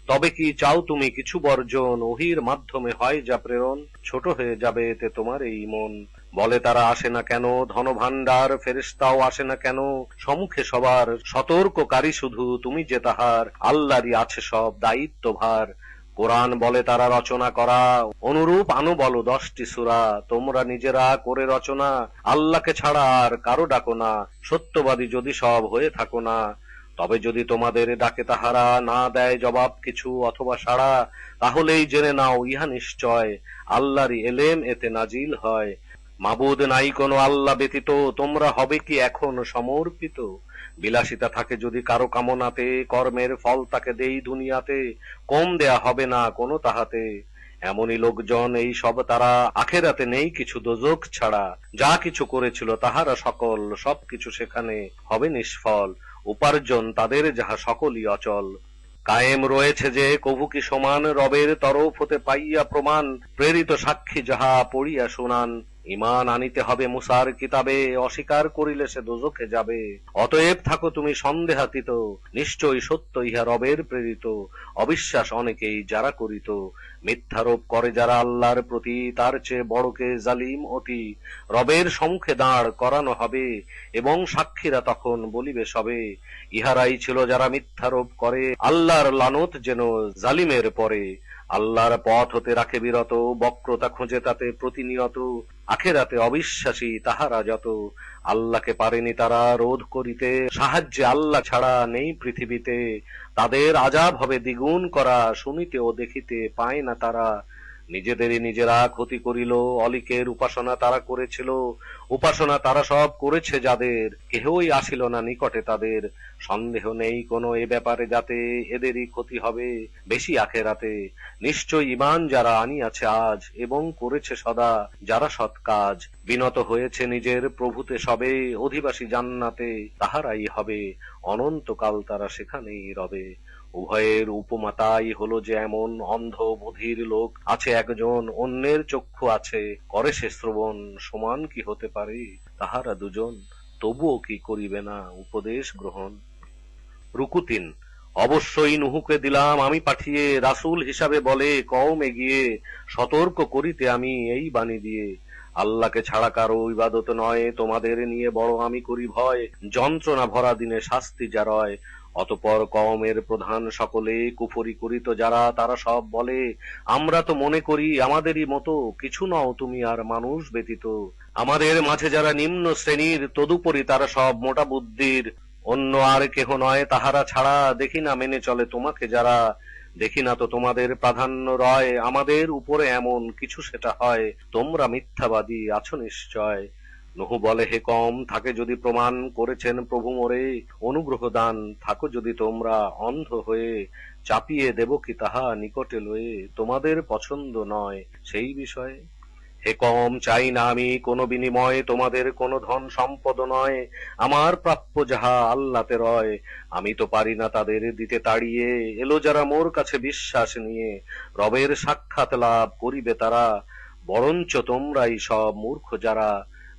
[SPEAKER 1] তবে কি চাও তুমি কিছু বর্জন, ওহির মাধ্যমে হয় যা প্রেরণ, ছোট হয়ে যাবে এতে তোমার এই মন। বলে তারা আসে না কেন ধন ভাণ্ডার, ফেরেশতাও আসে না কেন সম্মুখে সবার, সতর্ককারী শুধু তুমি যে তাহার, আল্লাহরই আছে সব দায়িত্বভার। কোরআন বলে তারা রচনা করা, অনুরূপ আনো বলো 10টি সূরা, তোমরা নিজেরা করে রচনা, আল্লাহকে ছাড়া আর কারো ডাকো না, সত্যবাদী যদি সব হয়ে থাকো না। তবে যদি তোমাদের ডাকে তাহারা, না দেয় জবাব কিছু অথবা সাড়া, তাহলেই জেনে নাও ইহা নিশ্চয়, আল্লাহরই এলেম এতে নাজিল হয়। মাবুদ নাই কোনো আল্লাহ ব্যতীত, তোমরা হবে কি এখন সমর্পিত। বিলাসিতা থাকে যদি কারো কামনাতে, কর্মের ফল তাকে দেই দুনিয়াতে, কম দেয়া হবে না কোনো তাহাতে। এমনই লোকজন এই সব তারা, আখেরাতে নেই কিছু দোজখ ছাড়া। যা কিছু করেছিল তাহারা সকল, সবকিছু সেখানে হবে নিষ্ফল। উপার্জন তাদের যাহা সকলই অচল। কায়েম রয়েছে যে কভু কি সমান, রবের তরফ হতে পাইয়া প্রমাণ, প্রেরিত সাক্ষী যাহা পড়িয়া শুনান। ঈমান আনিতে হবে মুসার কিতাবে, অস্বীকার করিলে সে দোজখে যাবে। অতএব থাকো তুমি সন্দেহাতীত, নিশ্চয়ই সত্য ইহা রবের প্রেরিত। অবিশ্বাস অনেকেই যারা করিত, মিথ্যারোপ করে যারা আল্লাহর প্রতি, তার চেয়ে বড়কে জালিম অতি। রবের সম্মুখে দাঁড় করানো হবে, এবং সাক্ষীরা তখন বলিবে সবে, ইহারাই ছিল যারা মিথ্যারোপ করে, আল্লাহর লানত যেন জালিমের পরে। আল্লাহর পথ হতে রাখে বিরত, বক্রতা খোঁজে তাতে প্রতিনিয়ত, আখেরাতে অবিশ্বাসী তাহারা যত। আল্লাহকে পারেনি তারা রোধ করিতে, সাহায্যে আল্লাহ ছাড়া নেই পৃথিবীতে। তাদের আযাব হবে দ্বিগুণ করা, শুনিতে ও দেখিতে পায় না তারা। নিজেদেরই নিজেরা ক্ষতি করিল, অলিকের উপাসনা তারা করেছিল। উপাসনা তারা সব করেছে যাদের, কেহই আসিল না নিকটে তাদের। সন্দেহ নেই কোনো এ ব্যাপারে, যাতে এদেরই ক্ষতি হবে বেশি আখেরাতে। নিশ্চয় ঈমান যারা আনিয়াছে আজ, এবং করেছে সদা যারা সৎ কাজ, বিনত হয়েছে নিজের প্রভুতে সবে, অধিবাসী জান্নাতে তাহারাই হবে, অনন্তকাল তারা সেখানেই রবে। উভয়ের উপমা তাই হলো যে এমন, অন্ধ বধির লোক আছে একজন, অন্যের চক্ষু আছে করে সে শ্রবণ, সমান কি হতে পারে তাহারা দুজন, তবুও কি করিবে না উপদেশ গ্রহণ। রুকু 3। অবশ্যই নুহুকে দিলাম আমি পাঠিয়ে, রাসূল হিসাবে বলে কওমে গিয়ে, সতর্ক করিতে আমি এই বাণী দিয়ে। আল্লাহকে ছাড়া কারো ইবাদত নয়, তোমাদের নিয়ে বড় আমি করি ভয়, যন্ত্রণা ভরা দিনে শাস্তি যার হয়। অতঃপর কওমের প্রধান সকলে, কুফরি করিত যারা, তারা সব বলে, আমরা তো মনে করি আমাদেরই মতো, কিছু নও তুমি আর মানুষ ব্যতীত। আমাদের মাঝে যারা নিম্ন শ্রেণীর, তদুপরি তারা সব মোটা বুদ্ধির। অন্য আর কেহ নয় তাহারা ছাড়া, দেখি না মেনে চলে তোমাকে যারা। দেখি না তো তোমাদের প্রাধান্য রয়, আমাদের উপরে এমন কিছু সেটা হয়, তোমরা মিথ্যাবাদী আছো নিশ্চয়। নহু বলে, হে কম, থাকে যদি প্রমাণ করেছেন প্রভু মোরে, অনুগ্রহ দান থাকো যদি তোমরা অন্ধ হয়ে, চাপিয়ে দেব কি তাহা নিকটে লয়ে, তোমাদের পছন্দ নয় সেই বিষয়ে। হে কম, চাই না আমি কোনো বিনিময়, তোমাদের কোনো ধন সম্পদ নয়, আমার প্রাপ্য যাহা আল্লাহতে রয়। আমি তো পারি না তাদের দিতে তাড়িয়ে, এলো যারা মোর কাছে বিশ্বাস নিয়ে, রবের সাক্ষাৎ লাভ করিবে তারা। বরঞ্চ তোমরাই সব মূর্খ যারা,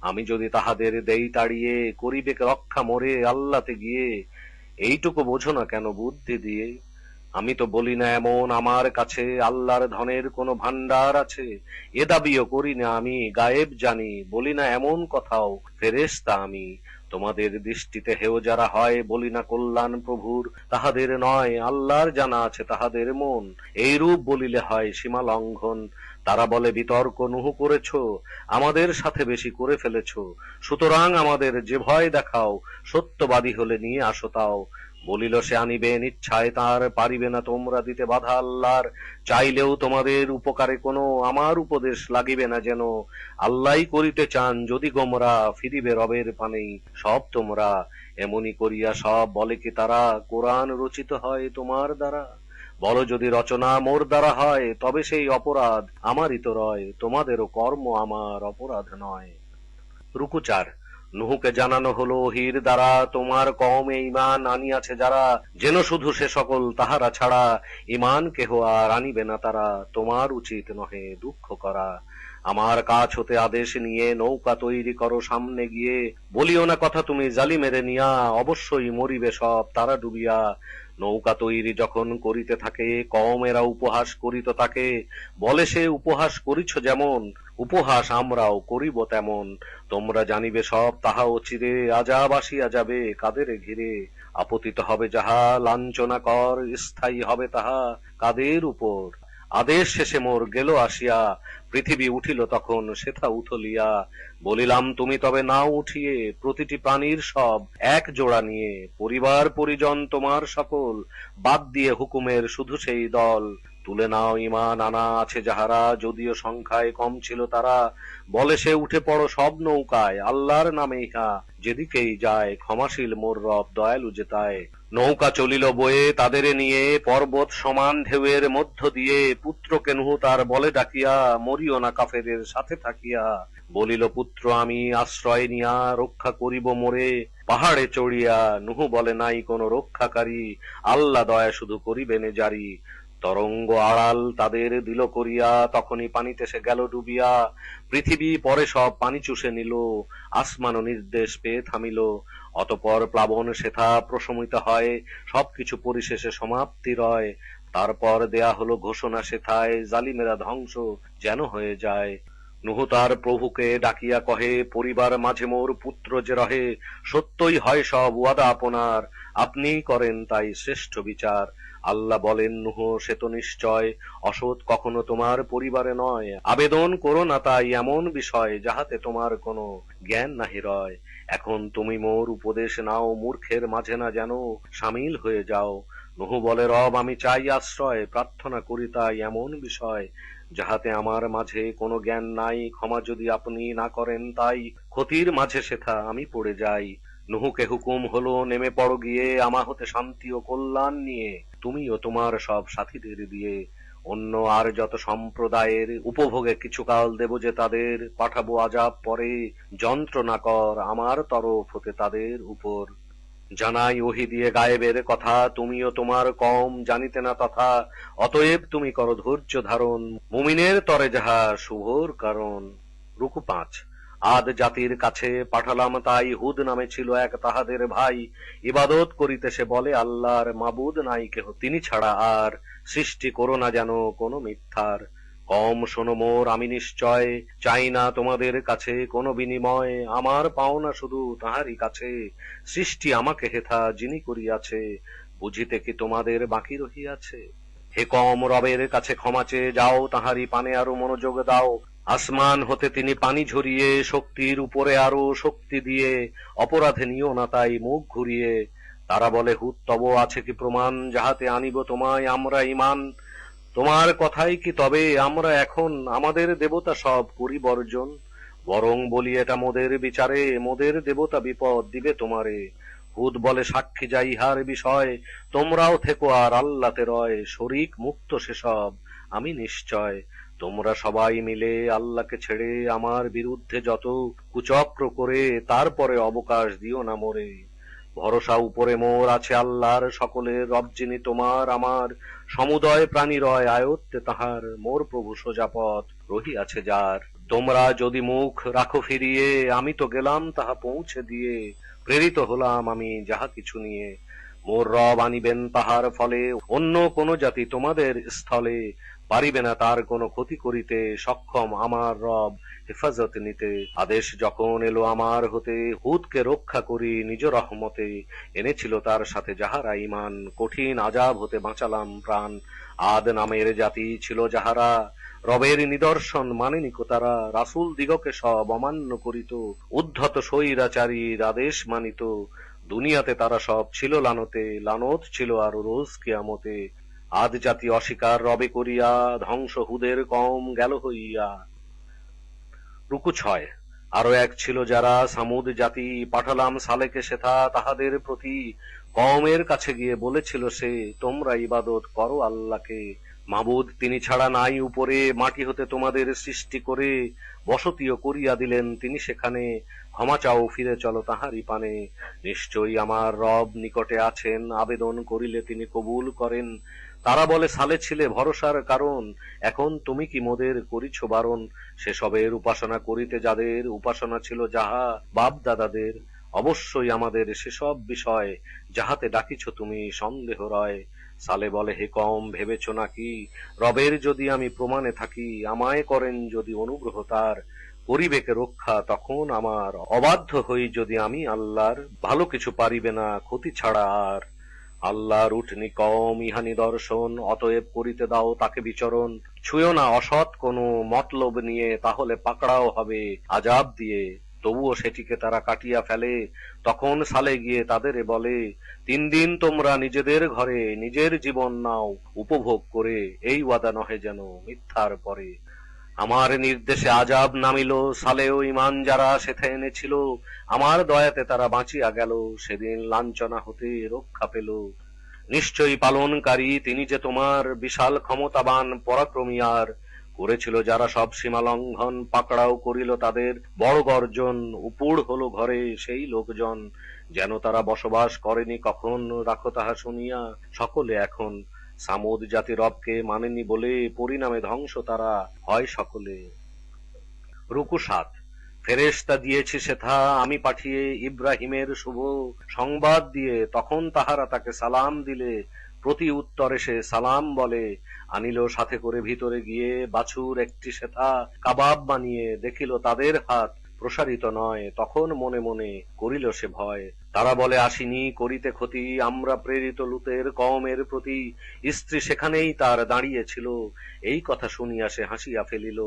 [SPEAKER 1] আমি যদি তাহাদের দেই তাড়িয়ে, করিবে রক্ষা মোরে আল্লাহতে গিয়ে। এইটুকু বোঝো না কেন বুদ্ধি দিয়ে। আমি তো বলি না এমন আমার কাছে আল্লাহর ধনের কোনো ভান্ডার আছে, এ দাবিও করি না আমি গায়েব জানি, বলি না এমন কথাও ফেরেশতা আমি। তোমাদের দৃষ্টিতে হেয় যারা হয় বলি না কল্যাণ প্রভুর, তাহাদের নয় আল্লাহর জানা আছে তাহাদের মন, এইরূপ বলিলে হয় সীমা লঙ্ঘন। তারা বলে বিতর্ক নুহু করেছ, আমাদের সাথে বেশি করে ফেলেছ, সুতরাং আমাদের যে ভয় দেখাও, সত্যবাদী হলে নিয়ে আসো তাও। বলিল সে আনিবেন ইচ্ছায় তার, পারিবে না তোমরা দিতে বাধা আল্লাহর, চাইলেও তোমাদের উপকারে কোনো আমার উপদেশ লাগিবে না যেন, আল্লাহই করিতে চান যদি গোমরা, ফিরিবে রবের পানেই সব তোমরা। এমনি করিয়া সব বলে কি তারা, কোরআন রচিত হয় তোমার দ্বারা? বলো যদি রচনা মোর দ্বারা হয়, তবে সেই অপরাধ আমারই তো রয়, তোমাদেরও কর্ম আমার অপরাধ নয়। রুকু 4। নুহুকে জানানো হলো ওহীর দ্বারা, তোমার কওমে ঈমান আনিয়াছে যারা, যেন শুধু সে সকল তাহারা ছাড়া, ঈমান কেহ আর আনিবে না তারা, তোমার উচিত নহে দুঃখ করা। আমার কাছ হতে আদেশ নিয়ে নৌকা তৈরি করো সামনে গিয়ে, বলিও না কথা তুমি জালিমেরে নিয়া, অবশ্যই মরিবে সব তারা ডুবিয়া। নৌকা তৈরি যখন করিতে থাকে কওমেরা উপহাস করিত তাকে, বলে সে উপহাস করিছ যেমন, উপহাস আমরাও করিব তেমন। তোমরা জানিবে সব তাহা অচিরে, আযাব আসিয়া যাবে কাদের ঘিরে, আপতিত হবে যাহা লাঞ্ছনা কর, স্থায়ী হবে তাহা কাদের উপর। আদেশ শেষে মোর গেল আসিয়া, পৃথিবী উঠিল তখন সেথা উথলিয়া। বলিলাম তুমি তবে নাও উঠিয়ে, প্রতিটি প্রাণীর সব এক জোড়া নিয়ে, পরিবার পরিজন তোমার সকল, বাদ দিয়ে হুকুমের শুধু সেই দল। তুলে নাও ঈমান আনা আছে যাহারা, যদিও সংখ্যায় কম ছিল তারা, বলে সে উঠে পড়ো সব নৌকায়, আল্লাহর নামে ইহা যেদিকেই যায়, ক্ষমাশীল মোর রব দয়ালু যেতায়। নৌকা চলিল বয়ে তাদেরে নিয়ে, পর্বত সমান ঢেউয়ের মধ্য দিয়ে, পুত্রকে নুহু তার বলে ডাকিয়া, মরিও না কাফেরের সাথে থাকিয়া। বলিল পুত্র আমি আশ্রয় নিয়া, রক্ষা করিব মোরে পাহাড়ে চড়িয়া, নুহু বলে নাই কোনো রক্ষাকারী, আল্লাহ দয়া শুধু করিবেনে জারি। তরঙ্গ আড়াল তাদের দিল করিয়া, তখনই পানিতে সে গেল ডুবিয়া, পৃথিবী পরে সব পানি চুষে নিল, আসমানও নির্দেশ পেয়ে থামিল। অতঃপর প্লাবন সেথা প্রশমিত হয়, সবকিছু পরিশেষে সমাপ্তি রয়। তারপর দেয়া হলো ঘোষণা সেথায়, জালিমেরা ধ্বংস যেন হয়ে যায়। নুহু তার প্রভুকে ডাকিয়া কহে, পরিবার মাঝে মোর পুত্র যে রহে, সত্যই হয় সব ওয়াদা আপনার, আপনিই করেন তাই শ্রেষ্ঠ বিচার। আল্লাহ বলেন নুহু সে তো নিশ্চয়, অসৎ কখনো তোমার পরিবারে নয়, আবেদন করো না তাই এমন বিষয়, যাহাতে তোমার কোনো জ্ঞান নাহি রয়। এখন তুমি মোর উপদেশ নাও, মূর্খের মাঝে না যেন সামিল হয়ে যাও। নুহু বলে রব আমি চাই আশ্রয়, প্রার্থনা করি তাই এমন বিষয়, যাহাতে আমার মাঝে কোনো জ্ঞান নাই, ক্ষমা যদি আপনি না করেন তাই, ক্ষতির মাঝে সেথা আমি পড়ে যাই। নুহুকে হুকুম হলো নেমে পড়ো গিয়ে, আমা হতে শান্তি ও কল্যাণ নিয়ে, তুমিও তোমার সব সাথীদের দিয়ে। অন্য আর যত সম্প্রদায়ের উপভোগে কিছুকাল দেব যে তাদের, পাঠাবো আযাব পরে, যন্ত্রণা কর আমার তরফ হতে তাদের উপর। জানাই ওহী দিয়ে গায়েবের কথা, তুমিও তোমার কম জানিতে না তথা, অতএব তুমি করো ধৈর্য ধারণ, মুমিনের তরে যাহা শুভর কারণ। রুকু 5। আদ জাতির কাছে পাঠালাম তাই, হুদ নামে ছিল এক তাহাদের ভাই, ইবাদত করিতে সে বলে আল্লাহর, মাবুদ নাই কেহ তিনি ছাড়া আর, সৃষ্টি করো না যেন কোনো মিথ্যার। কম শোনো মোর আমি নিশ্চয়, চাই না তোমাদের কাছে কোনো বিনিময়, আমার পাওনা শুধু তাহারই কাছে, সৃষ্টি আমাকে হেথা যিনি করিয়াছে, বুঝিতে কি তোমাদের বাকি রহিয়াছে। হে কম রবের কাছে ক্ষমা চেয়ে যাও, তাহারই পানে আরো মনোযোগ দাও, আসমান হতে তিনি পানি ঝরিয়ে, শক্তির উপরে আরো শক্তি দিয়ে, অপরাধে নিও না তাই মুখ ঘুরিয়ে। তারা বলে হুদ তব আছে কি প্রমাণ, যাহাতে আনিব তোমায় আমরা ঈমান, তোমার কথাই কি তবে আমরা এখন আমাদের দেবতা সব করি বর্জন, বরং বলি এটা মোদের বিচারে, মোদের দেবতা বিপদ দিবে তোমারে। হুদ বলে সাক্ষী যাই ইহার বিষয়, তোমরাও থেকো আর আল্লাহতে রয়, শরীক মুক্ত সেসব আমি নিশ্চয়। তোমরা সবাই মিলে আল্লাহকে ছেড়ে আমার বিরুদ্ধে যত কুচক্র করে, তারপরে অবকাশ দিও না মোরে। ভরসা উপরে মোর আছে আল্লাহর, সকলের রব যিনি তোমার আমার, সমুদয় প্রাণী রয় আয়ত্তে তাহার, মোর প্রভু সোজা পথ রহিয়াছে যার। তোমরা যদি মুখ রাখো ফিরিয়ে, আমি তো গেলাম তাহা পৌঁছে দিয়ে, প্রেরিত হলাম আমি যাহা কিছু নিয়ে। মোর রব আনিবেন তাহার ফলে, অন্য কোন জাতি তোমাদের স্থলে পারিবে না তার কোনো ক্ষতি করিতে, সক্ষম আমার রব হেফাজত নিতে। আদেশ যখন এলো আমার হতে, হুদকে রক্ষা করি নিজ রহমতে, এনেছিল তার সাথে যাহারা ঈমান, কঠিন আযাব হতে বাঁচালাম প্রাণ। আদ নামের জাতি ছিল যাহারা, রবের নিদর্শন মানেনি কো তারা, রাসূল দিগকে সব অমান্য করিত, উদ্ধত স্বৈরাচারীর আদেশ মানিত। দুনিয়াতে তারা সব ছিল লানতে, লানত ছিল আরো রোজ কিয়ামতে। আদ জাতি অস্বীকার রবে করিয়া, ধ্বংস হুদের কম গেল হইয়া। রুকু 6। আরো এক ছিল যারা সামুদ জাতি, পাঠালাম সালেকে সেথা তাহাদের প্রতি। কওমের কাছে গিয়ে বলেছিল সে, তোমরা ইবাদত করো আল্লাহকে, মাবুদ তিনি ছাড়া নাই উপরে, মাটি হতে তোমাদের সৃষ্টি করে বসতিও করিয়া দিলেন তিনি সেখানে, ক্ষমা চাও ফিরে চলো তাহারই পানে। নিশ্চয়ই আমার রব নিকটে আছেন, আবেদন করিলে তিনি কবুল করেন। তারা বলে সালে ছিলে ভরসার কারণ, এখন তুমি কি মোদের করিছ বারণ। সেসবের উপাসনা করিতে যাদের উপাসনা ছিল যাহা বাপ দাদাদের, অবশ্যই আমাদের সেসব বিষয় যাহাতে ডাকিছ তুমি সন্দেহ রয়। সালে বলে, হে কম ভেবেছ নাকি, রবের যদি আমি প্রমাণে থাকি, আমায় করেন যদি অনুগ্রহ তার, করিবেকে রক্ষা তখন আমার, অবাধ্য হই যদি আমি আল্লাহর, ভালো কিছু পারিবে না ক্ষতি ছাড়া আর। আল্লাহর উঠনি কম ইহা নিদর্শন, অতএব করিতে দাও তাকে বিচরণ। ছুঁয়ো না অসৎ কোনো মতলব নিয়ে, তাহলে পাকড়াও হবে আযাব দিয়ে। তবুও সেটিকে তারা কাটিয়া ফেলে, তখন সালে গিয়ে তাদের বলে, 3 দিন তোমরা নিজেদের ঘরে নিজের জীবন নাও উপভোগ করে, এই ওয়াদা নহে যেন মিথ্যার পরে। আমার নির্দেশে আযাব নামিল, সালেও ঈমান যারা সেথা এনেছিল, আমার দয়াতে তারা বাঁচিয়া গেল, সেদিন লাঞ্ছনা হতে রক্ষা পেল। নিশ্চয়ই পালনকারী তিনি যে তোমার, বিশাল ক্ষমতাবান পরাক্রমী আর। করেছিল যারা সব সীমা লঙ্ঘন, পাকড়াও করিল তাদের বড় গর্জন, উপুড় হলো ঘরে সেই লোকজন, যেন তারা বসবাস করেনি কখন, রাখো তাহা শুনিয়া সকলে এখন। সামুদ জাতি রবকে মানেনি বলে, পরিণামে ধ্বংস তারা হয় সকলে। রুকু 7। ফেরেশতা দিয়েছি সেথা আমি পাঠিয়ে, ইব্রাহিমের শুভ সংবাদ দিয়ে, তখন তাহারা তাকে সালাম দিলে, প্রতি উত্তরে সে সালাম বলে। আনিল সাথে করে ভিতরে গিয়ে বাছুর একটি সেথা, কাবাব বানিয়ে দেখিল তাদের হাত প্রসারিত নয়, তখন মনে মনে করিল সে ভয়। তারা বলে, আসিনি করিতে ক্ষতি, আমরা প্রেরিত লুতের কওমের প্রতি। স্ত্রী সেখানেই তার দাঁড়িয়েছিল, এই কথা শুনিয়া সে হাসিয়া ফেলিল।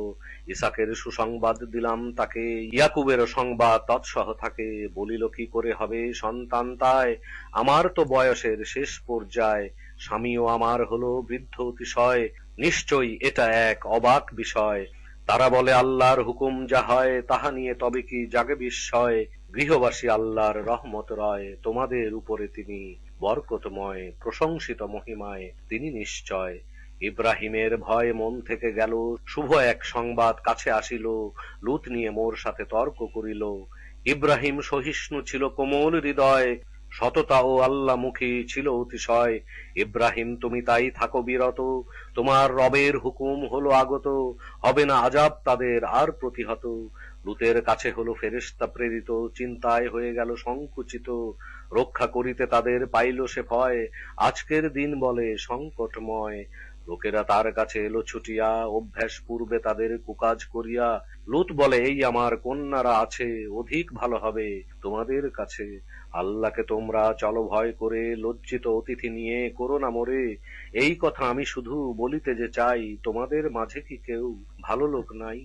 [SPEAKER 1] ইসাকের সুসংবাদ দিলাম তাকে, ইয়াকুবেরও সংবাদ তৎসহ থাকে। বলিল, কি করে হবে সন্তান তায়, আমার তো বয়সের শেষ পর্যায়, স্বামীও আমার হলো বৃদ্ধ অতিশয়, নিশ্চয়ই এটা এক অবাক বিষয়। তারা বলে, আল্লাহর হুকুম যা হয় তাহা নিয়ে তবে কি জাগে বিস্ময়, গৃহবাসী আল্লাহর রহমত রয়, তোমাদের উপরে তিনি বরকতময়, প্রশংসিত মহিমায় তিনি নিশ্চয়। ইব্রাহিমের ভয় মন থেকে গেল, শুভ এক সংবাদ কাছে আসিল, লূত নিয়ে মোর সাথে তর্ক করিল। ইব্রাহিম সহিষ্ণু ছিল কোমল হৃদয়, সততা ও আল্লাহমুখী ছিল অতিশয়। ইব্রাহিম তুমি তাই থাকো বিরত, তোমার রবের হুকুম হলো আগত, হবে না আযাব তাদের আর প্রতিহত। লূতের কাছে হলো ফেরেশতা প্রেরিত, চিন্তায় হয়ে গেল সংকুচিত, রক্ষা করিতে তাদের পাইল সে ভয়, আজকের দিন বলে সংকটময়। লোকেরা তার কাছে এলো ছুটিয়া, অভ্যাস পূর্বে তাদের কুকাজ করিয়া। লূত বলে, এই আমার কন্যারা আছে, অধিক ভালো হবে তোমাদের কাছে। আল্লাহকে তোমরা চলো ভয় করে, লজ্জিত অতিথি নিয়ে করো না মোরে। এই কথা আমি শুধু বলিতে যে চাই, তোমাদের মাঝে কি কেউ ভালো লোক নাই।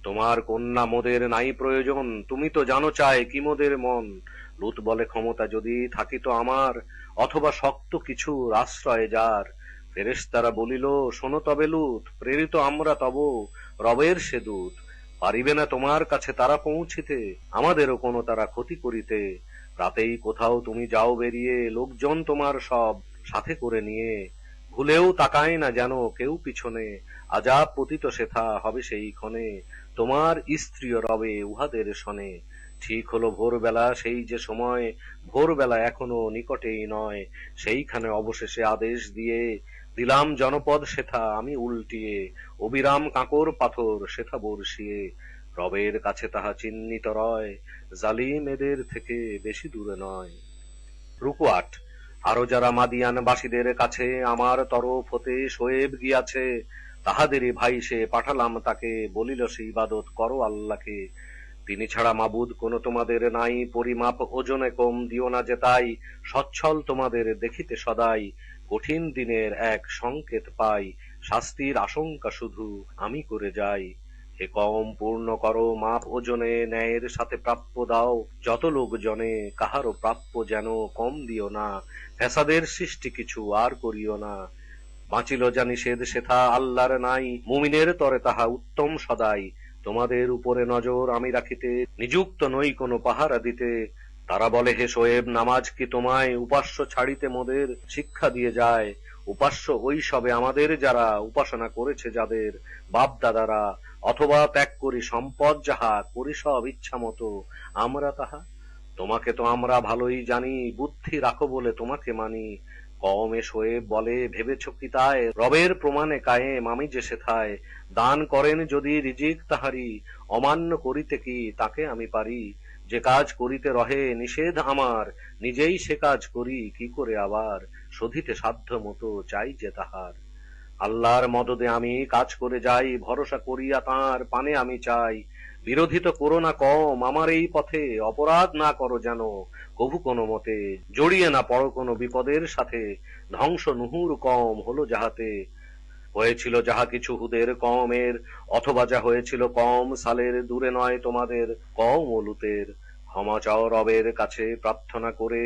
[SPEAKER 1] তোমার কন্যা মোদের নাই প্রয়োজন, তুমি তো জানো চাই কি মোদের মন। লূত বলে, ক্ষমতা যদি থাকিত আমার, অথবা শক্ত কিছু আশ্রয় যার। ফেরেশতারা বলিল, শোনো তবে লূত, প্রেরিত আমরা তব রবের সে দূত, পারিবে না তোমার কাছে তারা পৌঁছিতে, আমাদেরও কোনো তারা ক্ষতি করিতে। রাতেই কোথাও তুমি যাও বেরিয়ে, লোকজন তোমার সব সাথে করে নিয়ে, ভুলেও তাকায় না যেন কেউ পিছনে, আযাব পতিত সেথা হবে সেই ক্ষণে, তোমার স্ত্রীও রবে উহাদের শনে। ঠিক হলো ভোরবেলা সেই যে সময়, ভোরবেলা এখনো নিকটেই নয়, সেইখানে অবশেষে আদেশ দিয়ে, দিলাম জনপদ সেথা আমি উল্টিয়ে, অবিরাম কাঁকর পাথর সেথা বর্ষিয়ে। রবের কাছে তাহা চিহ্নিত রয়, জালিম এদের থেকে বেশি দূরে নয়। রুকু 8। আরো যারা মাদিয়ানবাসীদের কাছে আমার তরফ হতে শোয়েব গিয়াছে, তাহাদেরই ভাই সে, পাঠালাম তাকে, বলিল সে ইবাদত করো আল্লাহকে। তিনি ছাড়া মাবুদ কোন তোমাদের নাই, পরিমাপ ওজনে কম দিও না যে তাই, সচ্ছল তোমাদের দেখিতে সদাই, কঠিন দিনের এক সংকেত পাই, শাস্তির আশঙ্কা শুধু আমি করে যাই। হে কম পূর্ণ করো মাপ ওজনে, ন্যায়ের সাথে প্রাপ্য দাও যত লোক জনে, কাহারও প্রাপ্য যেন কম দিও না, ফ্যাসাদের সৃষ্টি কিছু আর করিও না। বাঁচিল যা নিষেধ সেথা আল্লাহর নাই, মুমিনের তরে তাহা উত্তম সদাই। তোমাদের উপরে নজর আমি রাখিতে, নিযুক্ত নই কোনো পাহারা দিতে। তারা বলে হে শোয়েব, নামাজ কি তোমায় উপাস্য ছাড়িতে মোদের শিক্ষা দিয়ে যায়? উপাস্য ওই সবে আমাদের যারা উপাসনা করেছে যাদের বাপ দাদারা, অথবা ত্যাগ করি সম্পদ যাহা, করি সব ইচ্ছা মতো আমরা তাহা। তোমাকে তো আমরা ভালোই জানি, বুদ্ধি রাখো বলে তোমাকে মানি। কওমে শোয়েব বলে ভেবেছ কি তাই, রবের প্রমাণে কায়েম আমি যে সেথায়। দান করেন যদি রিজিক তাহারি, অমান্য করিতে কি তাকে আমি পারি? যে কাজ করিতে রহে নিষেধ আমার, নিজেই সে কাজ করি কি করে আবার, শোধিতে সাধ্য মতো চাই যে তাহার। আল্লাহর মদদে আমি কাজ করে যাই, ভরসা করিয়া তাঁর পানে আমি চাই। বিরোধী তো করো না কম আমার এই পথে, অপরাধ না করো যেন কভু কোনো মতে, জড়িয়ে না পড়ো কোনো বিপদের সাথে, ধ্বংস নুহুর কম হলো যাহাতে। হয়েছিল যাহা কিছু হুদের কমের, অথবা যা হয়েছিল কম সালের, দূরে নয় তোমাদের কম ও লুতের। ক্ষমা চাও রবের কাছে প্রার্থনা করে,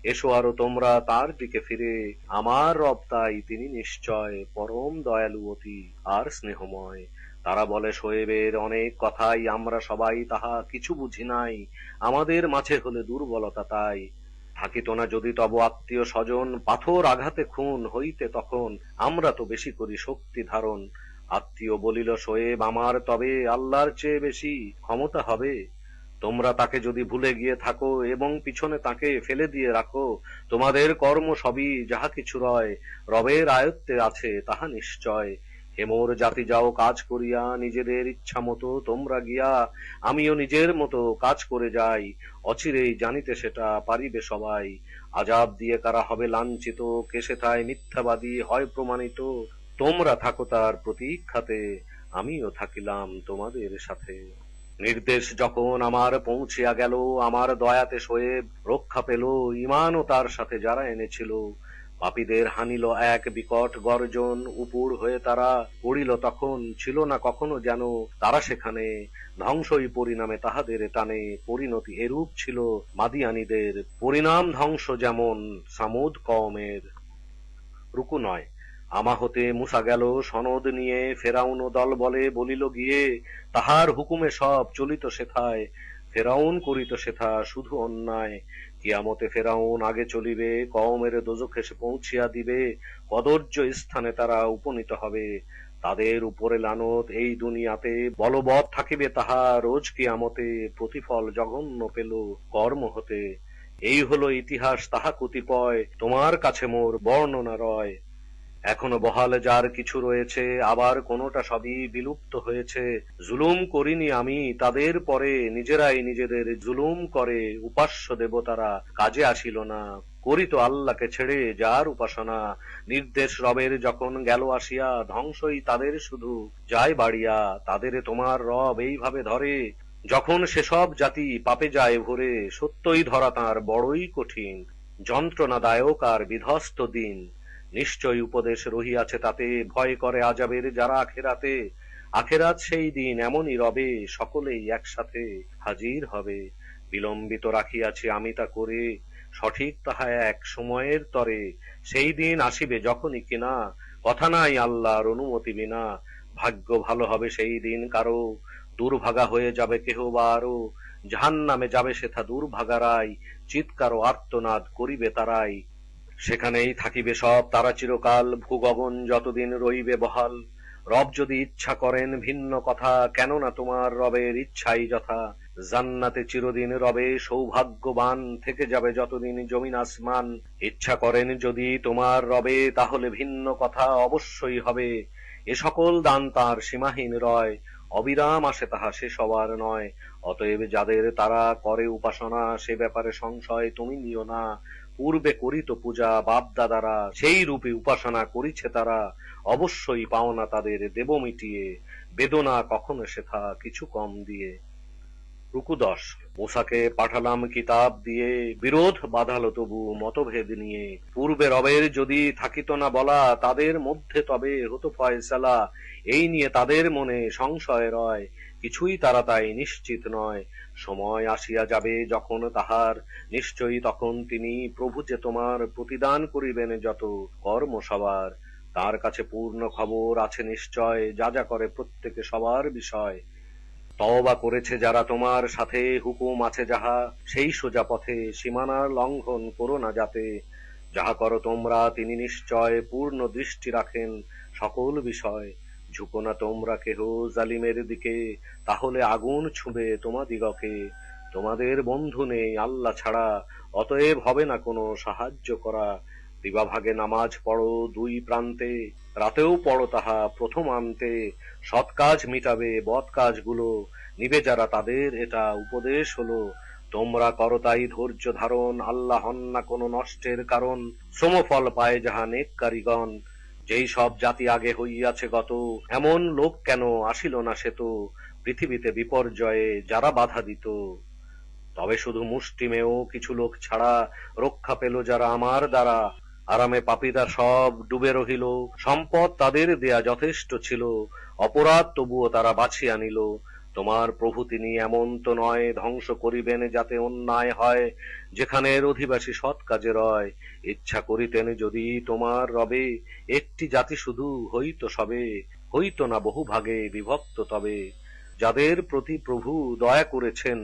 [SPEAKER 1] এসো আরো তোমরা তার দিকে ফিরে। আমার রব তাই তিনি নিশ্চয় পরম দয়ালু অতি আর স্নেহময়। তারা বলে শোয়েবের অনেক কথাই আমরা সবাই তাহা কিছু বুঝি নাই, আমাদের মাঝে হলে দুর্বলতা তাই। থাকিত না যদি তব আত্মীয় স্বজন, পাথর আঘাতে খুন হইতে তখন, আমরা তো বেশি করি শক্তি ধারণ। আত্মীয় বলিল শোয়েব আমার তবে আল্লাহর চেয়ে বেশি ক্ষমতা হবে। তোমরা তাকে যদি ভুলে গিয়ে থাকো এবং পিছনে তাকে ফেলে দিয়ে রাখো, তোমাদের কর্ম সবই যাহা কিছু রয় রবের আয়ত্তে আছে তাহা নিশ্চয়। হেমোর জাতি যাও কাজ করিয়া নিজেদের ইচ্ছা মতো তোমরা গিয়া, আমিও নিজের মতো কাজ করে যাই, অচিরেই জানিতে সেটা পারিবে সবাই। আজাব দিয়ে কারা হবে লাঞ্ছিত, কে সেথায় মিথ্যাবাদী হয় প্রমাণিত। তোমরা থাকো তার প্রতীক্ষাতে, আমিও থাকিলাম তোমাদের সাথে। নির্দেশ যখন আমার পৌঁছিয়া গেল, আমার দয়াতে শোয়েব রক্ষা পেল, ঈমানও তার সাথে যারা এনেছিল। পাপীদের হানিল এক বিকট গর্জন, উপুড় হয়ে তারা পড়িল তখন, ছিল না কখনো যেন তারা সেখানে। ধ্বংসই পরিণামে তাহাদের টানে, পরিণতি এরূপ ছিল মাদিয়ানীদের, পরিণাম ধ্বংস যেমন সামুদ কওমের। রুকু ৯। আমা হতে মুসা গেল সনদ নিয়ে, ফেরাউন দল বলে বলিল গিয়ে, তাহার হুকুমে সব চলিত সেথায়। ফেরাউন করিত সেথা শুধু অন্যায়, কিয়ামতে ফেরাউন আগে চলিবে, কওমের দোজখে সে পৌঁছিয়া দিবে। কদর্য স্থানে তারা উপনীত হবে, তাদের উপরে লানত এই দুনিয়াতে, বলবৎ থাকিবে তাহা রোজ কিয়ামতে, প্রতিফল জঘন্য পেল কর্ম হতে। এই হলো ইতিহাস তাহা কতিপয়, তোমার কাছে মোর বর্ণনা রয়। এখনো বহাল যার কিছু রয়েছে, আবার কোনোটা সবই বিলুপ্ত হয়েছে। জুলুম করিনি আমি তাদের পরে, নিজেরাই নিজেদের জুলুম করে, উপাস্য দেবতারা কাজে আসিল না, করিত আল্লাহকে ছেড়ে যার উপাসনা। নির্দেশ রবের যখন গেল আসিয়া, ধ্বংসই তাদের শুধু যায় বাড়িয়া। তাদের তোমার রব এইভাবে ধরে, যখন সেসব জাতি পাপে যায় ভরে, সত্যই ধরা তাঁর বড়ই কঠিন, যন্ত্রণাদায়ক আর বিধ্বস্ত দিন। নিশ্চয় উপদেশ রহিয়াছে তাতে, ভয় করে আযাবের যারা আখেরাতে। আখেরাত সেই দিন এমনই রবে, সকলেই একসাথে হাজির হবে। বিলম্বিত রাখিয়াছি আমি তা করে, সঠিক তাহা এক সময়ের তরে। সেই দিন আসিবে যখনই কিনা, কথা নাই আল্লাহর অনুমতি বিনা। ভাগ্য ভালো হবে সেই দিন কারো, দুর্ভাগা হয়ে যাবে কেহ বা আরো। জাহান্নামে যাবে সেথা দুর্ভাগারাই, চিৎকার ও আর্তনাদ করিবে তারাই। সেখানেই থাকিবে সব তারা চিরকাল, ভূগগন যতদিন রইবে বহাল। রব যদি ইচ্ছা করেন ভিন্ন কথা, কেননা তোমার রবের ইচ্ছাই যথা। জান্নাতে চিরদিন রবে সৌভাগ্যবান, থেকে যাবে যতদিন জমিন আসমান। ইচ্ছা করেন যদি তোমার রবে, তাহলে ভিন্ন কথা অবশ্যই হবে। এ সকল দান তাঁর সীমাহীন রয়, অবিরাম আসে তাহা সে সবার নয়। অতএব যাদের তারা করে উপাসনা, সে ব্যাপারে সংশয় তুমি নিও না। পূর্বে করিত পূজা বাপ দাদারা, সেই রূপে উপাসনা করিছে তারা, অবশ্যই পাওনা তাদের দেব মিটিয়ে, বেদনা কখনো সেথা কিছু কম দিয়ে। রুকু 10। মূসাকে পাঠালাম কিতাব দিয়ে, বিরোধ বাধালো তবু মতভেদ নিয়ে, পূর্বে রবের যদি থাকিত না বলা, তাদের মধ্যে তবে হতো ফয়সালা, এই নিয়ে তাদের মনে সংশয় রয়, কিছুই তারা তাই নিশ্চিত নয়। সময় আসিয়া যাবে যখন তাহার, নিশ্চয়ই তখন তিনি প্রভু যে তোমার প্রতিদান করিবেন যত কর্ম সবার, তার কাছে পূর্ণ খবর আছে নিশ্চয়, যা যা করে প্রত্যেকে সবার বিষয়। তওবা করেছে যারা তোমার সাথে, হুকুম আছে যাহা সেই সোজা পথে, সীমানার লঙ্ঘন করো না যাতে, যাহা করো তোমরা তিনি নিশ্চয় পূর্ণ দৃষ্টি রাখেন সকল বিষয়। ঝুঁকো না তোমরা কেহ জালিমের দিকে, তাহলে আগুন ছুঁবে তোমাদিগকে, তোমাদের বন্ধু নেই আল্লাহ ছাড়া, অতএব হবে না কোনো সাহায্য করা। দিবাভাগে নামাজ পড়ো দুই প্রান্তে, রাতেও পড়ো তাহা প্রথমান্তে, সৎ কাজ মিটাবে বদ কাজগুলো, নিবে যারা তাদের এটা উপদেশ হলো। তোমরা করো তাই ধৈর্য ধারণ, আল্লাহ হন না কোনো নষ্টের কারণ, শ্রমফল পায় যাহা নেককারিগণ। যেই সব জাতি আগে হইয়াছে গত, এমন লোক কেন আসিল না সে তো, পৃথিবীতে বিপর্যয়ে যারা বাধা দিত। তবে শুধু মুষ্টিমেয় কিছু লোক ছাড়া, রক্ষা পেল যারা আমার দ্বারা, আরামে পাপীরা সব ডুবে রহিল, সম্পদ তাদের দেয়া যথেষ্ট ছিল, অপরাধ তবুও তারা বাছিয়া নিল। তোমার প্রভু তিনি এমন তো নয়, ধ্বংস করিবেন যাতে অন্যায় হয়, যেখানের অধিবাসী সৎ কাজে রয়। ইচ্ছা করিতেন যদি তোমার রবে, একটি জাতি শুধু হইত সবে, হইত না বহু ভাগে বিভক্ত তবে। যাদের প্রতি প্রভু দয়া করেছেন,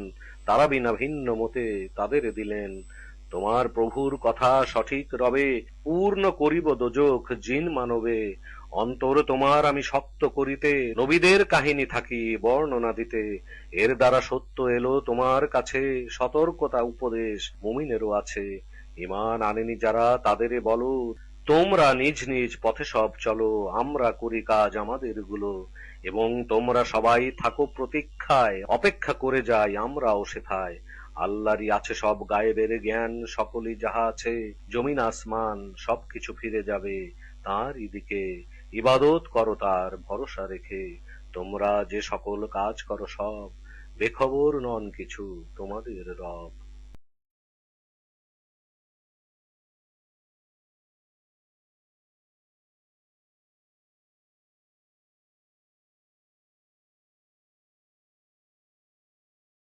[SPEAKER 1] তারা বিনা ভিন্ন মতে তাদের দিলেন। তোমার প্রভুর কথা সঠিক রবে, পূর্ণ করিব দোজখ জিন মানবে। অন্তর তোমার আমি শক্ত করিতে, নবীদের কাহিনী থাকি বর্ণনা দিতে। এর দ্বারা সত্য এলো তোমার কাছে, সতর্কতা উপদেশ মুমিনেরও আছে। ঈমান আনেনি যারা তাদের বলো, তোমরা নিজ নিজ পথে সব চলো, আমরা করি কাজ আমাদের গুলো, এবং তোমরা সবাই থাকো প্রতীক্ষায়, অপেক্ষা করে যাই আমরাও সেথায়। আল্লাহরই আছে সব গায়েবের জ্ঞান, সকলই যাহা আছে জমিন আসমান, সবকিছু ফিরে যাবে তাঁরই দিকে। ইবাদত করো তার ভরসা রেখে, তোমরা যে সকল কাজ করো সব, বেখবর নন কিছু তোমাদের রব।